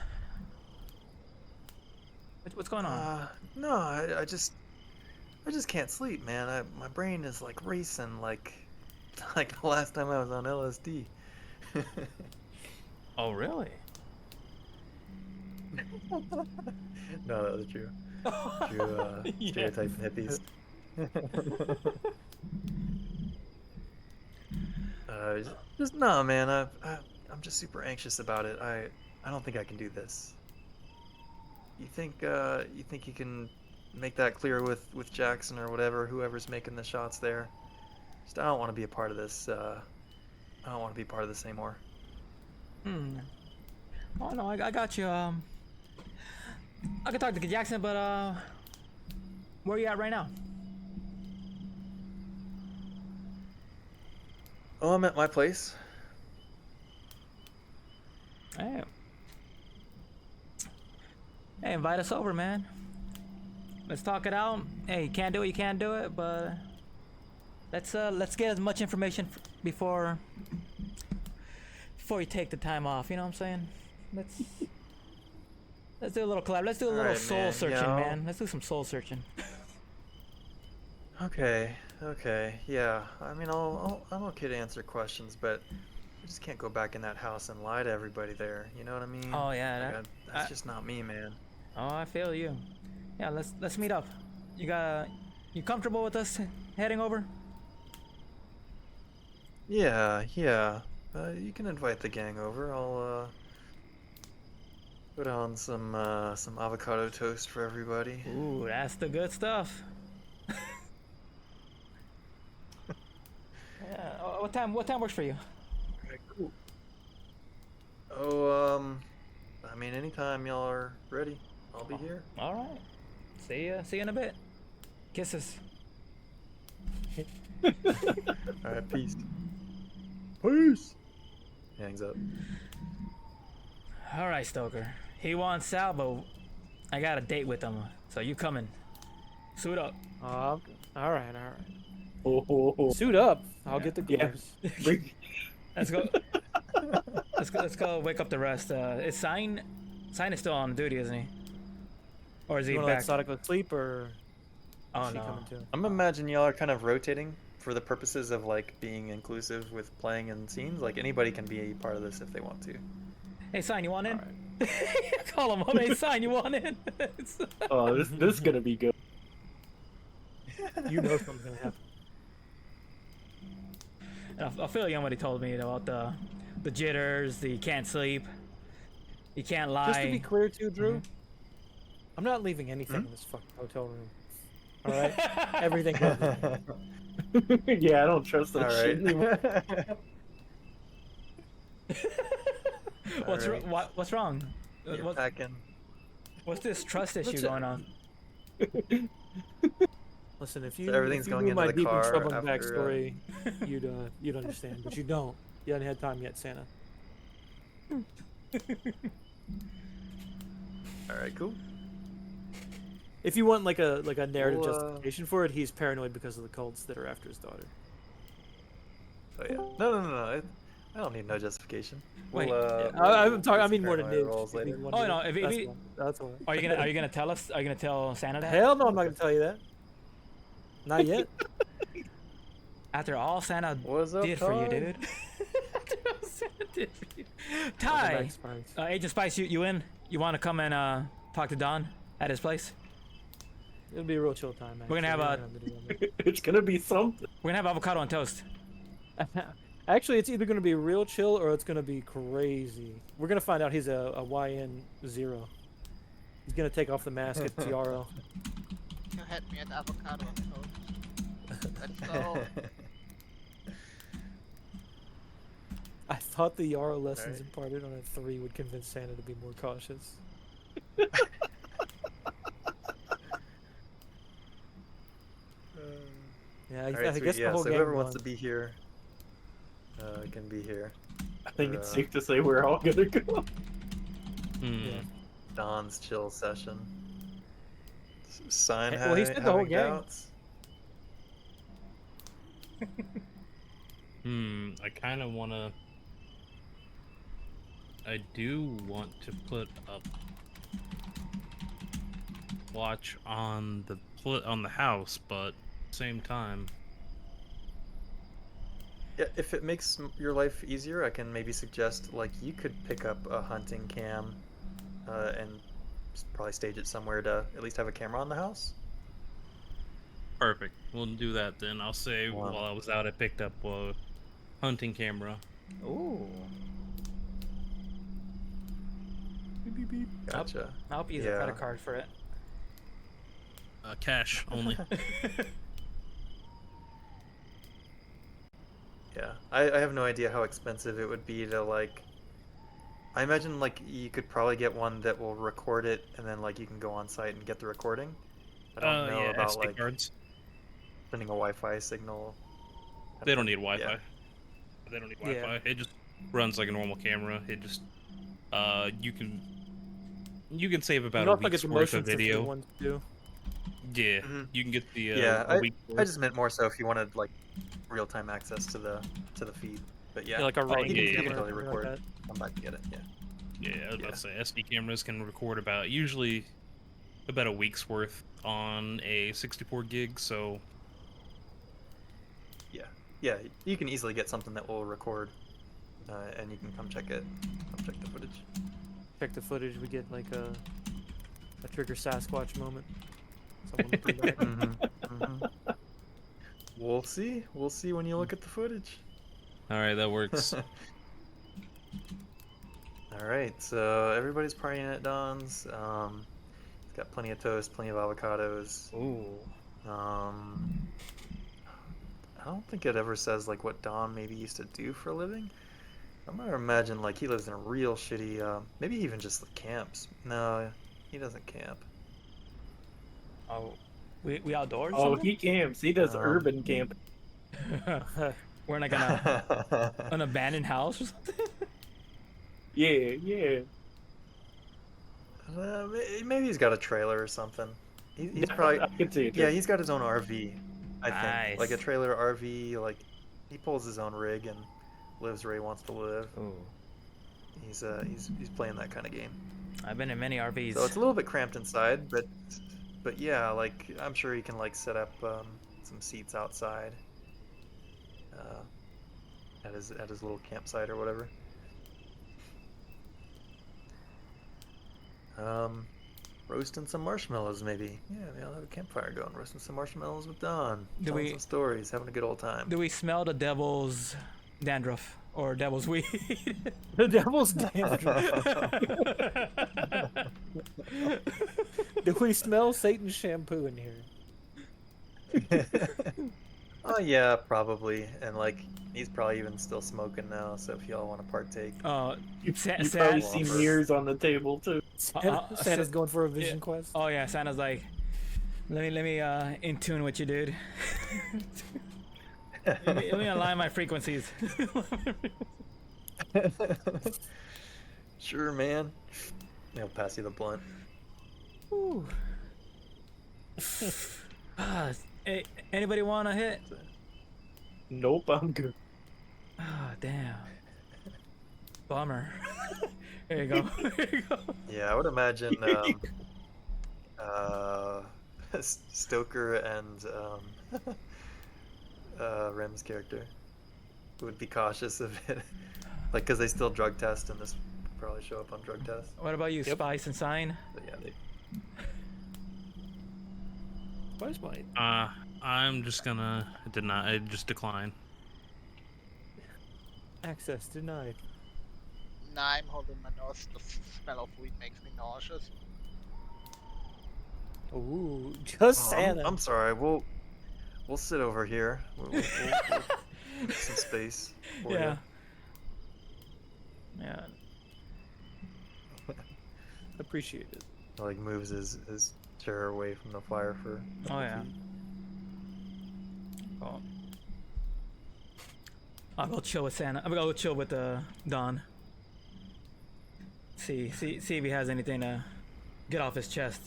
What's going on? No, I just can't sleep, man. My brain is like racing, like the last time I was on LSD. Oh, really? No, that was true. True stereotyping hippies. Just no, man. I'm just super anxious about it. I don't think I can do this. You think you can make that clear with Jackson or whoever's making the shots there? Just I don't want to be a part of this. I don't want to be part of this anymore. Oh no, I got you. I can talk to Jackson, but where are you at right now? Oh, I'm at my place. Hey, invite us over, man. Let's talk it out. Hey, you can't do it, but let's get as much information before you take the time off. You know what I'm saying? Let's do a little collab. Let's do a little Alright, soul man. searching, Yeah, man. Let's do some soul searching. Okay, yeah. I mean, I'm okay to answer questions, but I just can't go back in that house and lie to everybody there. You know what I mean? Oh yeah, Like, that's just not me, man. Oh, I feel you. Yeah, let's meet up. You comfortable with us heading over? Yeah. You can invite the gang over. I'll put on some avocado toast for everybody. Ooh, that's the good stuff. Yeah. What time works for you? Okay, cool. Oh, I mean, anytime y'all are ready, I'll be here. All right. See you in a bit. Kisses. All right, peace. Peace. He hangs up. All right, Stoker. He wants Sal, but I got a date with him, so you coming? Suit up. All right. Oh. Suit up. I'll get the Yeah. gloves. Let's go. Let's go. Wake up the rest. Is Sign is still on duty, isn't he? Or is he You want to let back? Sada go sleep, or Oh is she no. coming too? I'm imagining y'all are kind of rotating for the purposes of like being inclusive with playing in scenes. Like anybody can be a part of this if they want to. Hey, Sign, you want in? All right. Call him up. Hey, sign. You want in? Oh, this is gonna be good. You know something's gonna happen. I feel like somebody told me about the jitters. You can't sleep. You can't lie. Just to be clear, too, Drew, I'm not leaving anything in this fucking hotel room. All right, everything goes in. Yeah, I don't trust that All shit right. anymore. What's Alright. what's wrong? You're packing. What's this trust issue What's going on? Listen, if So you, everything's if you going knew into my the deep and car troubling after, backstory, you'd understand. But you don't. You haven't had time yet, Santa. All right, cool. If you want like a narrative Well, justification for it, he's paranoid because of the cults that are after his daughter. Oh yeah. No. I don't need no justification. Wait, I'm talking. I get mean some more than paranoia Nibs. rolls later. Oh, no, if he- That's why. Are you gonna tell us? Are you gonna tell Santa that? Hell no, I'm not gonna tell you that. Not yet. After all Santa What's up, did for you, Todd? dude. After all Santa did for you. I'll go Ty, back to Spice. Agent Spice, you in? You want to come and talk to Don at his place? It'll be a real chill time, man. We're gonna have a- It's gonna be something. We're gonna have avocado on toast. Actually, it's either gonna be real chill or it's gonna be crazy. We're gonna find out he's a YN0. He's gonna take off the mask at TRO. You had me at avocado on toast. Let's go. I thought the Yarrow lessons Alright. imparted on a 3 would convince Santa to be more cautious. Yeah, All I right, guess sweet. the Yeah, whole so gang whoever wants won. to be here can be here. I think it's Uh, safe to say we're all gonna go. Hmm. Yeah. Don's chill session. Sign Well, he said the whole having gang. doubts. I kind of want to. I do want to put a watch on the house, but at the same time, Yeah, if it makes your life easier, I can maybe suggest like you could pick up a hunting cam, and probably stage it somewhere to at least have a camera on the house. perfect. We'll do that then. I'll say Wow. while I was out, I picked up a hunting camera. Ooh. Gotcha. I hope you use a Yeah. credit card for it. Cash only. Yeah, I have no idea how expensive it would be to like. I imagine like you could probably get one that will record it, and then like you can go on site and get the recording. I don't know Yeah, about SD like cards. sending a Wi-Fi signal. They don't need Wi-Fi. Yeah. They don't need Yeah. Wi-Fi. It just runs like a normal camera. It just you can save about You a can also get week's the worth motion of sensor video. ones too. Yeah, Mhm. you can get the Yeah, a week I just meant more so if you wanted like real-time access to the feed. But yeah, Yeah, like a Oh, Ring yeah, you yeah, can camera totally or something record. like that. Come back and get it. Yeah. Yeah, I was about Yeah. to say SD cameras can record usually about a week's worth on a 64 gig. So Yeah, you can easily get something that will record, and you can come check it. Come check the footage. Check the footage. We get like a Trigger Sasquatch moment. Someone looking back. We'll see. We'll see when you look at the footage. all right, that works. All right, so everybody's partying at Don's. He's got plenty of toast, plenty of avocados. Ooh. I don't think it ever says like what Don maybe used to do for a living. I'm gonna imagine like he lives in a real shitty, maybe even just like camps. No, he doesn't camp. Oh, we outdoors? Oh, he camps. He does Um, urban camp. We're in like an abandoned house or something. Yeah. Maybe he's got a trailer or something. He's I probably can see it. yeah. He's got his own RV. I think like a Nice. trailer RV. Like he pulls his own rig and lives where he wants to live. Ooh. He's playing that kind of game. I've been in many RVs. So it's a little bit cramped inside, but yeah, like I'm sure he can like set up some seats outside at his little campsite or whatever. Roasting some marshmallows, maybe. Yeah, they'll have a campfire going, roasting some marshmallows with Don, Do telling we- some stories, having a good old time. Do we smell the devil's dandruff or devil's weed? The devil's dandruff. Do we smell Satan's shampoo in here? Oh yeah, probably. And like, he's probably even still smoking now. So if y'all want to partake, You Sa- probably Sa- see mirrors on the table too. Santa's going for a vision yeah. quest. oh yeah, Santa's like, let me in tune with you, dude. let me align my frequencies. sure, man. He'll pass you the blunt. Ooh. Anybody want to hit? Nope, I'm good. Oh, damn. Bummer. There you go. There you go. Yeah, I would imagine Stoker and Rem's character would be cautious of it, like because they still drug test, and this would probably show up on drug test. What about you, Spice and Sign? But yeah, they, Where's mine? I'm just gonna deny. Just decline. Access denied. Nah, I'm holding my nose. The smell of weed makes me nauseous. Ooh, just Oh, Santa. I'm sorry. We'll sit over here. We'll make some space. For Yeah. You. Yeah. Appreciate it. Like moves his chair away from the fire for. Oh yeah. Cool. I'll go chill with Santa. I'm gonna go chill with Don. See if he has anything to get off his chest.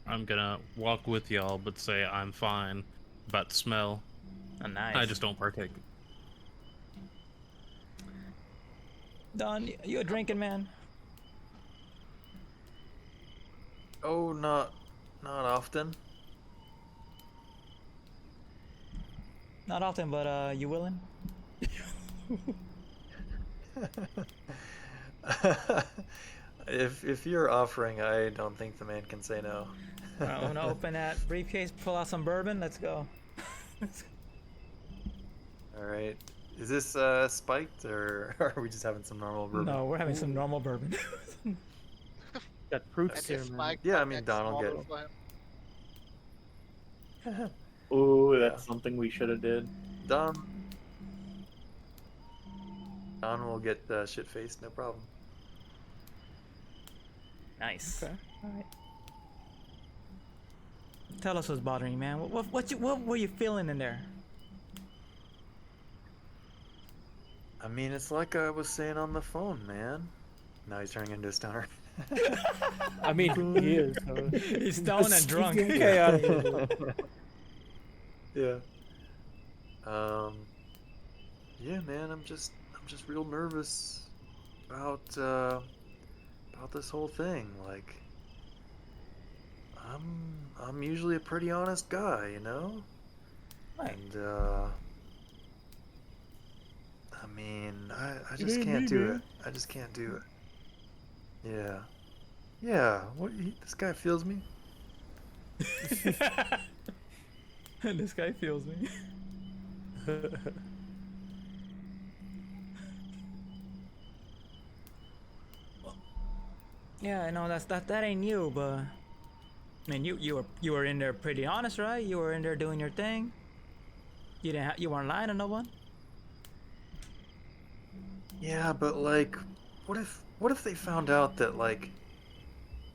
I'm gonna walk with y'all, but say I'm fine about the smell. Oh, nice. I just don't partake. Don, you a drinking man? Oh, not often. Not often, but you willing? If you're offering, I don't think the man can say no. I'm gonna open that briefcase, pull out some bourbon. Let's go. All right. Is this spiked, or are we just having some normal bourbon? No, we're having some normal bourbon. Got fruit That is serum. spiked, Yeah, I but mean, that's Don will normal get- for him. Ooh, that's something we should have did. Don will get shit faced, no problem. Nice. Okay. All right. Tell us what's bothering you, man. What were you feeling in there? I mean, it's like I was saying on the phone, man. Now he's turning into a stoner. I mean, he is. So. He's stoned and drunk. He's getting chaotic. Yeah. Yeah, man. I'm just real nervous about this whole thing. Like, I'm usually a pretty honest guy, you know. Right. And I mean, I just can't do it. I just can't do it. Yeah. Yeah. This guy feels me. This guy feels me. Yeah, I know that ain't you, but I mean, you were in there pretty honest, right? You were in there doing your thing. You weren't lying to no one. Yeah, but like, what if they found out that like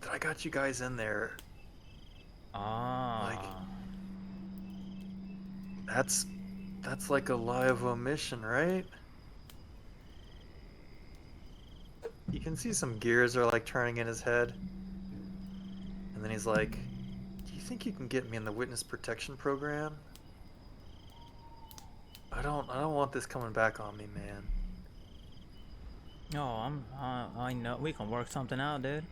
that I got you guys in there? Ah. That's like a lie of omission, right? You can see some gears are like turning in his head. And then he's like, "Do you think you can get me in the witness protection program?" I don't want this coming back on me, man. No, I know we can work something out, dude.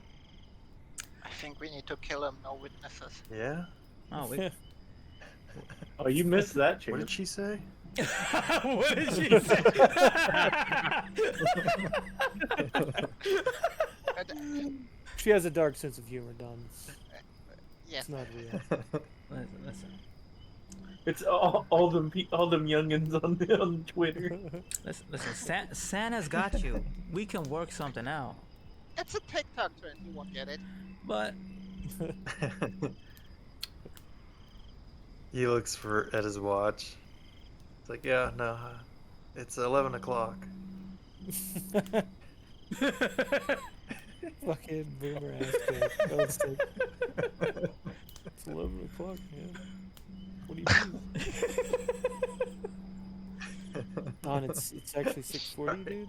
I think we need to kill him. No witnesses. Yeah? Oh, we Oh, you missed that What did chance. she say? What did she say? She has a dark sense of humor, Don. Yeah. It's not real. Listen, It's all them youngins on Twitter. listen. Santa's got you. We can work something out. It's a TikTok trend. You won't get it. But He looks at his watch. It's like, yeah, no, it's 11 o'clock. Fucking boomer ass kid. Ghosted. It's 11 o'clock, man. What do you mean? Don, it's actually 6:40, dude.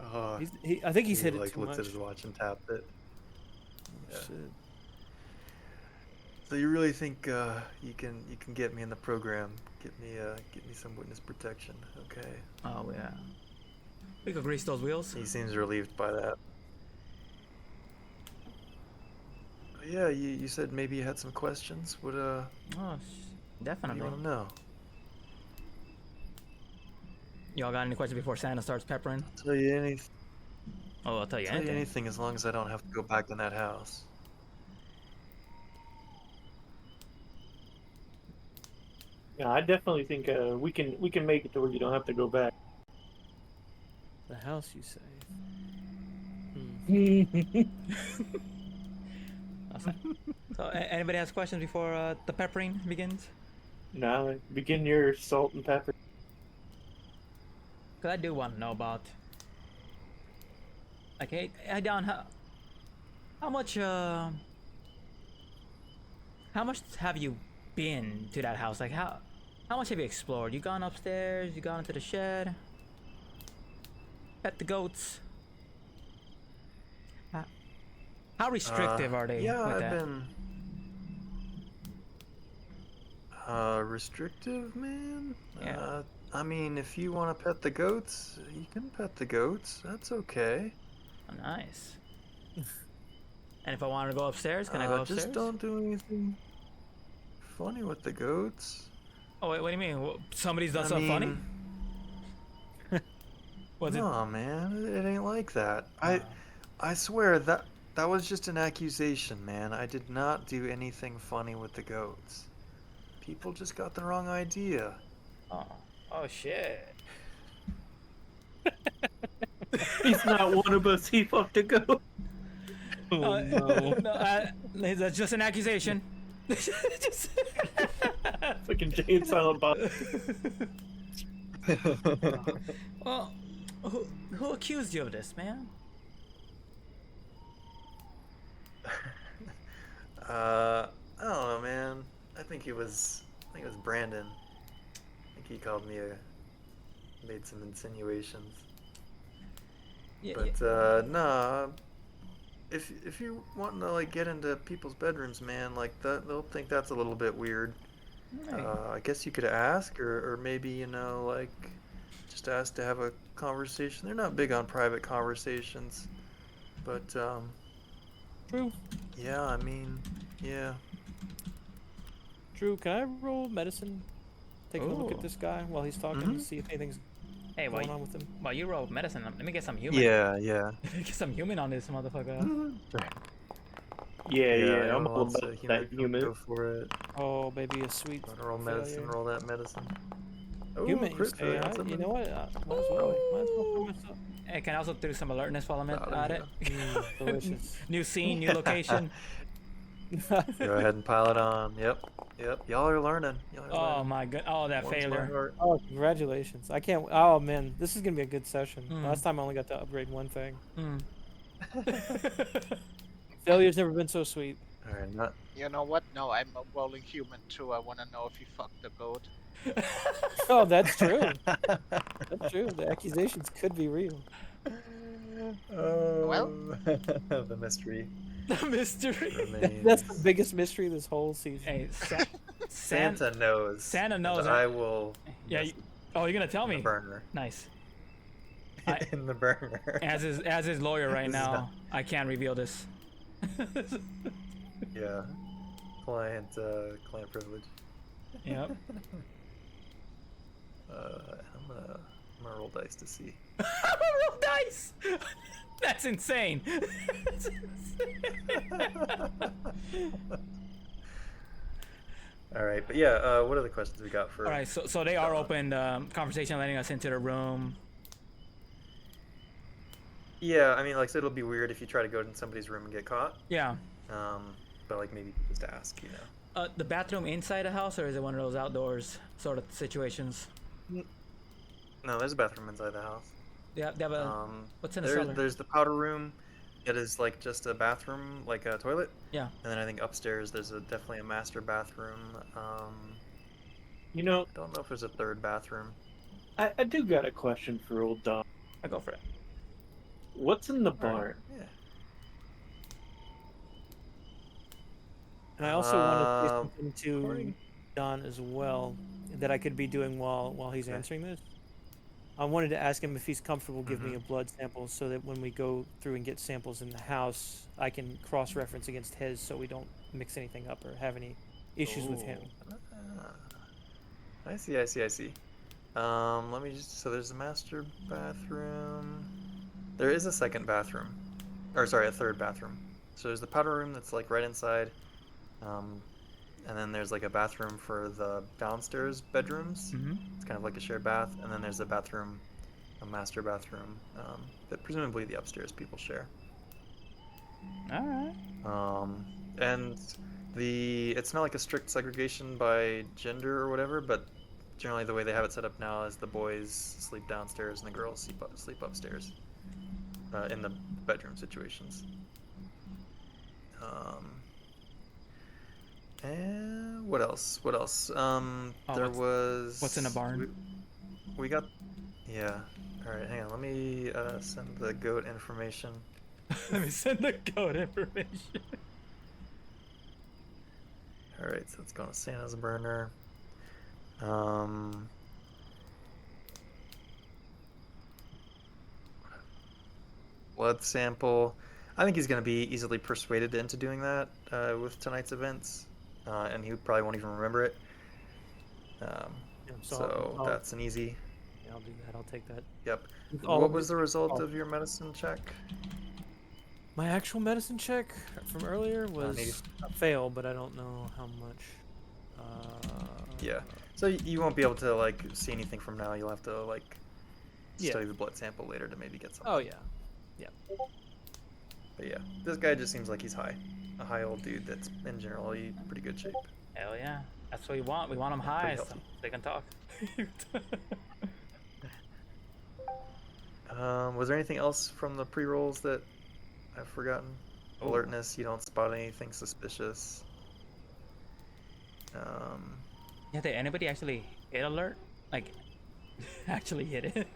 Oh, I think he's he hit it like too looked much. at his watch and tapped it. Oh, Yeah. shit. So you really think you can get me in the program? Get me some witness protection, okay? oh yeah, we could grease those wheels. He seems relieved by that. Yeah, you said maybe you had some questions. What Oh, what do definitely. you want to know? Y'all got any questions before Santa starts peppering? Tell you anything. Oh, I'll tell you Tell you anything. anything as long as I don't have to go back in that house. Yeah, I definitely think we can make it to where you don't have to go back. The house, you say? Hmm. So, anybody has questions before the peppering begins? Nah, begin your salt and pepper. Cause I do want to know about. Like, hey, Don, how much have you been to that house? Like, how much have you explored? You gone upstairs? You gone into the shed? Pet the goats? How restrictive are they Yeah, with I've that? been restrictive, man. Yeah. I mean, if you want to pet the goats, you can pet the goats. That's okay. Oh, nice. And if I wanted to go upstairs, can I go upstairs? Just don't do anything funny with the goats. Oh wait, what do you mean? Somebody's done I something funny? mean, Was it? no, man, it ain't like that. Uh, I swear that was just an accusation, man. I did not do anything funny with the goats. People just got the wrong idea. Oh shit. He's not one of us. He fucked a goat. Oh no. No, that's just an accusation. Just- Fucking Jay and Silent Bob. well, who accused you of this, man? I don't know, man. I think it was Brandon. I think he called me made some insinuations. Yeah, But nah, if you want to like get into people's bedrooms, man, like that, they'll think that's a little bit weird. Hey. I guess you could ask, or maybe like just ask to have a conversation. They're not big on private conversations, but True. yeah, I mean, yeah. Drew, can I roll medicine? Taking a look Ooh. at this guy while he's talking to see if anything's Hey, going on with him. while you roll medicine, let me get some human. Yeah. Get some human on this motherfucker. Yeah, I'm who all wants about to, that go human. for it. Oh, baby, a sweet Want to roll medicine? failure. Roll that medicine. Oh, Human, you crit say, failure, huh? something. You know what? Might as well put myself. Hey, can I also do some alertness while I'm Oh, at it? Delicious. New scene, new location. Go ahead and pile it on. Yep. Y'all are learning. Oh my god! Oh, that Warms my failure. heart. Oh, congratulations. I can't. Oh, man. This is going to be a good session. Mm. Last time I only got to upgrade one thing. Hmm. Failure's never been so sweet. All right, not. You know what? No, I'm a rolling human too. I want to know if he fucked the goat. Oh, that's true. That's true. The accusations could be real. Oh, Well? the mystery The mystery. remains. That's the biggest mystery this whole season. Hey, Santa knows. Santa and knows. I will. Yeah. miss Oh, you're gonna tell in the me? burner. Nice. I- In the burner. As his lawyer right This is now, not- I can't reveal this. Yeah. Client privilege. Yep. I'm gonna roll dice to see. Roll dice. That's insane. All right, but yeah, what are the questions we got for? All right, so they are Dawn? open. Conversation letting us into the room. Yeah, I mean, like, so it'll be weird if you try to go in somebody's room and get caught. Yeah. But like maybe just ask, you know. The bathroom inside the house, or is it one of those outdoors sort of situations? No, there's a bathroom inside the house. Yeah, they have a. What's in the cellar? There's the powder room. It is like just a bathroom, like a toilet. Yeah. And then I think upstairs there's definitely a master bathroom. You know, I don't know if there's a third bathroom. I do got a question for old Dom. I go for it. What's in the All right, barn? yeah. And I also want to say Um, something to according- Don as well that I could be doing while he's Okay. answering this. I wanted to ask him if he's comfortable giving me a blood sample so that when we go through and get samples in the house, I can cross-reference against his so we don't mix anything up or have any issues with him. I see. Let me just. So there's a master bathroom. There is a second bathroom, or sorry, a third bathroom. So there's the powder room that's like right inside, and then there's like a bathroom for the downstairs bedrooms. Mm-hmm. It's kind of like a shared bath, and then there's a bathroom, a master bathroom, that presumably the upstairs people share. All right. And it's not like a strict segregation by gender or whatever, but generally the way they have it set up now is the boys sleep downstairs and the girls sleep upstairs, in the bedroom situations. And what else? There was. what's in the barn? We got. Yeah. All right. Hang on. Let me send the goat information. Let me send the code information. All right. So it's going to Santa's burner. Blood sample. I think he's going to be easily persuaded into doing that with tonight's events, and he probably won't even remember it. Yeah, So I'll- that's an easy. Yeah, I'll do that. I'll take that. Yep. All What of was it- the result all- of your medicine check? My actual medicine check from earlier was maybe. a fail, but I don't know how much. Yeah. So you won't be able to like see anything from now. You'll have to like Yeah. study the blood sample later to maybe get something. Oh yeah. But yeah, this guy just seems like he's high. A high old dude that's in generally pretty good shape. Hell yeah. That's what we want. We want them high so healthy. they can talk. Was there anything else from the pre-rolls that I've forgotten? Oh. Alertness, you don't spot anything suspicious. Yeah, did anybody actually hit alert? Like, actually hit it?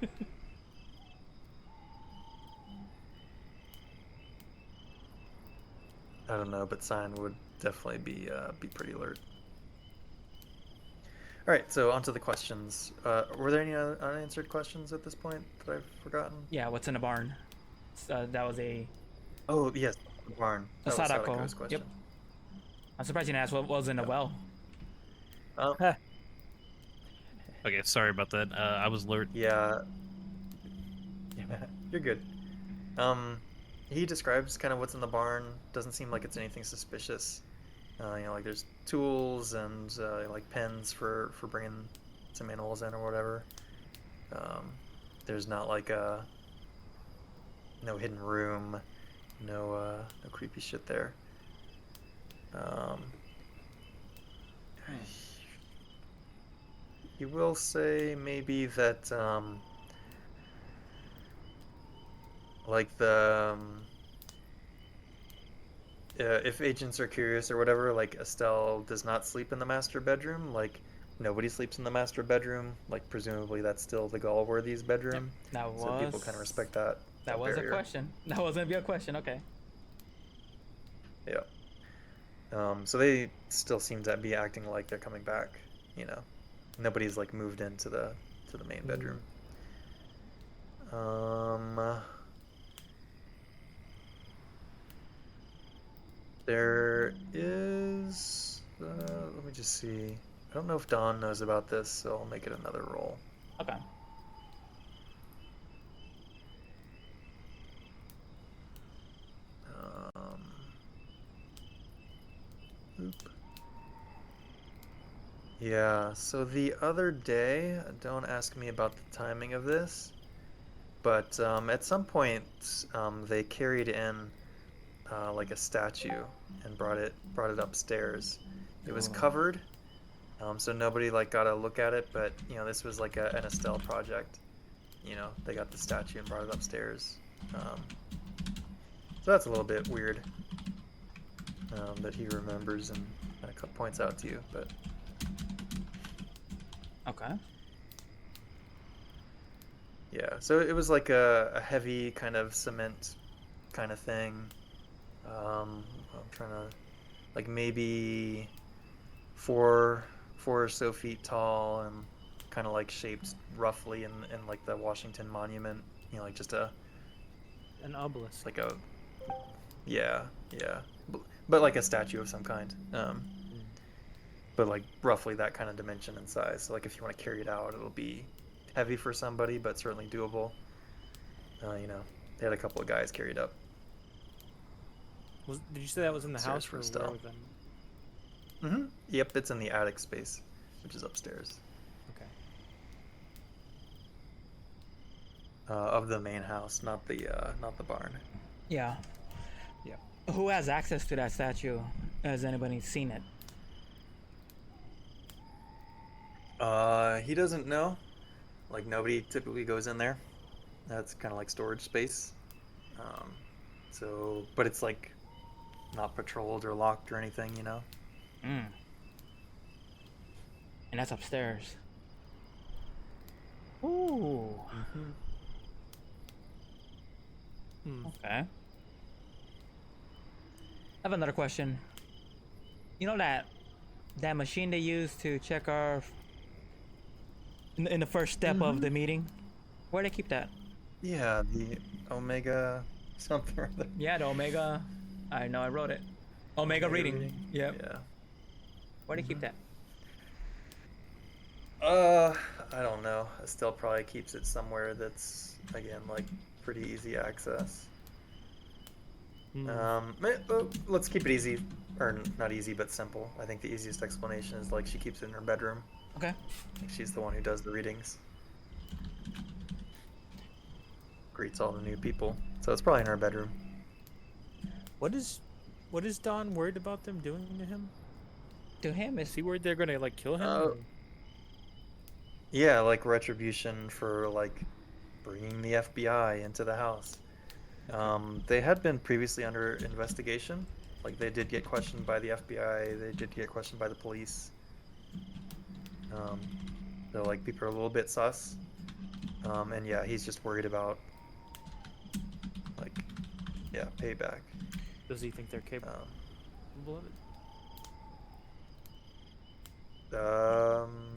I don't know, but Sign would definitely be pretty alert. All right, so on to the questions. Were there any unanswered questions at this point that I've forgotten? Yeah, what's in the barn? That was a Oh yes, the barn. A That was Sadako. Sadako's question. Yep. I'm surprised you didn't ask what was in the well. Okay, sorry about that. I was alert. Yeah. You're good. He describes kind of what's in the barn. Doesn't seem like it's anything suspicious. Like there's tools and like pens for bringing some animals in or whatever. There's not like no hidden room, no creepy shit there. You will say maybe that like if agents are curious or whatever, like Estelle does not sleep in the master bedroom. Like nobody sleeps in the master bedroom. Like presumably that's still the Galworthy's bedroom. That was. So people kind of respect that. That was barrier. a question. That was gonna be a question. Okay. Yeah. So they still seem to be acting like they're coming back. Nobody's like moved into the main bedroom. There is. Let me just see. I don't know if Dawn knows about this, so I'll make it another roll. Okay. Oop. Yeah, so the other day, don't ask me about the timing of this, but at some point they carried in like a statue and brought it upstairs. It was Ooh. covered, so nobody like got a look at it, but this was like an Estelle project. They got the statue and brought it upstairs. So that's a little bit weird that he remembers and kind of points out to you, but. Okay. Yeah, so it was like a heavy kind of cement kind of thing. I'm trying to, like maybe four or so feet tall and kind of like shaped roughly in like the Washington Monument. Like just An obelisk. like a, yeah, but like a statue of some kind. But like roughly that kind of dimension and size. So like if you want to carry it out, it'll be heavy for somebody, but certainly doable. They had a couple of guys carried up. Did you say that was in the Upstairs house for or Estelle. where was that? Mm-hmm. Yep, it's in the attic space, which is upstairs Okay. of the main house, not the barn. Yeah. Yeah. Who has access to that statue? Has anybody seen it? He doesn't know. Like nobody typically goes in there. That's kind of like storage space. But it's like not patrolled or locked or anything, Mm. And that's upstairs. Ooh. Okay. I have another question. You know that machine they use to check our in the first step of the meeting? Where do they keep that? Yeah, the Omega something or other. Yeah, the Omega. I know I wrote it. Omega reading. Yep. Yeah. Where do they keep that? I don't know. Estelle probably keeps it somewhere that's again like pretty easy access. Let's keep it easy, or not easy but simple. I think the easiest explanation is like she keeps it in her bedroom. Okay. Like she's the one who does the readings. Greets all the new people, so it's probably in her bedroom. What is Don worried about them doing to him? To him, Is he worried they're gonna like kill him? Uh, Yeah, like retribution for like bringing the FBI into the house. They had been previously under investigation. Like they did get questioned by the FBI. They did get questioned by the police. So like people are a little bit sus. And yeah, he's just worried about like, yeah, payback. Does he think they're capable of it?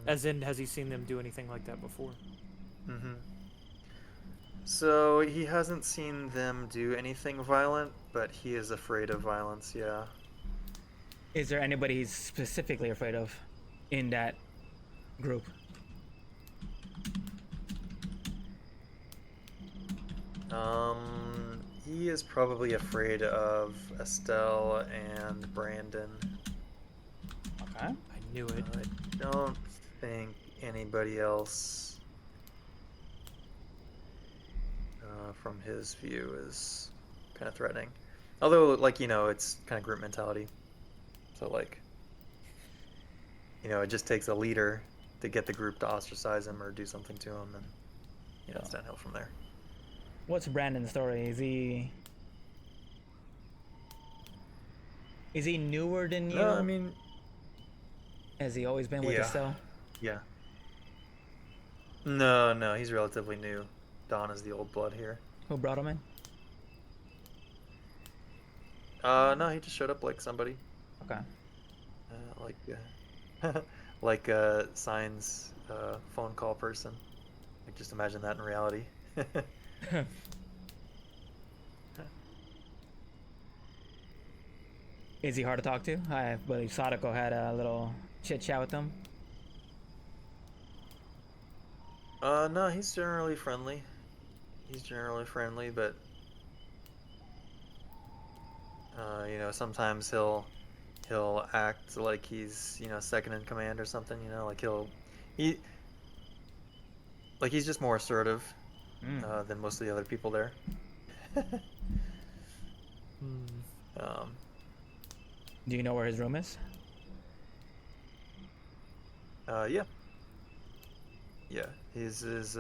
As in, has he seen them do anything like that before? Mm-hmm. So he hasn't seen them do anything violent, but he is afraid of violence, yeah. is there anybody he's specifically afraid of in that group? He is probably afraid of Estelle and Brandon. Okay. I knew it. I don't think anybody else, from his view, is kind of threatening. Although, like, it's kind of group mentality. So, like, it just takes a leader to get the group to ostracize him or do something to him, and, it's downhill from there. What's Brandon's story? Is he newer than you? No, I mean, Has he always been with yeah. Estelle? yeah. No, he's relatively new. Don is the old blood here. Who brought him in? No, he just showed up like somebody. Okay. Like Sign's phone call person. Like, just imagine that in reality. Is he hard to talk to? I believe Sadako had a little chit chat with him. No, he's generally friendly. He's generally friendly, but you know, sometimes he'll act like he's, you know, second in command or something, you know, like he like he's just more assertive than most of the other people there. Um, Do you know where his room is? yeah. Yeah, his is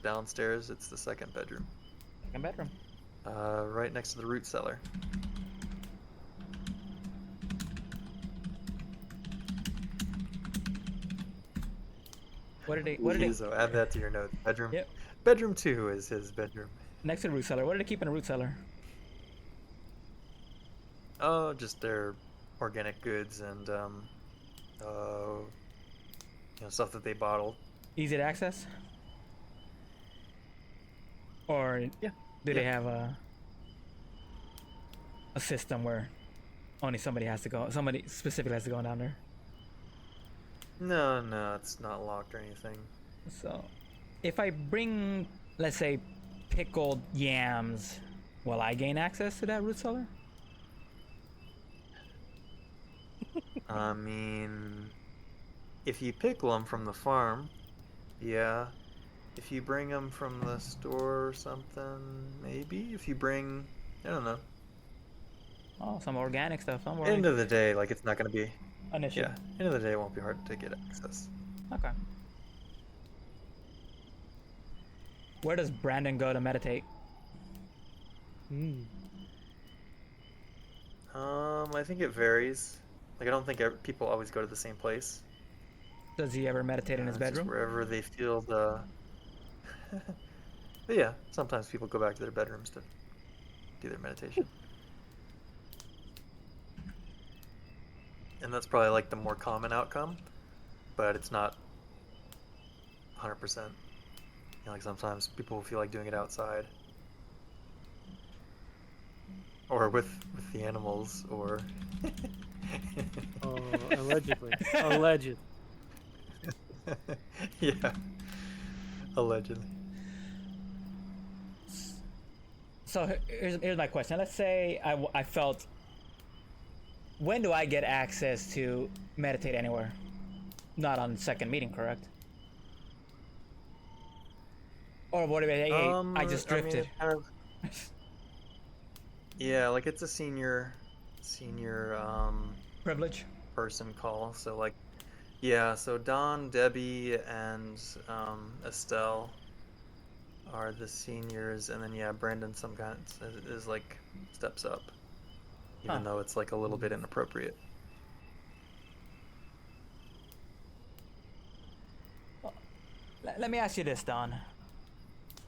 downstairs. It's the second bedroom. Second bedroom. Right next to the root cellar. What did they So add that to your notes. Bedroom. Yep. Bedroom 2 is his bedroom. next to the root cellar? What did they keep in the root cellar? Oh, just their organic goods and you know, stuff that they bottled. Easy to access? Or Yeah. do they have a system where only somebody specifically has to go down there? No, it's not locked or anything. So, if I bring, let's say, pickled yams, will I gain access to that root cellar? I mean, if you pickle them from the farm, yeah. If you bring them from the store or something, maybe. If you bring, I don't know. Oh, some organic stuff. Don't worry. End of the day, like it's not gonna be. An issue. Yeah. End of the day, it won't be hard to get access. Okay. Where does Brandon go to meditate? I think it varies. Like I don't think people always go to the same place. Does he ever meditate in his It's just bedroom? wherever they feel the. But yeah, sometimes people go back to their bedrooms to do their meditation. And that's probably like the more common outcome, but it's not 100%. You know, like sometimes people feel like doing it outside. Or with the animals, or. Oh, allegedly. Alleged. Yeah. Allegedly. So here's my question. Let's say I felt. When do I get access to meditate anywhere? Not on second meeting, correct? Or what if I just drifted? it's kind of- yeah, like it's a senior Privilege. person call. So like, yeah. So Don, Debbie, and Estelle are the seniors, and then yeah, Brandon some kind is like steps up, even though it's like a little bit inappropriate. Let me ask you this, Don.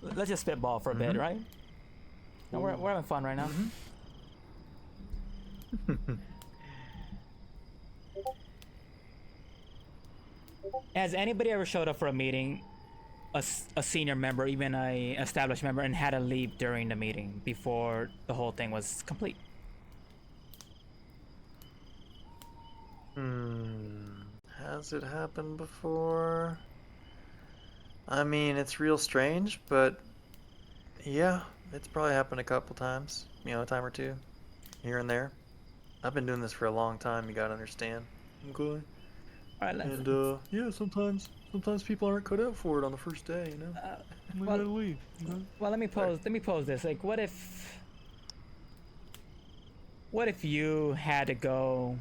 Let's just spitball for a bit, right? No, we're having fun right now. Has anybody ever showed up for a meeting, a senior member, even a established member, and had to leave during the meeting before the whole thing was complete? Has it happened before? I mean, it's real strange, but yeah, it's probably happened a couple times. You know, a time or two, here and there. I've been doing this for a long time. You gotta understand. Okay. All right, And yeah, sometimes people aren't cut out for it on the first day. You know. We well- gotta leave. You know? Well, let me pose this. Like, what if you had to go,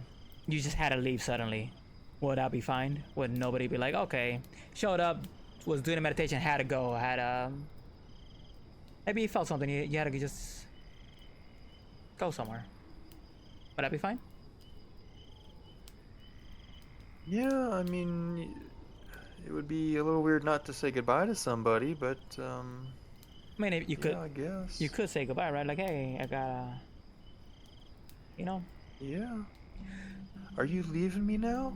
you just had to leave suddenly? Would that be fine? Would nobody be like, okay, showed up, was doing a meditation, had to go, maybe you felt something, you had to just go somewhere. Would that be fine? Yeah, I mean, it would be a little weird not to say goodbye to somebody, but I mean, you could, yeah, I guess. you could say goodbye, right? Like, hey, I gotta, you know. Yeah. Are you leaving me now?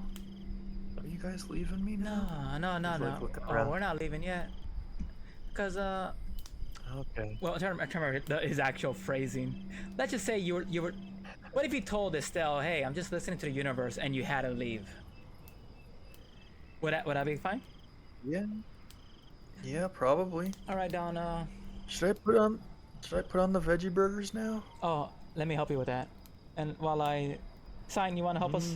Are you guys leaving me now? No. Just, like, looking Oh, around. we're not leaving yet. Cause Okay. well, I'm trying to remember his actual phrasing. Let's just say you were. What if you told Estelle, "Hey, I'm just listening to the universe," and you had to leave? Would that be fine? Yeah. Yeah, probably. All right, Don. Should I put on? Should I put on the veggie burgers now? Oh, let me help you with that. And while I sign, you want to help us?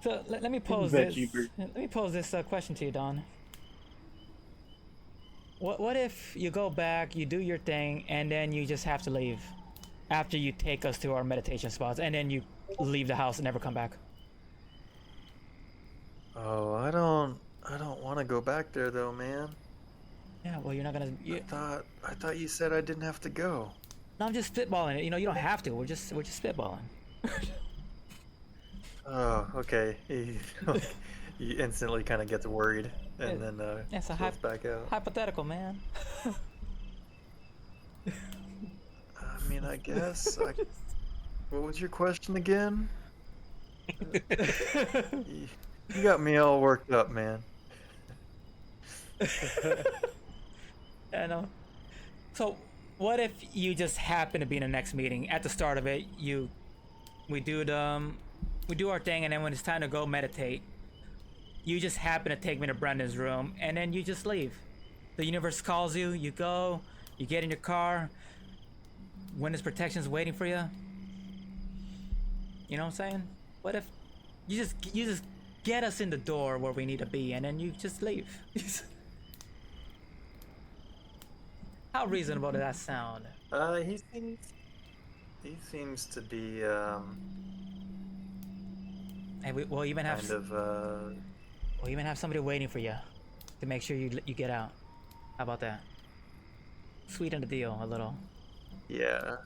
So let me pose this. Veggie burger. Let me pose this question to you, Don. What if you go back, you do your thing, and then you just have to leave after you take us to our meditation spots, and then you leave the house and never come back? Oh, I don't want to go back there though, man. Yeah, well, you're not gonna. I thought you said I didn't have to go. No, I'm just spitballing it. You know, you don't have to. We're just spitballing. Oh, okay. You instantly kind of gets worried and then It's a goes back out. hypothetical, man. I mean, I guess. What was your question again? You got me all worked up, man. I know. So, what if you just happen to be in the next meeting? At the start of it, we do our thing, and then when it's time to go meditate, you just happen to take me to Brendan's room, and then you just leave. The universe calls you, you go, you get in your car, witness protection's waiting for you. You know what I'm saying? What if you just get us in the door where we need to be, and then you just leave? How reasonable does that sound? He seems to be Hey, we'll even have kind of we'll even have somebody waiting for you to make sure you get out. How about that? Sweeten the deal a little. yeah.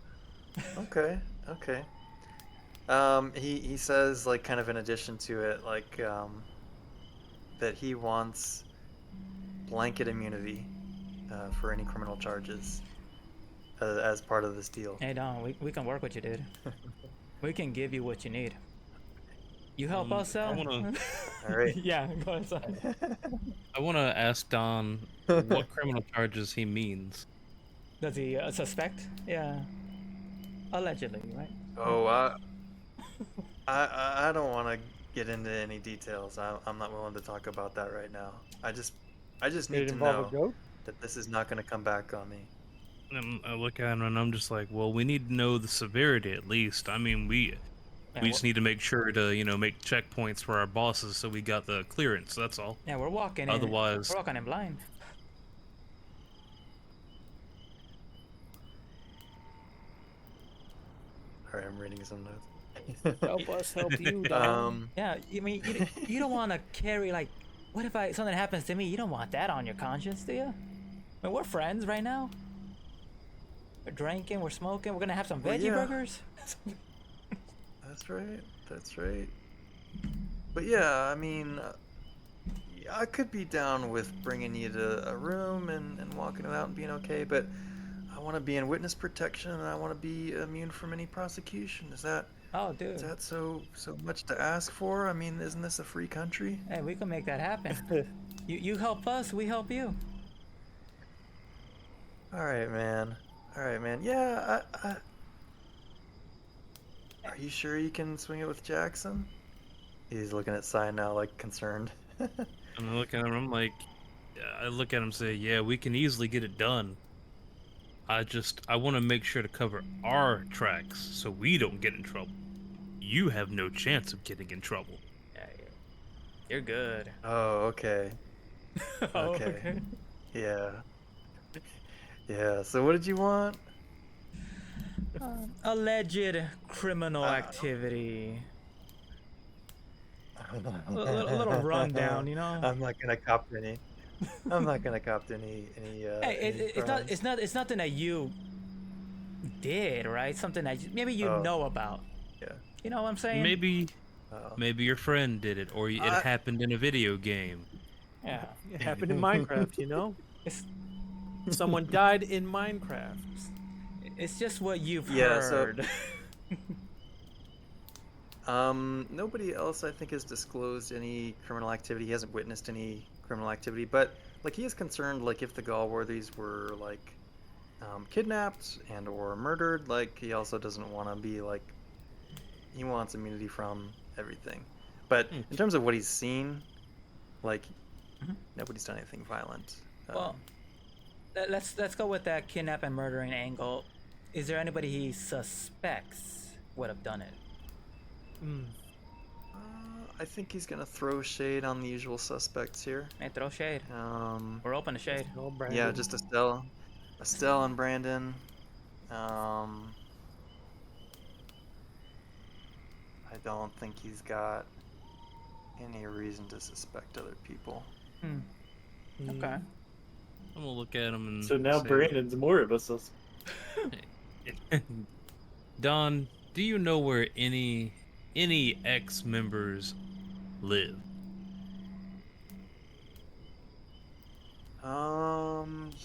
Okay. He says, like, kind of in addition to it, like that he wants blanket immunity for any criminal charges as part of this deal. Hey Don, we can work with you, dude. We can give you what you need. You help us out. All right. Yeah, go inside. I want to ask Don what criminal charges he means. Does he suspect? Yeah. Allegedly, right? Oh, I don't want to get into any details. I'm not willing to talk about that right now. I just Did need it to involve a know goat? that this is not going to come back on me. And I look at him and I'm just like, well, we need to know the severity at least. I mean, we just need to make sure to, make checkpoints for our bosses so we got the clearance. That's all. Yeah, we're walking in. Otherwise, We're walking in blind. All right, I'm reading some notes. Help us help you, Don. Yeah, I mean, you don't want to carry, like, what if something happens to me? You don't want that on your conscience, do you? I mean, we're friends right now. We're drinking, we're smoking, we're gonna have some Well, veggie yeah. burgers. That's right. But yeah, I mean, I could be down with bringing you to a room and walking out and being okay, but I want to be in witness protection and I want to be immune from any prosecution. Is that Oh, dude. so much to ask for? I mean, isn't this a free country? Hey, we can make that happen. You help us, we help you. All right, man. Yeah, Are you sure you can swing it with Jackson? He's looking at Sai now, like, concerned. I'm looking at him. I'm like, I look at him and say, yeah, we can easily get it done. I want to make sure to cover our tracks so we don't get in trouble. You have no chance of getting in trouble. Yeah, you're good. Oh, okay. Oh, Okay. Yeah. Yeah, so what did you want? Alleged criminal activity. A little rundown, you know. I'm not gonna cop any. I'm not gonna cop any. Hey, it's nothing that you did, right? Something that maybe you Oh. know about. Yeah. You know what I'm saying? Maybe Oh. your friend did it, or it I- happened in a video game. Yeah. It happened in Minecraft, you know? It's Someone died in Minecraft. it's just what you've Yeah, so- heard. Nobody else I think has disclosed any criminal activity. He hasn't witnessed any criminal activity, but like he is concerned, like if the Galworthies were like kidnapped and or murdered, like he also doesn't want to be like he wants immunity from everything. But in terms of what he's seen, like Mhm. Nobody's done anything violent. Well, let's go with that kidnap and murdering angle. Is there anybody he suspects would have done it? Mm. I think he's gonna throw shade on the usual suspects here. Hey, throw shade. Um, We're open to shade. No, yeah, Brandon. just Estelle and Brandon. I don't think he's got any reason to suspect other people. Hmm. Mm. Okay. I'm gonna look at him and So now say, Brandon's more of a suspect. Don, do you know where any ex-members live?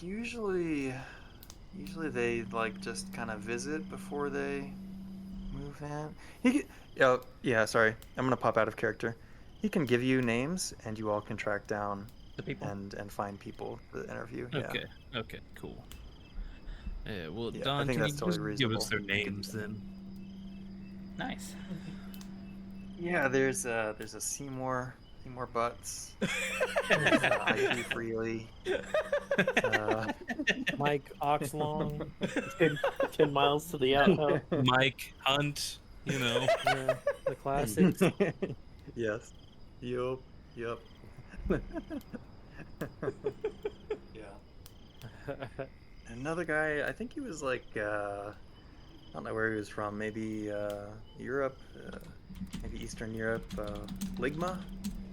Usually they like just kind of visit before they move in. Yeah, sorry. I'm gonna pop out of character. He can give you names and you all can track down The people. and find people for the interview. Yeah. Okay. Okay. Cool. Yeah. Well, Yeah, I Don, think can you that's totally just give us their reasonable. names then? Nice. Yeah, there's a Seymour Butts. I.Q. Freely. Mike Oxlong. 10 miles to the outhouse. Mike Hunt. You know. Yeah, the classics. Yes. Yup. Yeah. Another guy, I think he was like, I don't know where he was from. Maybe Europe, maybe Eastern Europe. Ligma?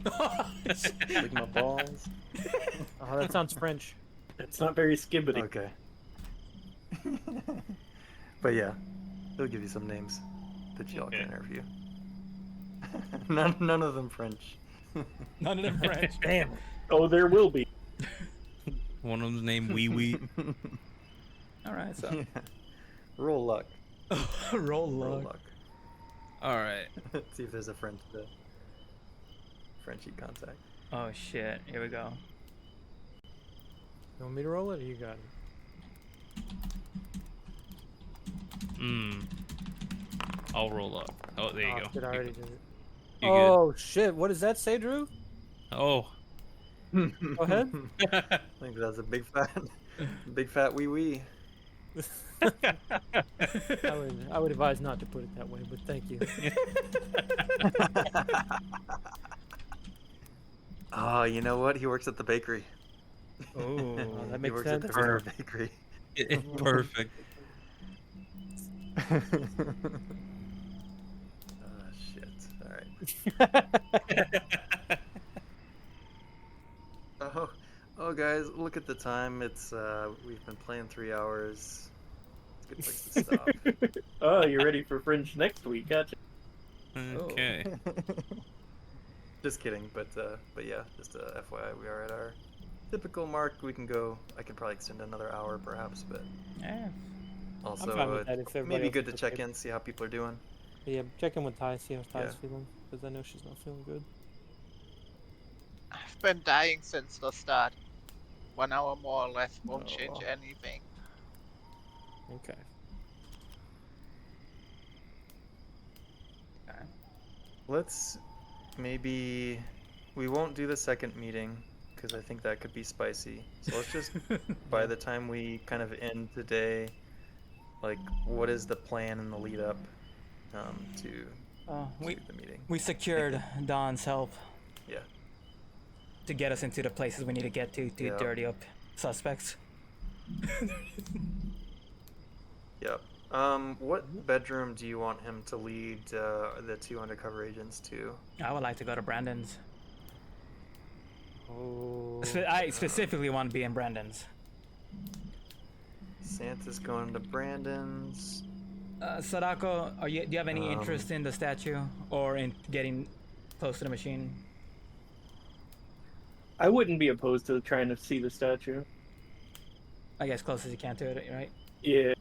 Ligma balls? Oh, that sounds French. It's not very skibbity. Okay. But yeah, he'll give you some names that y'all Okay. can interview. None of them French. None of them French. Damn. Oh, there will be. One of them's named Wee Wee. All right, so Yeah. Roll luck. roll Roll luck. luck. All right. See if there's a Frenchie contact. Oh shit! Here we go. You want me to roll it or you got it? I'll roll up. Oh, there you Oh, go. shit, I already did it. You Oh shit, what does that say, Drew? good? Oh. Go ahead. I think that's a big fat wee wee. I would advise not to put it that way, but thank you. Oh, you know what? He works at the bakery. Oh, that He makes works at the sense. Ritter bakery. Perfect. Oh shit! All right. Oh, guys, look at the time. It's we've been playing 3 hours. It's a good place to stop. Oh, you're ready for Fringe next week, gotcha. Okay. Just kidding, but yeah, just FYI, we are at our typical mark. We can go. I can probably extend another hour, perhaps, but yeah. also fine with that if everybody maybe else good is to check okay. in, see how people are doing. Yeah, check in with Ty, see how Ty's Yeah. feeling, because I know she's not feeling good. I've been dying since the start. 1 hour more or less won't change Oh. anything. Okay. Let's maybe we won't do the second meeting because I think that could be spicy. So let's just by the time we kind of end today, like what is the plan in the lead up to We the meeting? we secured Don's help Yeah. to get us into the places we need to get to Yeah. dirty up suspects. Yep. What bedroom do you want him to lead the 2 undercover agents to? I would like to go to Brandon's. Oh. I specifically want to be in Brandon's. Santa's going to Brandon's. Sadako, do you have any interest in the statue or in getting close to the machine? I wouldn't be opposed to trying to see the statue. I guess close as you can to it, right? Yeah.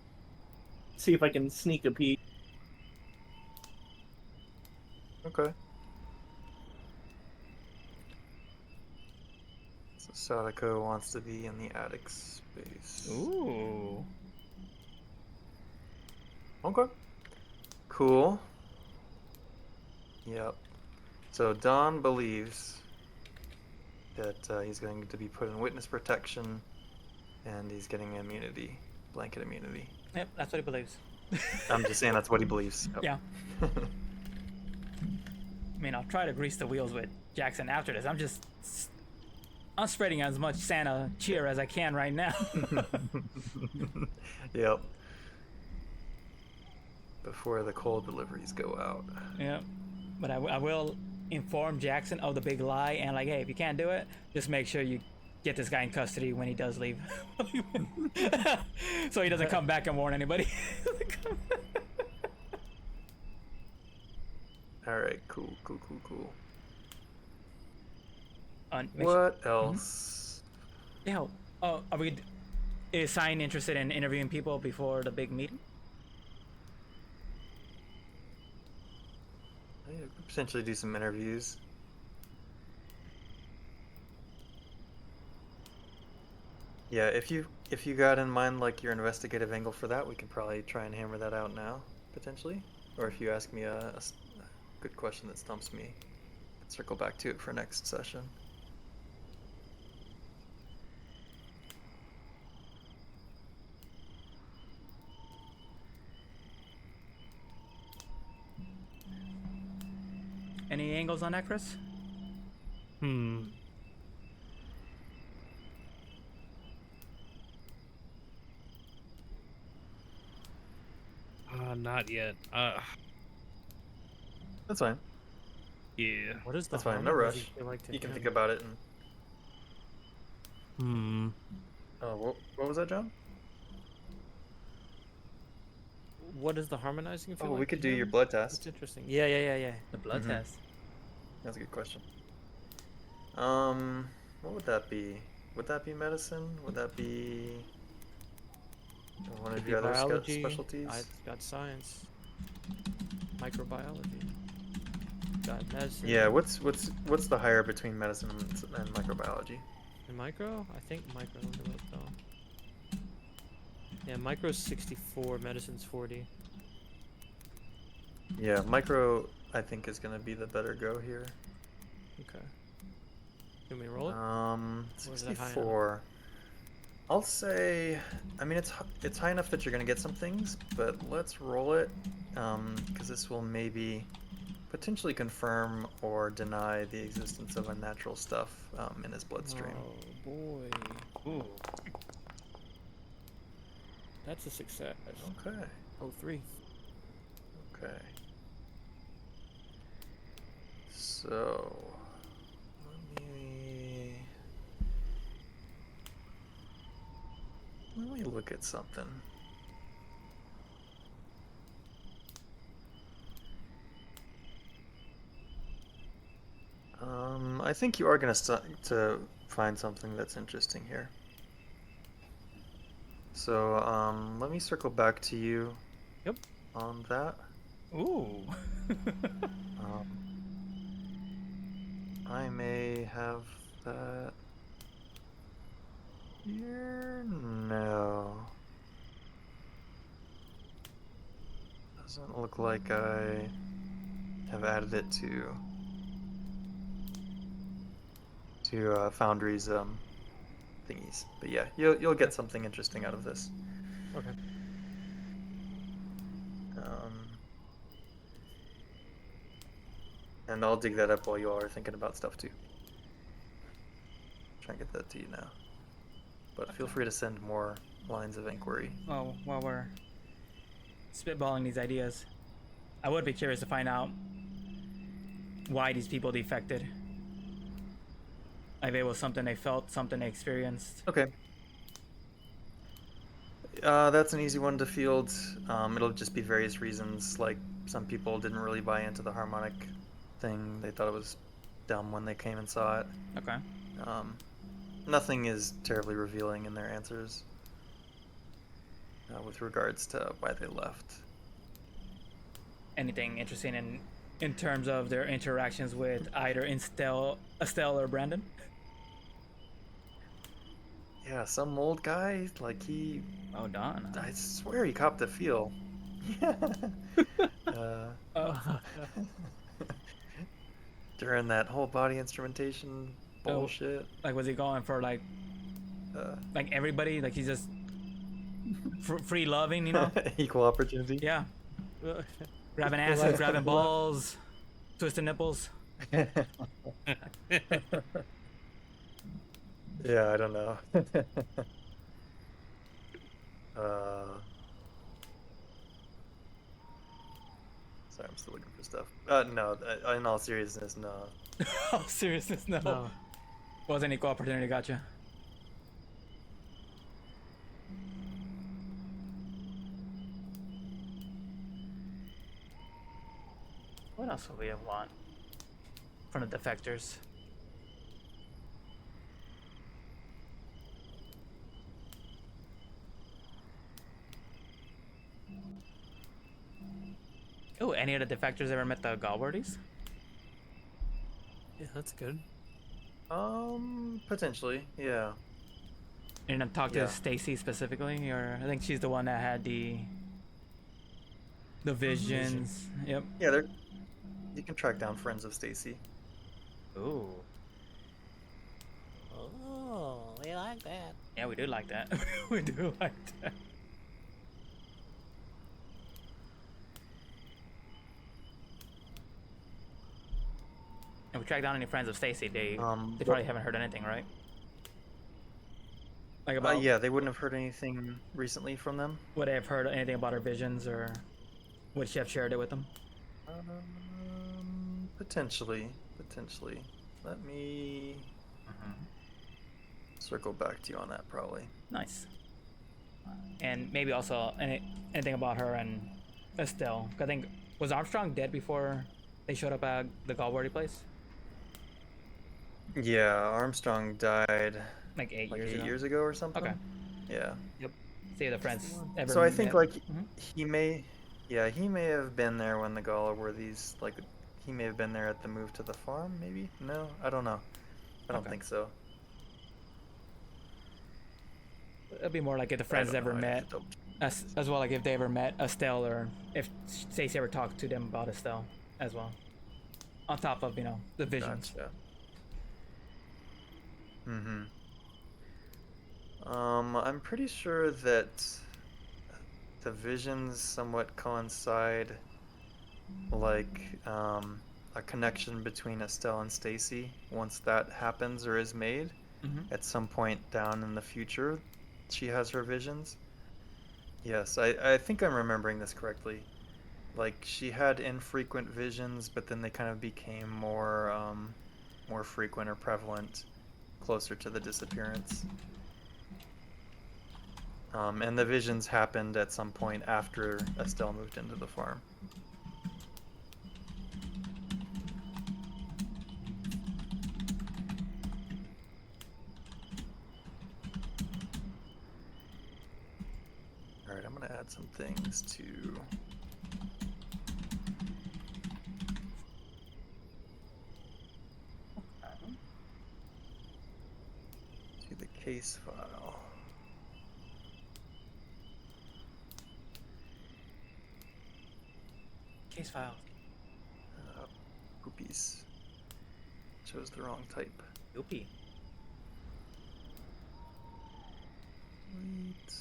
See if I can sneak a peek. Okay. So Sadako wants to be in the attic space. Ooh. Okay. Cool. Yep. So Don believes that he's going to be put in witness protection, and he's getting immunity, blanket immunity. Yep, that's what he believes. I'm just saying that's what he believes. Yep. Yeah. I mean, I'll try to grease the wheels with Jackson after this. I'm spreading as much Santa cheer as I can right now. Yep. Before the coal deliveries go out. Yeah, but I will inform Jackson of the big lie and like, hey, if you can't do it, just make sure you get this guy in custody when he does leave, so he doesn't come back and warn anybody. All right, cool. Make What else? Yeah. Oh, is Sign interested in interviewing people before the big meeting? Yeah, we could potentially do some interviews. Yeah, if you got in mind like your investigative angle for that, we can probably try and hammer that out now, potentially. Or if you ask me a good question that stumps me, circle back to it for next session. Any angles on that, Chris? Not yet. That's fine. Yeah. What is the That's fine. harm No of rush. those you like to You can him? think about it. And Hmm. what was that, John? What is the harmonizing feel Oh, we like could to do your him? blood That's test. interesting. Yeah. The blood Mhm. test. That's a good question. What would that be? Would that be medicine? Would that be one Could of be your other biology. specialties? I got science, microbiology. Got medicine. Yeah, what's the higher between medicine and microbiology? And micro? I think micro. Let me look though. Yeah, micro's 64, medicine's 40. Yeah, micro I think is gonna be the better go here. Okay. You want me to roll it? Or is that high enough? 64. I'll say, I mean it's high enough that you're gonna get some things, but let's roll it, because this will maybe potentially confirm or deny the existence of unnatural stuff in his bloodstream. Oh boy. Ooh. That's a success. Okay. Oh, 3. Okay. So let me look at something. I think you are gonna start to find something that's interesting here. So, let me circle back to you. Yep. On that. Ooh. I may have that here. No. Doesn't look like I have added it to Foundry's thingies. But yeah, you'll get something interesting out of this. Okay. And I'll dig that up while you all are thinking about stuff too. Try and get that to you now. But feel free to send more lines of inquiry. Well, while we're spitballing these ideas, I would be curious to find out why these people defected. If it was something they felt, something they experienced. Okay. That's an easy one to field. It'll just be various reasons. Like some people didn't really buy into the harmonic thing. They thought it was dumb when they came and saw it. Okay. Nothing is terribly revealing in their answers with regards to why they left. Anything interesting in terms of their interactions with either Estelle or Brandon? Yeah, some old guy, like he... Oh, Don. I swear he copped a feel. During that whole body instrumentation bullshit. Like, was he going for like everybody? Like he's just free loving, you know? Equal opportunity. Yeah, grabbing Equal asses, life, grabbing equal love. balls, twisting nipples. Yeah, I don't know. Sorry, I'm still looking for stuff. No, in all seriousness, no. Oh, seriousness, no. No. Wasn't equal opportunity, gotcha. What else would we want from the defectors? Oh, any of the defectors ever met the Galwardies? Yeah, that's good. Potentially, yeah. You didn't talk to Yeah. Stacy specifically, or I think she's the one that had the visions. Yep. Yeah, you can track down friends of Stacy. Ooh. Oh, we like that. Yeah, we do like that. We do like that. If we track down any friends of Stacy, they probably haven't heard anything, right? Like about Yeah, they wouldn't have heard anything recently from them. would they have heard anything about her visions, or would she have shared it with them? Potentially. Let me circle back to you on that, probably. Nice. And maybe also anything about her and Estelle. 'Cause I think, was Armstrong dead before they showed up at the Galwardy place? Yeah, Armstrong died Like 8 like years 8 ago. years ago or something. Okay. Yeah. See if the friends ever So I think met. like Mhm. he may have been there when the Galwardies, like, he may have been there at the move to the farm. Maybe no, I don't know. I don't Okay. think so. It'd be more like if the I friends don't ever know, I'd have met to double- as well, like if they ever met Estelle, or if Stacey ever talked to them about Estelle as well. On top of, the visions. Gotcha. Mm-hmm. I'm pretty sure that the visions somewhat coincide, like, a connection between Estelle and Stacy. Once that happens or is made, Mhm. at some point down in the future, she has her visions. Yes, I think I'm remembering this correctly. Like, she had infrequent visions, but then they kind of became more frequent or prevalent closer to the disappearance. And the visions happened at some point after Estelle moved into the farm. Alright, I'm gonna add some things to the case file. Case file. Poopies. Chose the wrong type. Yoopie. Wait.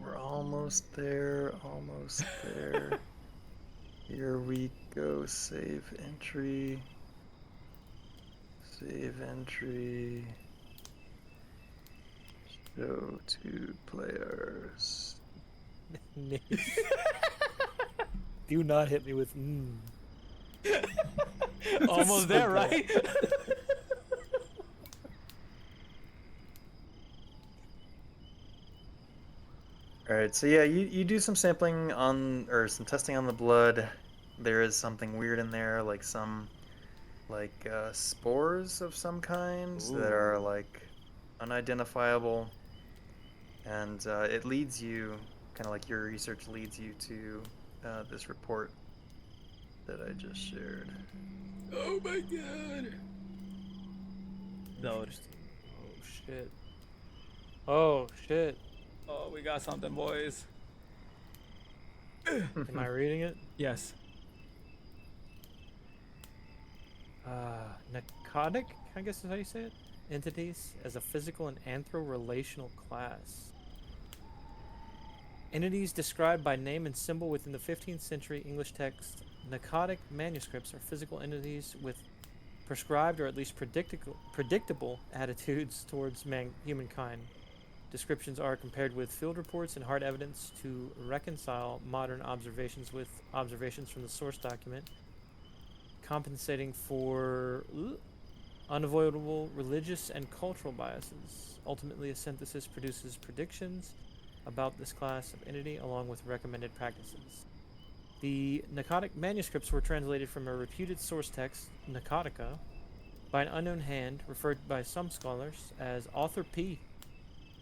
We're almost there, almost there. Here we go, save entry. Save entry. Show to players. Nice. Do not hit me with Almost there, right? Alright, so yeah, you do some sampling on, or some testing on the blood. There is something weird in there, like some like spores of some kind that are like unidentifiable, and it leads you, kind of like your research leads you to this report that I just shared. Oh my god. No, just. Oh shit. Oh shit. Oh, we got something, boys. Am I reading it? Yes. Narcotic, I guess is how you say it. Entities as a physical and anthro-relational class. Entities described by name and symbol within the 15th century English text. Narcotic manuscripts are physical entities with prescribed or at least predictable attitudes towards humankind. Descriptions are compared with field reports and hard evidence to reconcile modern observations with observations from the source document, compensating for unavoidable religious and cultural biases. Ultimately, a synthesis produces predictions about this class of entity along with recommended practices. The Narcotic manuscripts were translated from a reputed source text, Narcotica, by an unknown hand, referred by some scholars as Author P.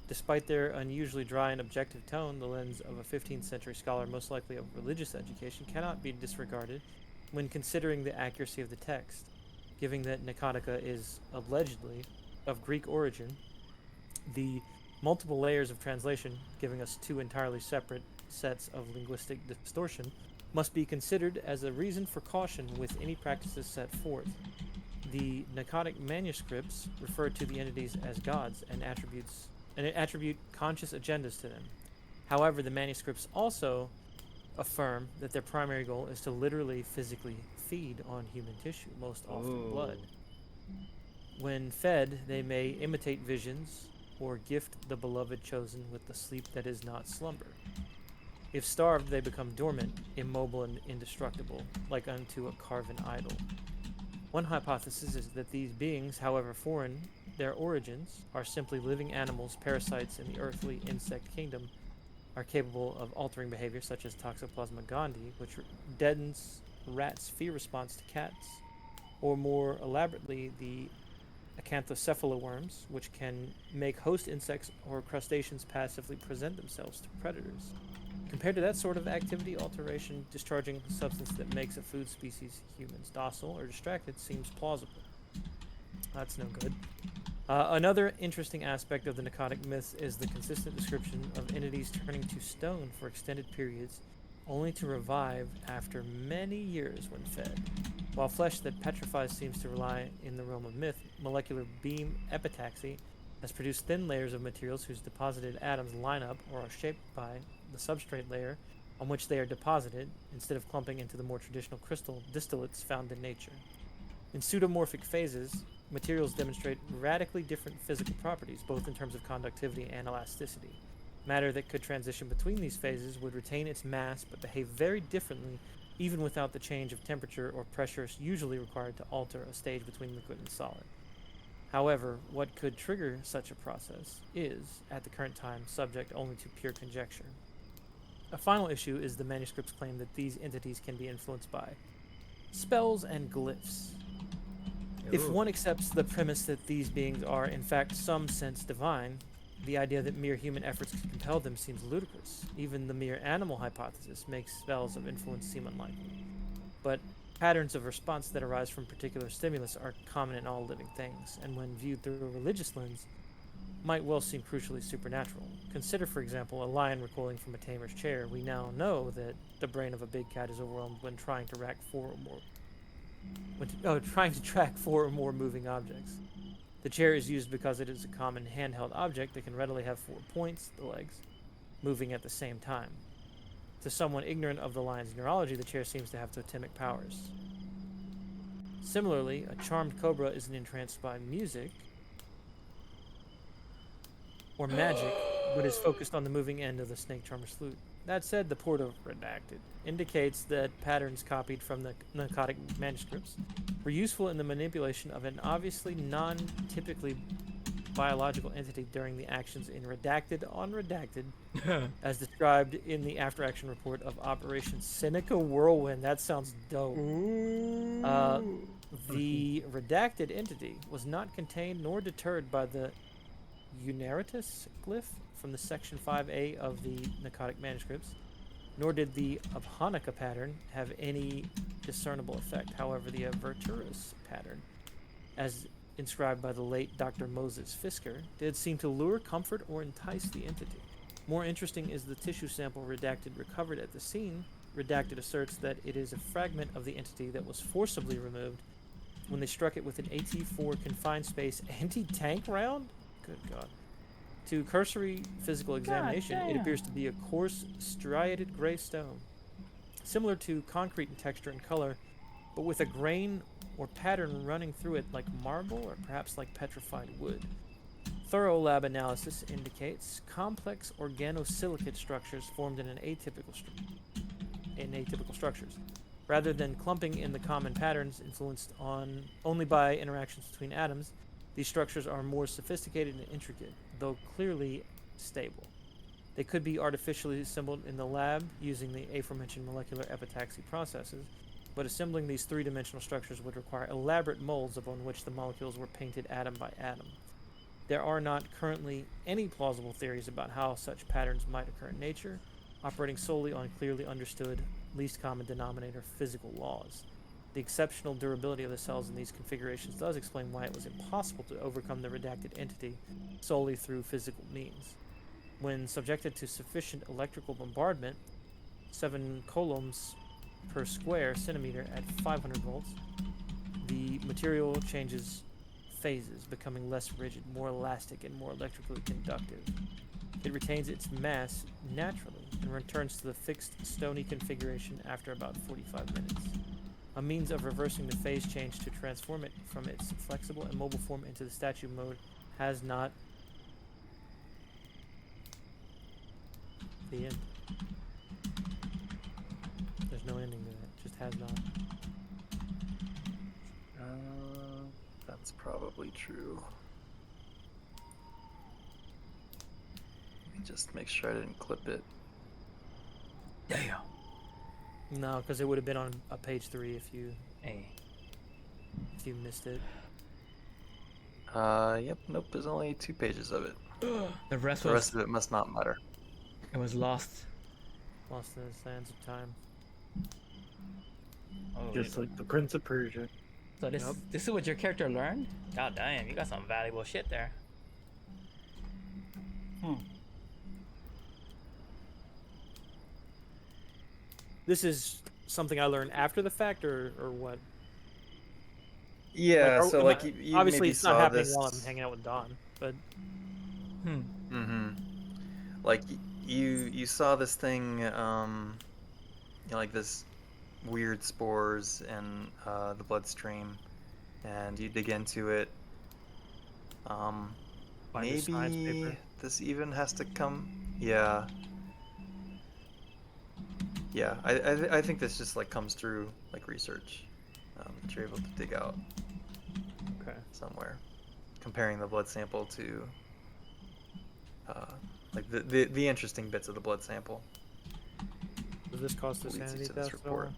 Despite their unusually dry and objective tone, the lens of a 15th century scholar, most likely of religious education, cannot be disregarded when considering the accuracy of the text. Given that Narcotica is allegedly of Greek origin, the multiple layers of translation, giving us two entirely separate sets of linguistic distortion, must be considered as a reason for caution with any practices set forth. The Narcotic manuscripts refer to the entities as gods and attribute conscious agendas to them. However, the manuscripts also affirm that their primary goal is to literally physically feed on human tissue, most often blood. When fed, they may imitate visions or gift the beloved chosen with the sleep that is not slumber. If starved, they become dormant, immobile, and indestructible, like unto a carven idol. One hypothesis is that these beings, however foreign their origins, are simply living animals, parasites in the earthly insect kingdom, are capable of altering behavior such as Toxoplasma gondii, which deadens rats' fear response to cats, or more elaborately, the acanthocephaloworms, which can make host insects or crustaceans passively present themselves to predators. Compared to that sort of activity, alteration discharging a substance that makes a food species humans docile or distracted seems plausible. That's no good. Another interesting aspect of the Narcotic myths is the consistent description of entities turning to stone for extended periods, only to revive after many years when fed. While flesh that petrifies seems to rely in the realm of myth, molecular beam epitaxy has produced thin layers of materials whose deposited atoms line up or are shaped by the substrate layer on which they are deposited, instead of clumping into the more traditional crystal distillates found in nature. In pseudomorphic phases, materials demonstrate radically different physical properties, both in terms of conductivity and elasticity. Matter that could transition between these phases would retain its mass but behave very differently, even without the change of temperature or pressure usually required to alter a stage between liquid and solid. However, what could trigger such a process is, at the current time, subject only to pure conjecture. A final issue is the manuscript's claim that these entities can be influenced by spells and glyphs. If one accepts the premise that these beings are, in fact, some sense divine, the idea that mere human efforts could compel them seems ludicrous. Even the mere animal hypothesis makes spells of influence seem unlikely. But patterns of response that arise from particular stimulus are common in all living things, and when viewed through a religious lens, might well seem crucially supernatural. Consider, for example, a lion recoiling from a tamer's chair. We now know that the brain of a big cat is overwhelmed when trying to track four or more moving objects. The chair is used because it is a common handheld object that can readily have 4 points, the legs, moving at the same time. To someone ignorant of the lion's neurology, the chair seems to have totemic powers. Similarly, a charmed cobra isn't entranced by music or magic, but is focused on the moving end of the snake charmer's flute. That said, the port of redacted indicates that patterns copied from the Narcotic manuscripts were useful in the manipulation of an obviously non-typically biological entity during the actions in Redacted on Redacted, as described in the after-action report of Operation Seneca Whirlwind. That sounds dope. The redacted entity was not contained nor deterred by the Unaritus glyph from the Section 5A of the Narcotic Manuscripts, nor did the Abhanika pattern have any discernible effect. However, the Averturus pattern, as inscribed by the late Dr. Moses Fisker, did seem to lure, comfort, or entice the entity. More interesting is the tissue sample Redacted recovered at the scene. Redacted asserts that it is a fragment of the entity that was forcibly removed when they struck it with an AT-4 confined space anti-tank round? Good God. To cursory physical examination, it damn. appears to be a coarse, striated gray stone, similar to concrete in texture and color, but with a grain or pattern running through it like marble or perhaps like petrified wood. Thorough lab analysis indicates complex organosilicate structures formed in atypical structures, rather than clumping in the common patterns influenced only by interactions between atoms. These structures are more sophisticated and intricate, though clearly stable. They could be artificially assembled in the lab using the aforementioned molecular epitaxy processes, but assembling these three-dimensional structures would require elaborate molds upon which the molecules were painted atom by atom. There are not currently any plausible theories about how such patterns might occur in nature, operating solely on clearly understood, least common denominator physical laws. The exceptional durability of the cells in these configurations does explain why it was impossible to overcome the redacted entity solely through physical means. When subjected to sufficient electrical bombardment, 7 coulombs per square centimeter at 500 volts, the material changes phases, becoming less rigid, more elastic, and more electrically conductive. It retains its mass naturally and returns to the fixed stony configuration after about 45 minutes. A means of reversing the phase change to transform it from its flexible and mobile form into the statue mode has not. The end. There's no ending to that. Just has not. That's probably true. Let me just make sure I didn't clip it. Damn. No, because it would have been on page 3 if you Hey. missed it. Yep, nope, there's only 2 pages of it. The rest The was rest of it must not matter. it was lost. Lost in the sands of time. Oh, Just like the Prince of Persia. so this Yep. this is what your character learned? God damn, you got some valuable shit there. This is something I learned after the fact, or what? Yeah, Like, so am like I- you obviously maybe it's not saw happening this. while I'm hanging out with Don, but Hmm. Mm-hmm. Like you saw this thing, like this weird spores in the bloodstream, and you dig into it. Find a science Maybe paper. this even has to come. Yeah. Yeah, I think this just like comes through like research that you're able to dig out Okay. somewhere, comparing the blood sample to like the interesting bits of the blood sample. Does this cost a Leads you sanity to this test at all? report.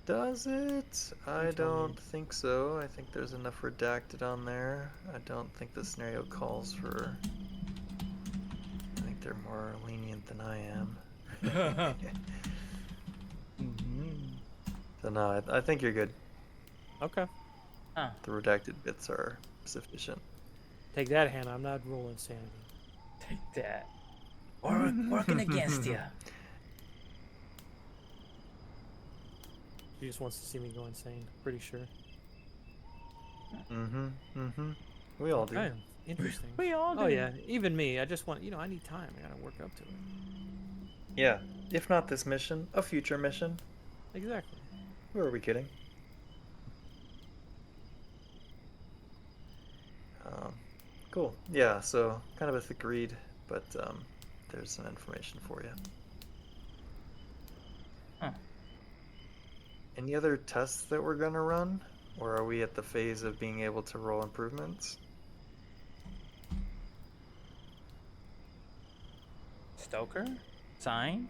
Does it? I You tell me. don't think so. I think there's enough redacted on there. I don't think the scenario calls for. I think they're more lenient than I am. So no, I think you're good. Okay. Huh. The redacted bits are sufficient. Take that, Hannah. I'm not rolling sanity. Take that. Working against you. She just wants to see me go insane. Pretty sure. Mm-hmm. Mm-hmm. We all do. Okay. Interesting. We all do. Oh yeah, even me. I just want, I need time. I gotta work up to it. Yeah. If not this mission, a future mission. Exactly. Who are we kidding? Cool. Yeah, so kind of a thick read, but there's some information for you. Huh. Any other tests that we're gonna run? Or are we at the phase of being able to roll improvements? Stoker? Sign?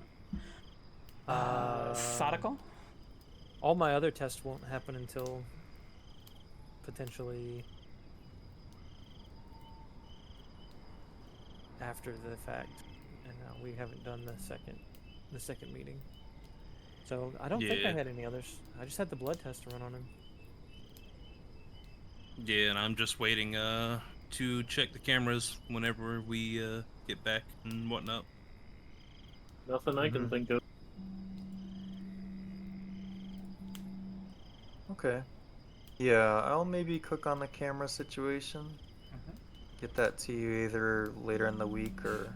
Uh, Sodical? all my other tests won't happen until potentially after the fact, and we haven't done the second meeting. So I don't think I Yeah. had any others. I just had the blood test to run on him. Yeah, and I'm just waiting to check the cameras whenever we get back and whatnot. Nothing I can think of. Okay. Yeah, I'll maybe cook on the camera situation. Get that to you either later in the week or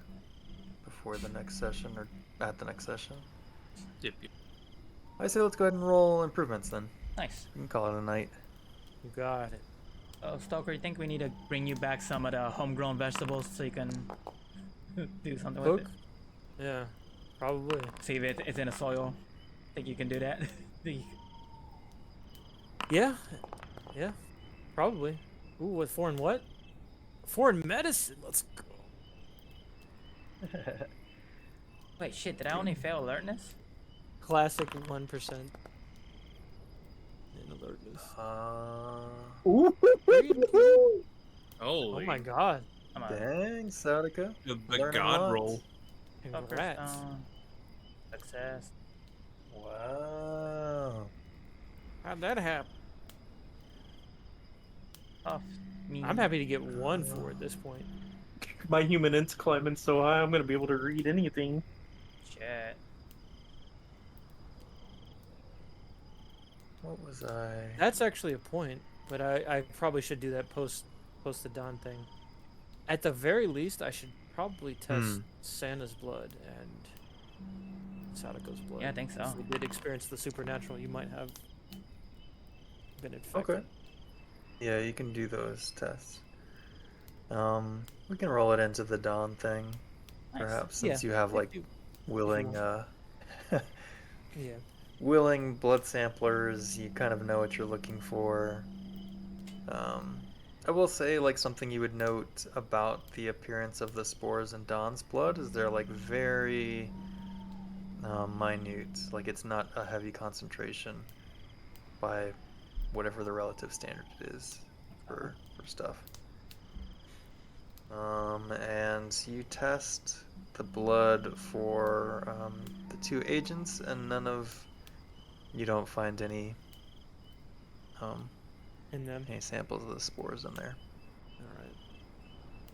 before the next session or at the next session. Yep, yep. I say let's go ahead and roll improvements then. Nice. You can call it a night. You got it. Stalker, you think we need to bring you back some of the homegrown vegetables so you can do something Cook? with it? Yeah, probably. See if it's in the soil. Think you can do that? Yeah, yeah, probably. Ooh, with foreign what? Foreign medicine. Let's go. Wait, shit, did I only fail alertness? Classic 1% in alertness. Ooh. Oh, Oh my god. I'm Dang, Saudica. the Learning god lots. roll. Congrats. Success. Wow. How'd that happen? Off me. I'm happy to get 1 for at this point. My human int's climbing so high, I'm gonna be able to read anything. Shit. What was I? That's actually a point, but I probably should do that post the Dawn thing. At the very least, I should probably test Santa's blood and Sadako's blood. Yeah, I think so. If we did experience the supernatural, you might have been infected. Okay. Yeah, you can do those tests. We can roll it into the Dawn thing, Nice. perhaps, since Yeah, you have if like you- willing, Yeah. willing blood samplers. You kind of know what you're looking for. I will say, like, something you would note about the appearance of the spores in Dawn's blood is they're like very minute. Like, it's not a heavy concentration by whatever the relative standard is for stuff. And you test the blood for the 2 agents, and you don't find any In them. any samples of the spores in there. All right.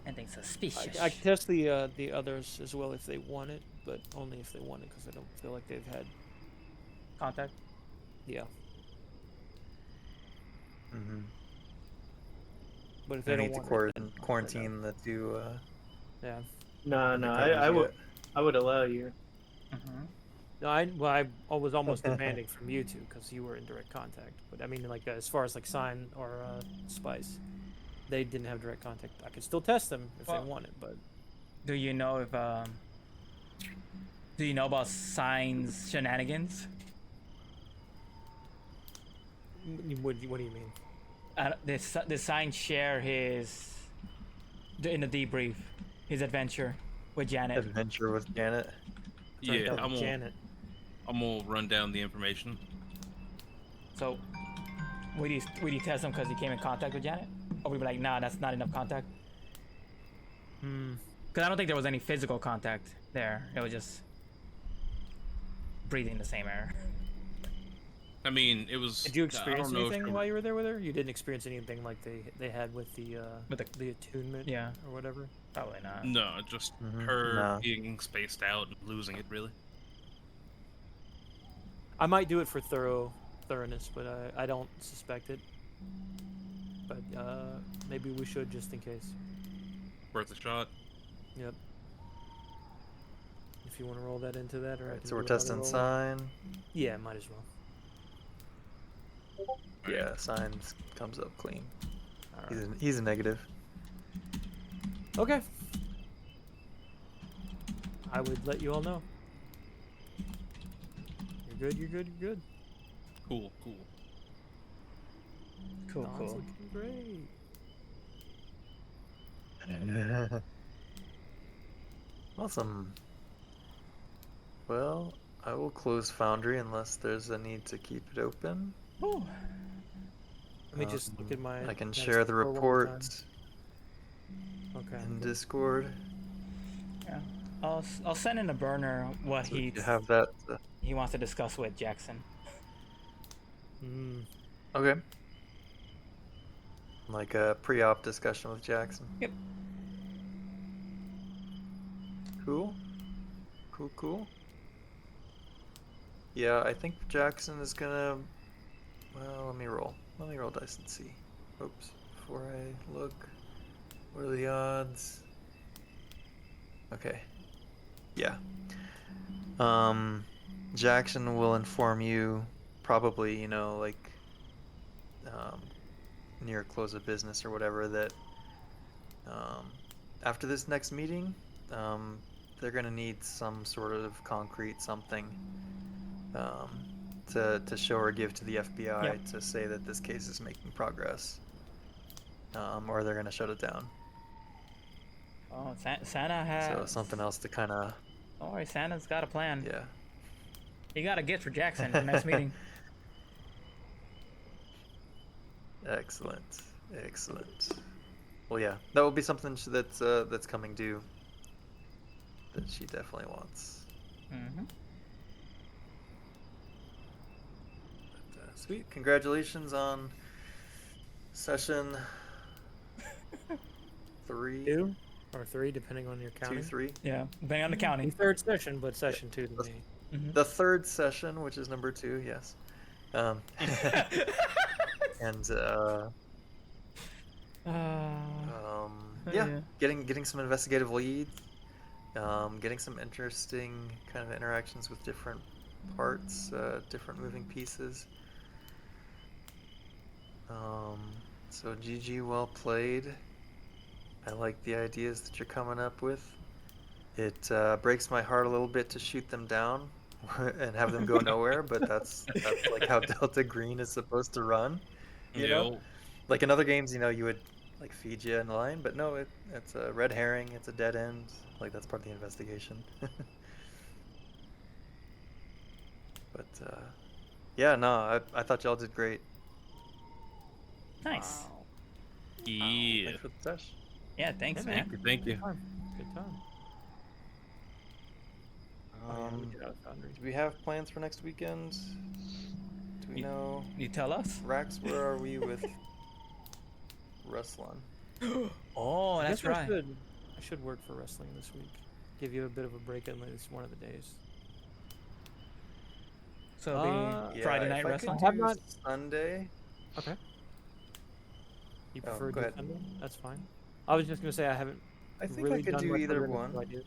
Anything suspicious. I can test the others as well if they want it, but only if they want it because I don't feel like they've had. Contact. Yeah. Mm-hmm. But if they I don't need to want it, then quarantine the 2. yeah. No, the I would covers I would allow you. No, I was almost demanding from you two because you were in direct contact. But I mean, like as far as like Sign or Spice, they didn't have direct contact. I could still test them if Well, they wanted, but Do you know if do you know about Sign's shenanigans? what do you mean? Did Sign share in the debrief his adventure with Janet? Adventure with Janet. Yeah, Turned out Janet. I'm gonna run down the information. So, would you test him because he came in contact with Janet? Or would we be like, nah, that's not enough contact? Because I don't think there was any physical contact there. It was just breathing the same air. I mean, it was. Did you I experience don't know if anything she- while you were there with her? You didn't experience anything like they had with the attunement, Yeah. or whatever. Probably not. No, just Mhm. her No. being spaced out and losing it, really. I might do it for thoroughness, but I don't suspect it. But maybe we should just in case. Worth a shot. Yep. If you want to roll that into that, or I Right, can so we're do another testing roll. Sign. Yeah, might as well. Yeah, Sign comes up clean. All right. He's a negative. Okay. I would let you all know. You're good. You're good. You're good. Cool, cool. Cool, Dawn's cool. looking great. Awesome. Well, I will close Foundry unless there's a need to keep it open. Ooh. Let me just look at my. I can Madison share the score one more report time. Okay. in Discord. Yeah. I'll send in a burner what So he you have that. he wants to discuss with Jackson. Mm. Okay. Like a pre-op discussion with Jackson. Yep. Cool. Cool. Yeah, I think Jackson is gonna. Well, let me roll. Let me roll dice and see. Oops. Before I look, what are the odds? Okay. Yeah. Jackson will inform you probably, like near close of business or whatever that after this next meeting, they're gonna need some sort of concrete something to show or give to the FBI Yep. to say that this case is making progress, or they're gonna shut it down. Oh, Santa has. So something else to kind of Don't worry, Santa's got a plan. yeah. He got a gift for Jackson for next meeting. Excellent. Well, yeah, that will be something that's coming due. That she definitely wants. Mm-hmm. Sweet. Congratulations on session 3, 2 or 3, depending on your 2, counting. 3. Yeah, depending on the county. Third session, but session 2 to me. Mm-hmm. The third session, which is number 2, yes. And yeah, getting some investigative leads, getting some interesting kind of interactions with different parts, different moving pieces. So GG, well played. I like the ideas that you're coming up with. It breaks my heart a little bit to shoot them down and have them go nowhere, but that's like how Delta Green is supposed to run. You know? Like in other games, you would like feed you in line, but no, it's a red herring, it's a dead end. Like that's part of the investigation. But yeah, no, I thought y'all did great. Nice. Yeah. Thanks for the sesh. Yeah, thanks, man. Thank you. Good time. Do we have plans for next weekend? Do we know? You tell us. Rax, where are we with Ruslan? Oh, I that's guess right. I should work for wrestling this week. Give you a bit of a break at least one of the days. So it'll be Yeah, Friday if night I wrestling. could Have do not- Sunday. Okay. You Oh, prefer go ahead. Sunday? That's fine. I was just gonna say I haven't I think really I could done do much either other than one. ideas.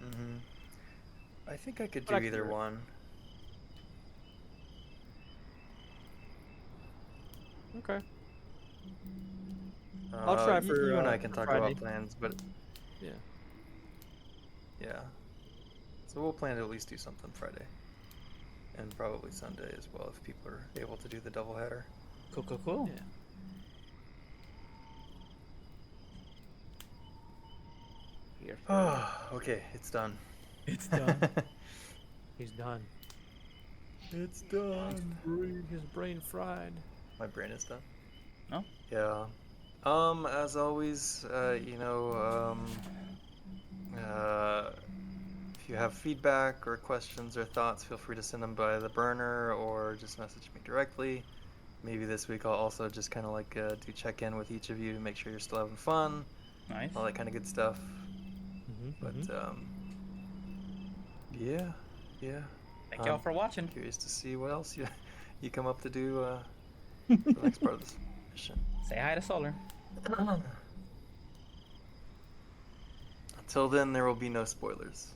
Mm-hmm. I think I could But I do could either do it. one. Okay. I'll try for, you and I for can talk Friday. about plans, but Yeah. yeah. So we'll plan to at least do something Friday, and probably Sunday as well if people are able to do the doubleheader. Cool. Yeah. Here. Okay, it's done. It's done. He's done. It's done. His brain fried. My brain is done. No? Yeah. As always, if you have feedback or questions or thoughts, feel free to send them by the burner or just message me directly. Maybe this week I'll also just kind of like do check-in with each of you to make sure you're still having fun, Nice. all that kind of good stuff. But yeah. Thank y'all for watching. Curious to see what else you come up to do for the next part of this mission. Say hi to Solar. Until then, there will be no spoilers.